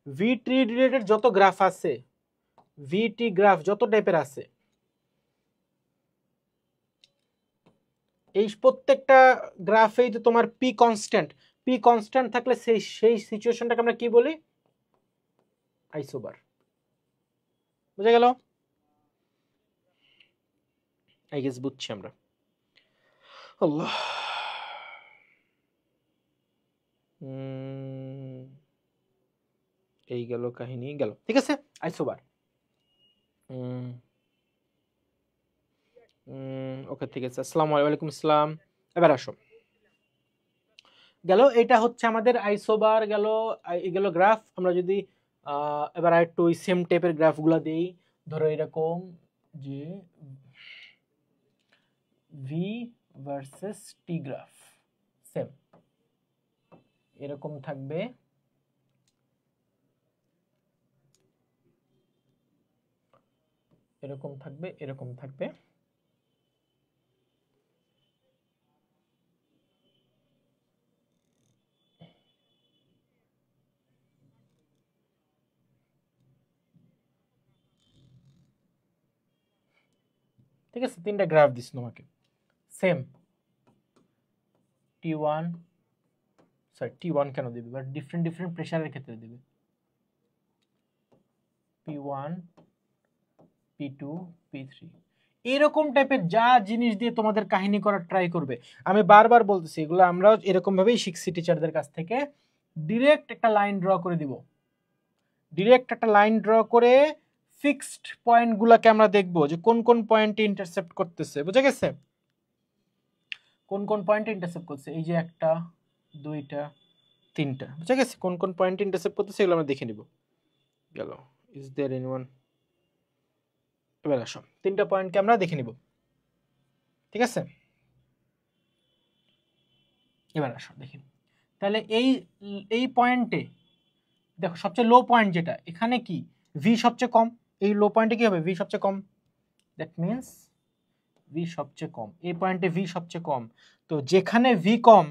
ভি টি রিলেটেড যত গ্রাফ আছে, ভি টি গ্রাফ যত টাইপের আছে, এই প্রত্যেকটা গ্রাফেই তো তোমার পি কনস্ট্যান্ট, পি কনস্ট্যান্ট থাকলে সেই সিচুয়েশনটাকে আমরা কি বলি? আইসোবার। বুঝা গেল? আই গেস বুঝছি আমরা। আল্লাহ, এই গেল কাহিনী গেল, ঠিক আছে। আইসোবার ওকে, ঠিক আছে। আসসালামু আলাইকুম। আসসালাম। এবার আসো, গেল এটা হচ্ছে আমাদের আইসোবার গেল, এই গেল গ্রাফ। আমরা যদি এবার একটু ওই সেম টাইপের গ্রাফগুলো দেই, ধরো এরকম যে V versus T graph same এরকম থাকবে, এরকম থাকবে, এরকম থাকবে। ঠিক আছে, তিনটা গ্রাফ দিস তোমাকে same, T one, sorry T one কেন দিবে, বাট ডিফারেন্ট ডিফারেন্ট প্রেসারের ক্ষেত্রে দিবে, P one, P two, P three, এরকম টাইপের যা জিনিস দিয়ে তোমাদের কাহিনী করার ট্রাই করবে। আমি বারবার বলতেছি, এগুলো আমরাও এরকম ভাবেই শিখছি টিচারদের কাছ থেকে। ডিরেক্ট একটা লাইন ড্র করে দিব, ডিরেক্ট একটা লাইন ড্র করে ফিক্সড পয়েন্টগুলোকে আমরা দেখব যে কোন কোন পয়েন্টে ইন্টারসেপ্ট করতেছে। বুঝা গেছে? কোন কোন পয়েন্টে ইন্টারসেপ্ট করছে, এই যে একটা, দুইটা, তিনটা। বুঝা গেছে? কোন কোন পয়েন্টে ইন্টারসেপ্ট করতেছে এগুলো আমরা দেখে নিব। গেল, ইজ দেয়ার এনিওয়ান? এবার আসো, তিনটা পয়েন্টকে আমরা দেখে নিব, ঠিক আছে? এবার আসো দেখি, তাহলে এই এই পয়েন্টে দেখো সবচেয়ে লো পয়েন্ট যেটা, এখানে কি ভি সবচেয়ে কম, এই লো পয়েন্টে কি হবে? ভি সবচেয়ে কম, দ্যাট মিন্স ভি সবচেয়ে কম, এই পয়েন্টে ভি সবচেয়ে কম। তো যেখানে ভি কম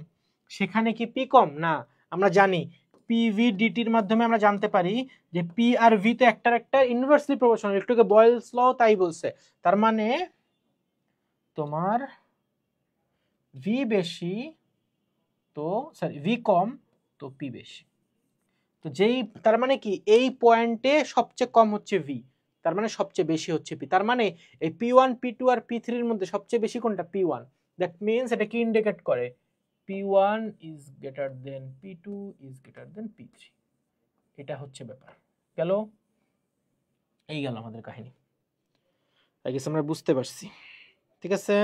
সেখানে কি পি কম? না, আমরা জানি পি ভি ডিটির মাধ্যমে আমরা জানতে পারি যে পি আর ভি তো একটার একটা ইনভার্সলি প্রপোর্শনাল, একটুকে বয়েলস ল তাই বলছে। তার মানে তোমার ভি বেশি তো সরি ভি কম তো পি বেশি। তো যেই, তার মানে কি এই পয়েন্টে সবচেয়ে কম হচ্ছে ভি, তার মানে সবচেয়ে বেশি হচ্ছে পি। তার মানে এই পি ওয়ান, পি টু আর পি থ্রির মধ্যে সবচেয়ে বেশি কোনটা? P one. দ্যাট মিনস এটা কি ইন্ডিকেট করে? P one is greater than P two is greater than P three. এটা হচ্ছে ব্যাপার। গেল? এই গেল আমাদের কাহিনী। আই গেস আমরা বুঝতে পারছি, ঠিক আছে?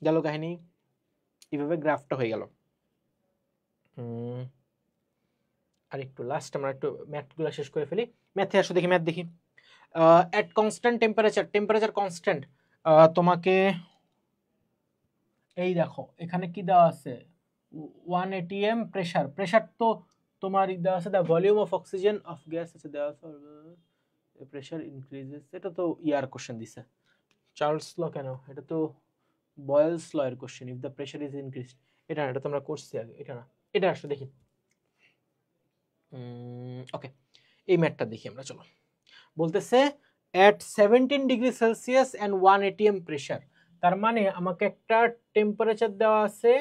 গেল কাহিনী, এইভাবে গ্রাফটা হয়ে গেল। আর একটু লাস্ট আমরা একটু ম্যাথগুলো শেষ করে ফেলি। ম্যাথে আসো, দেখি ম্যাথ দেখি। At constant temperature, temperature constant, তোমাকে এই দেখো এখানে কি দেওয়া আছে? 1 atm প্রেসার, প্রেসার তো তোমার দেওয়া আছে, the volume of oxygen of gas আছে দেওয়া আছে, প্রেসার ইনক্রিজেস। এটা তো ইয়ার কোশ্চেন দিছে, চার্লস ল কেন? এটা তো বয়েলস ল এর question, if the pressure is increased. এটা না, এটা তো আমরা করছি আগে, এটা না। এটা আসলে দেখি, ওকে এই ম্যাথটা দেখি আমরা, চলো। বলতেছে at 17 degree Celsius and 1 atm pressure, তার মানে আমাকে একটা টেম্পারেচার দেওয়া আছে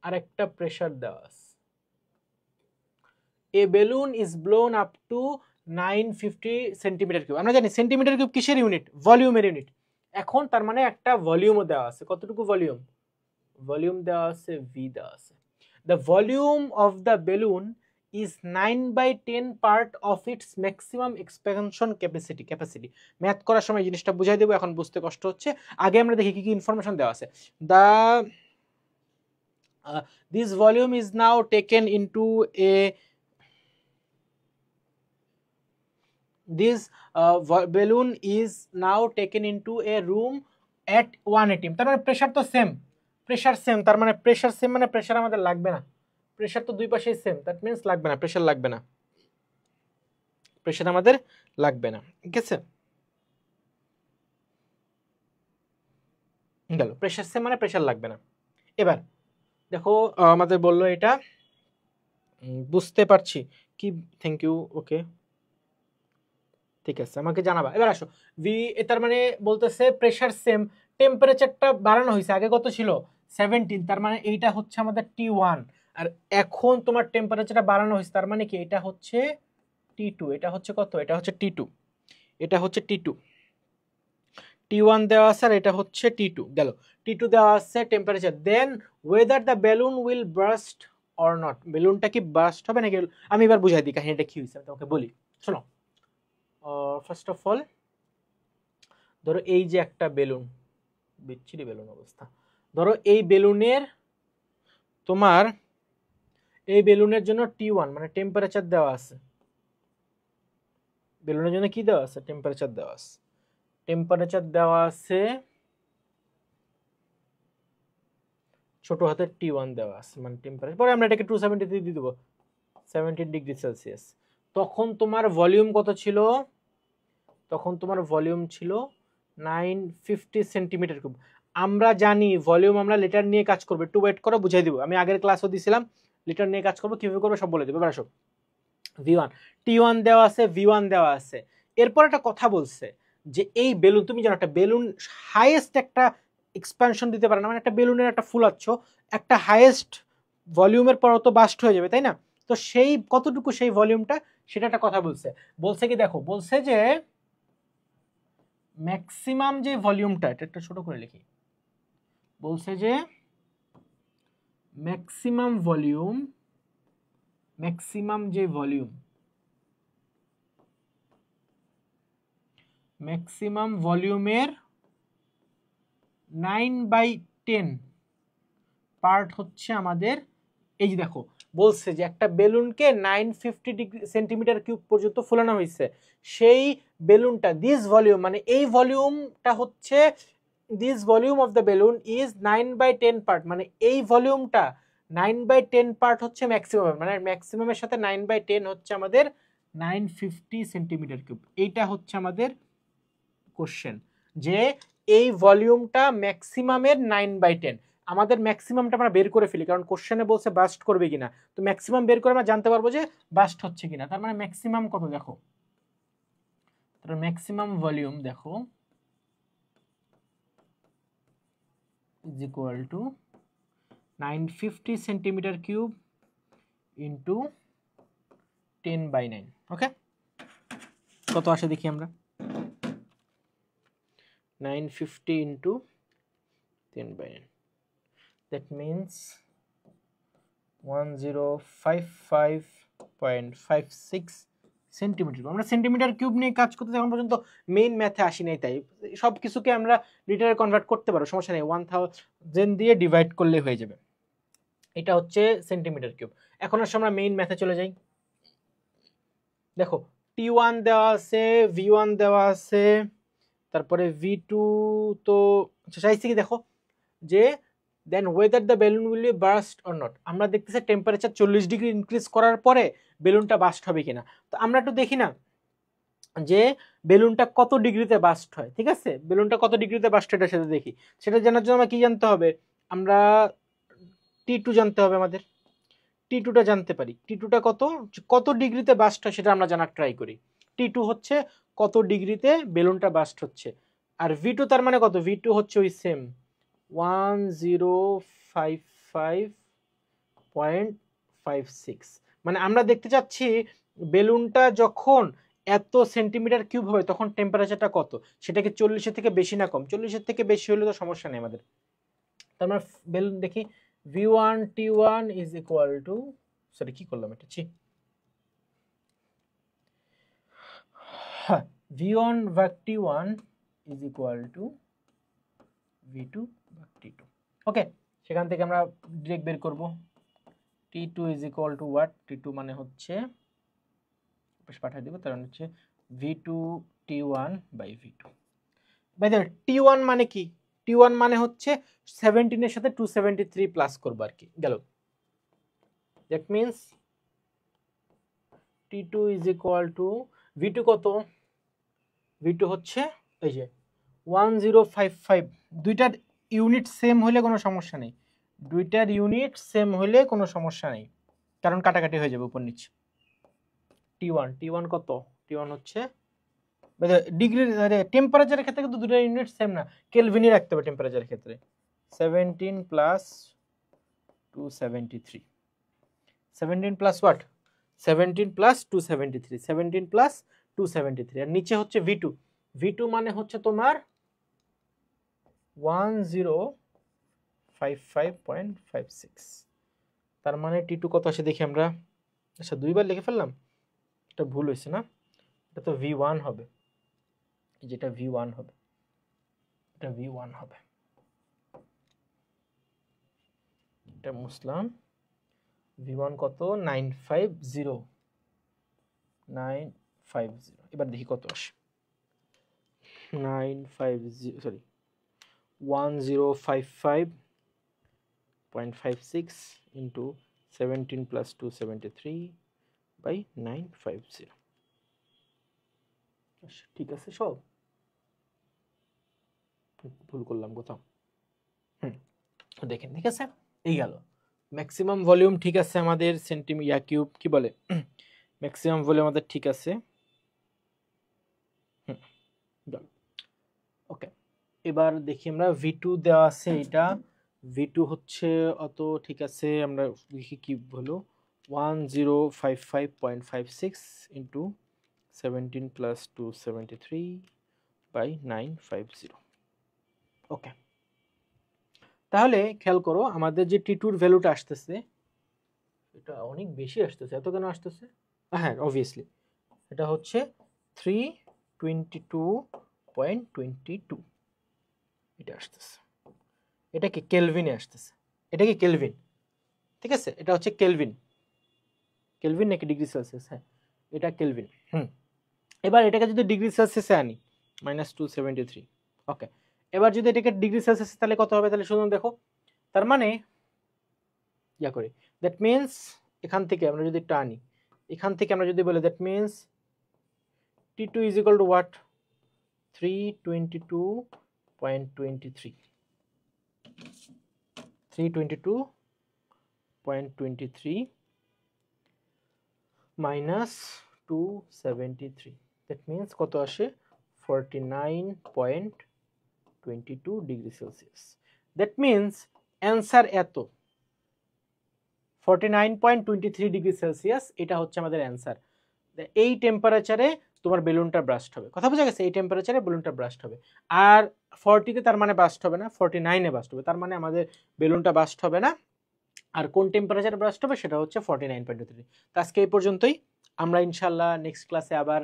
আর একটা প্রেসার দেওয়া আছে। A balloon is blown up to 950 centimetre cube. আমরা জানি সেন্টিমিটার কিউব কিসের ইউনিট? ভলিউমের ইউনিট। এখন তার মানে একটা ভলিউমও দেওয়া আছে, কতটুকু ভলিউম? ভলিউম দেওয়া আছে, ভি দেওয়া আছে। The volume of the balloon is 9/10 part of its maximum expansion capacity. Capacity math করার সময় জিনিসটা বুঝাই দেবো, এখন বুঝতে কষ্ট হচ্ছে। আগে আমরা দেখি কি কি ইনফরমেশন দেওয়া আছে। The this volume is now taken into a this balloon is now taken into a room at 1 atm। তার মানে প্রেসার তো সেম, প্রেসার সেম, তার মানে প্রেসার সেম মানে প্রেসার আমাদের লাগবে না, প্রেসার তো দুই পাশেই সেম, দ্যাট মিন্স লাগবে না, প্রেসার লাগবে না, প্রেসার আমাদের লাগবে না, ঠিক আছে? গেল। প্রেশার সেম মানে প্রেশার লাগবে না। এবার দেখো আমাদের বললো এটা বুঝতে পারছি কি, থ্যাংক ইউ, ওকে ঠিক আছে, আমাকে জানাবা। এবার আসো ভি, তার মানে বলতেছে প্রেশার সেম, টেম্পারেচারটা বাড়ানো হয়েছে, আগে কত ছিল 17, তার মানে এইটা হচ্ছে আমাদের T1, আর এখন তোমার টেম্পারেচারটা বাড়ানো হয়েছে, তার মানে কি এটা হচ্ছে T2, এটা হচ্ছে কত, এটা হচ্ছে T2, এটা হচ্ছে T2, T1 দেওয়া আছে আর এটা হচ্ছে T2, গেল। T2 দেওয়া আছে temperature, then whether the balloon will burst or not, বেলুনটা কি বার্স্ট হবে নাকি। আমি এবার বুঝাই দিই কাহিনীটা কি হয়েছে, তোমাকে বলি শোনো। ফার্স্ট অফ অল ধরো এই যে একটা বেলুন, বিচ্ছিরি বেলুন অবস্থা, ধরো এই বেলুনের তোমার এই বেলুনের জন্য T1 মানে টেম্পারেচার দেওয়া আছে, বেলুনের জন্য কি দেওয়া আছে, টেম্পারেচার দেওয়া আছে, টেম্পারেচার দেওয়া আছে ছোট হাতের T1 দেওয়া আছে, মানে টেম্পারেচার, পরে আমরা এটাকে 273 দিয়ে দেবো, 17 ডিগ্রি সেলসিয়াস। তখন তোমার ভলিউম কত ছিল, তখন তোমার ভলিউম ছিল 950 সেন্টিমিটার কিউব। আমরা জানি ভলিউম আমরা লিটার নিয়ে কাজ করবো, একটু ওয়েট করো বুঝাই দিব, আমি আগের ক্লাসও দিয়েছিলাম, লিটার নিয়ে কাজ করবো, কিভাবে করবো সব বলে দেবো। এবার আসো V1, T1 দেওয়া আছে, V1 দেওয়া আছে, এরপর একটা কথা বলছে যে এই বেলুন, তুমি জানো একটা বেলুন হাইয়েস্ট একটা এক্সপ্যানশন দিতে পারে না, মানে একটা বেলুনের একটা ফুলাচ্ছ, একটা হাইয়েস্ট ভলিউমের পর তো বাস্ট হয়ে যাবে, তাই না। তো সেই কতটুকু সেই ভলিউমটা, সেটা একটা কথা বলছে, বলছে কি দেখো, বলছে যে ম্যাক্সিমাম যে ভলিউমটা, এটা একটা ছোট করে লিখি, বলছে যে ম্যাক্সিমাম ভলিউম, ম্যাক্সিমাম যে ভলিউম, ম্যাক্সিমাম ভলিউমের 9/10 পার্ট হচ্ছে আমাদের, এই যে দেখো বলছে যে একটা বেলুনকে 950 ডিগ্রি সেন্টিমিটার কিউব পর্যন্ত ফোলানো হয়েছে, সেই বেলুনটা দিস ভলিউম মানে এই ভলিউমটা হচ্ছে, this volume of the balloon is 9/10 part, মানে এই ভলিউমটা 9/10 পার্ট হচ্ছে ম্যাক্সিমাম, মানে ম্যাক্সিমামের সাথে 9/10 হচ্ছে আমাদের 950 সেন্টিমিটার কিউব। এইটা হচ্ছে আমাদের কোশ্চেন, যে এই ভলিউমটা ম্যাক্সিমামের 9/10, আমাদের ম্যাক্সিমামটা আমরা বের করে ফেলি, কারণ কোশ্চেনে বলছে বাস্ট করবে কিনা, তো ম্যাক্সিমাম বের করে আমরা জানতে পারবো যে বাস্ট হচ্ছে কিনা। তার মানে ম্যাক্সিমাম কত দেখো, তার ম্যাক্সিমাম ভলিউম দেখো is equal two 950 centimetre cube into 10/9, ওকে কত আসে দেখি আমরা, 950 ইন্টু 10/9, that means 1055.56 সেন্টিমিটার। আমরা সেন্টিমিটার কিউব নিয়ে কাজ করতে এখন পর্যন্ত মেইন ম্যাথে আসি নাই, তাই সব কিছুকে আমরা লিটারে কনভার্ট করতে পারো, সমস্যা নেই, 1000 দিয়ে ডিভাইড করলে হয়ে যাবে। এটা হচ্ছে সেন্টিমিটার কিউব। এখন আসলে আমরা মেইন ম্যাথে চলে যাই। দেখো T1 দেওয়া আছে, V1 দেওয়া আছে, তারপরে V2 তো চাইছি কি দেখো, যে then whether the balloon will be burst or not, আমরা দেখতেছি টেম্পারেচার 40 ডিগ্রি ইনক্রিজ করার পরে বেলুনটা বাস্ট হবে কিনা। তো আমরা একটু দেখি না যে বেলুনটা কত ডিগ্রিতে বাস্ট হয়, ঠিক আছে, বেলুনটা কত ডিগ্রিতে বাস্ট হয় এটা সেটা দেখি। সেটা জানার জন্য আমরা কি জানতে হবে, আমরা T2 জানতে হবে, আমাদের T2টা জানতে পারি, T2টা কত, কত ডিগ্রিতে বাস্ট হয় সেটা আমরা জানার ট্রাই করি। T2 হচ্ছে কত ডিগ্রিতে বেলুনটা বাস্ট হচ্ছে, আর V2 তার মানে কত, V2 হচ্ছে ওই সেম 1055.56, মানে আমরা দেখতে চাচ্ছি বেলুনটা যখন এত সেন্টিমিটার কিউব হবে তখন টেম্পারেচারটা কত, সেটাকে 40-এর থেকে বেশি না কম, 40-এর থেকে বেশি হলে তো সমস্যা নেই আমাদের। তার মানে বেলুন দেখি V1 T1 is equal to, sorry কি করলাম এটা, V1 ভাগ T1 is equal two V2 ভাগ T2, ওকে সেখান থেকে আমরা ডিরেক্ট বের করব T2 is equal to what, T2 মানে হচ্ছে পাঠিয়ে দেবো, তার মানে হচ্ছে V2 T1 by V2 by the T1 মানে কি, T1 মানে হচ্ছে 17 এর সাথে 273 প্লাস করব আর কি, গেল। That means T2 is equal two V2 কত, V2 হচ্ছে এই যে 1055, দুইটার ইউনিট সেম হলে কোনো সমস্যা নেই, দুইটার ইউনিট সেম হলে কোনো সমস্যা নেই, কারণ কাটাকাটি হয়ে যাবে উপর নিচে। T1 কত? T1 হচ্ছে ডিগ্রি টেম্পারেচারের ক্ষেত্রে কিন্তু দুটো ইউনিট সেম না, কেলভিনই রাখতে হবে টেম্পারেচারের ক্ষেত্রে। 17 plus 273, 17 plus what, 17 plus 273, 17 plus 273, আর নিচে হচ্ছে V2, V2 মানে হচ্ছে তোমার 1055.56, তার মানে T2 কত আসে দেখি আমরা। আচ্ছা দুইবার লিখে ফেললাম, এটা ভুল হয়েছে না, এটা তো V1 হবে, যেটা V1 হবে, এটা V1 হবে, এটা মুসলাম। V1 কত? 950, এবার দেখি কত আসে। 950 সরি 1055.56 ইন্টু 17 প্লাস 273 বাই 950। ঠিক আছে সব? ভুল করলাম কোথাও? দেখেন ঠিক আছে, এই গেল ম্যাক্সিমাম ভলিউম। ঠিক আছে আমাদের সেন্টিমিটার কিউব কি বলে, ম্যাক্সিমাম ভলিউম আমাদের ঠিক আছে। ওকে, এবার দেখি আমরা V2 দেওয়া আছে, এটা V2 হচ্ছে অত, ঠিক আছে আমরা দেখি কি হলো, 1055.56 ইন্টু 17 প্লাস 273 বাই 950। ওকে, তাহলে খেয়াল করো আমাদের যে T2 ভ্যালুটা আসতেছে, এটা অনেক বেশি আসতেছে, এত কেন আসতেছে? হ্যাঁ অবভিয়াসলি এটা হচ্ছে 322.22, এটা আসতেছে, এটা কি কেলভিনে আসতেছে, এটা কি কেলভিন, ঠিক আছে এটা হচ্ছে কেলভিন, কেলভিন নাকি ডিগ্রি সেলসিয়াস, হ্যাঁ এটা কেলভিন। এবার এটাকে যদি ডিগ্রি সেলসিয়াসে আনি -273, ওকে, এবার যদি এটাকে ডিগ্রি সেলসিয়াসে তাহলে কত হবে, তাহলে শুনুন দেখো, তার মানে ইয়া করি, দ্যাট মিন্স এখান থেকে আমরা যদি একটা আনি, এখান থেকে আমরা যদি বলি that means T2 is equal to what, 322.23, 322.23 minus 273, that means কত আসে 49.22 degree Celsius. that means answer এত 49.23 ডিগ্রি সেলসিয়াস, এটা হচ্ছে আমাদের অ্যান্সার। এই টেম্পারেচারে তোমার বেলুনটা ব্রাস্ট হবে, কথা বোঝা গেছে, এই টেম্পারেচারে বেলুনটা ব্রাস্ট হবে। আর 40-তে তার মানে ব্রাস্ট হবে না, 49-এ ব্রাস্ট হবে, তার মানে আমাদের বেলুনটা ব্রাস্ট হবে না। আর কোন টেম্পারেচারে ব্রাস্ট হবে সেটা হচ্ছে 49.23। তো আজকে এই পর্যন্তই, আমরা ইনশাল্লাহ নেক্সট ক্লাসে আবার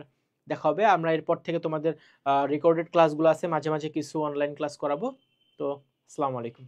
দেখা হবে। আমরা এরপর থেকে তোমাদের রেকর্ডেড ক্লাসগুলো আছে, মাঝে মাঝে কিছু অনলাইন ক্লাস করাবো। তো আসসালামু আলাইকুম।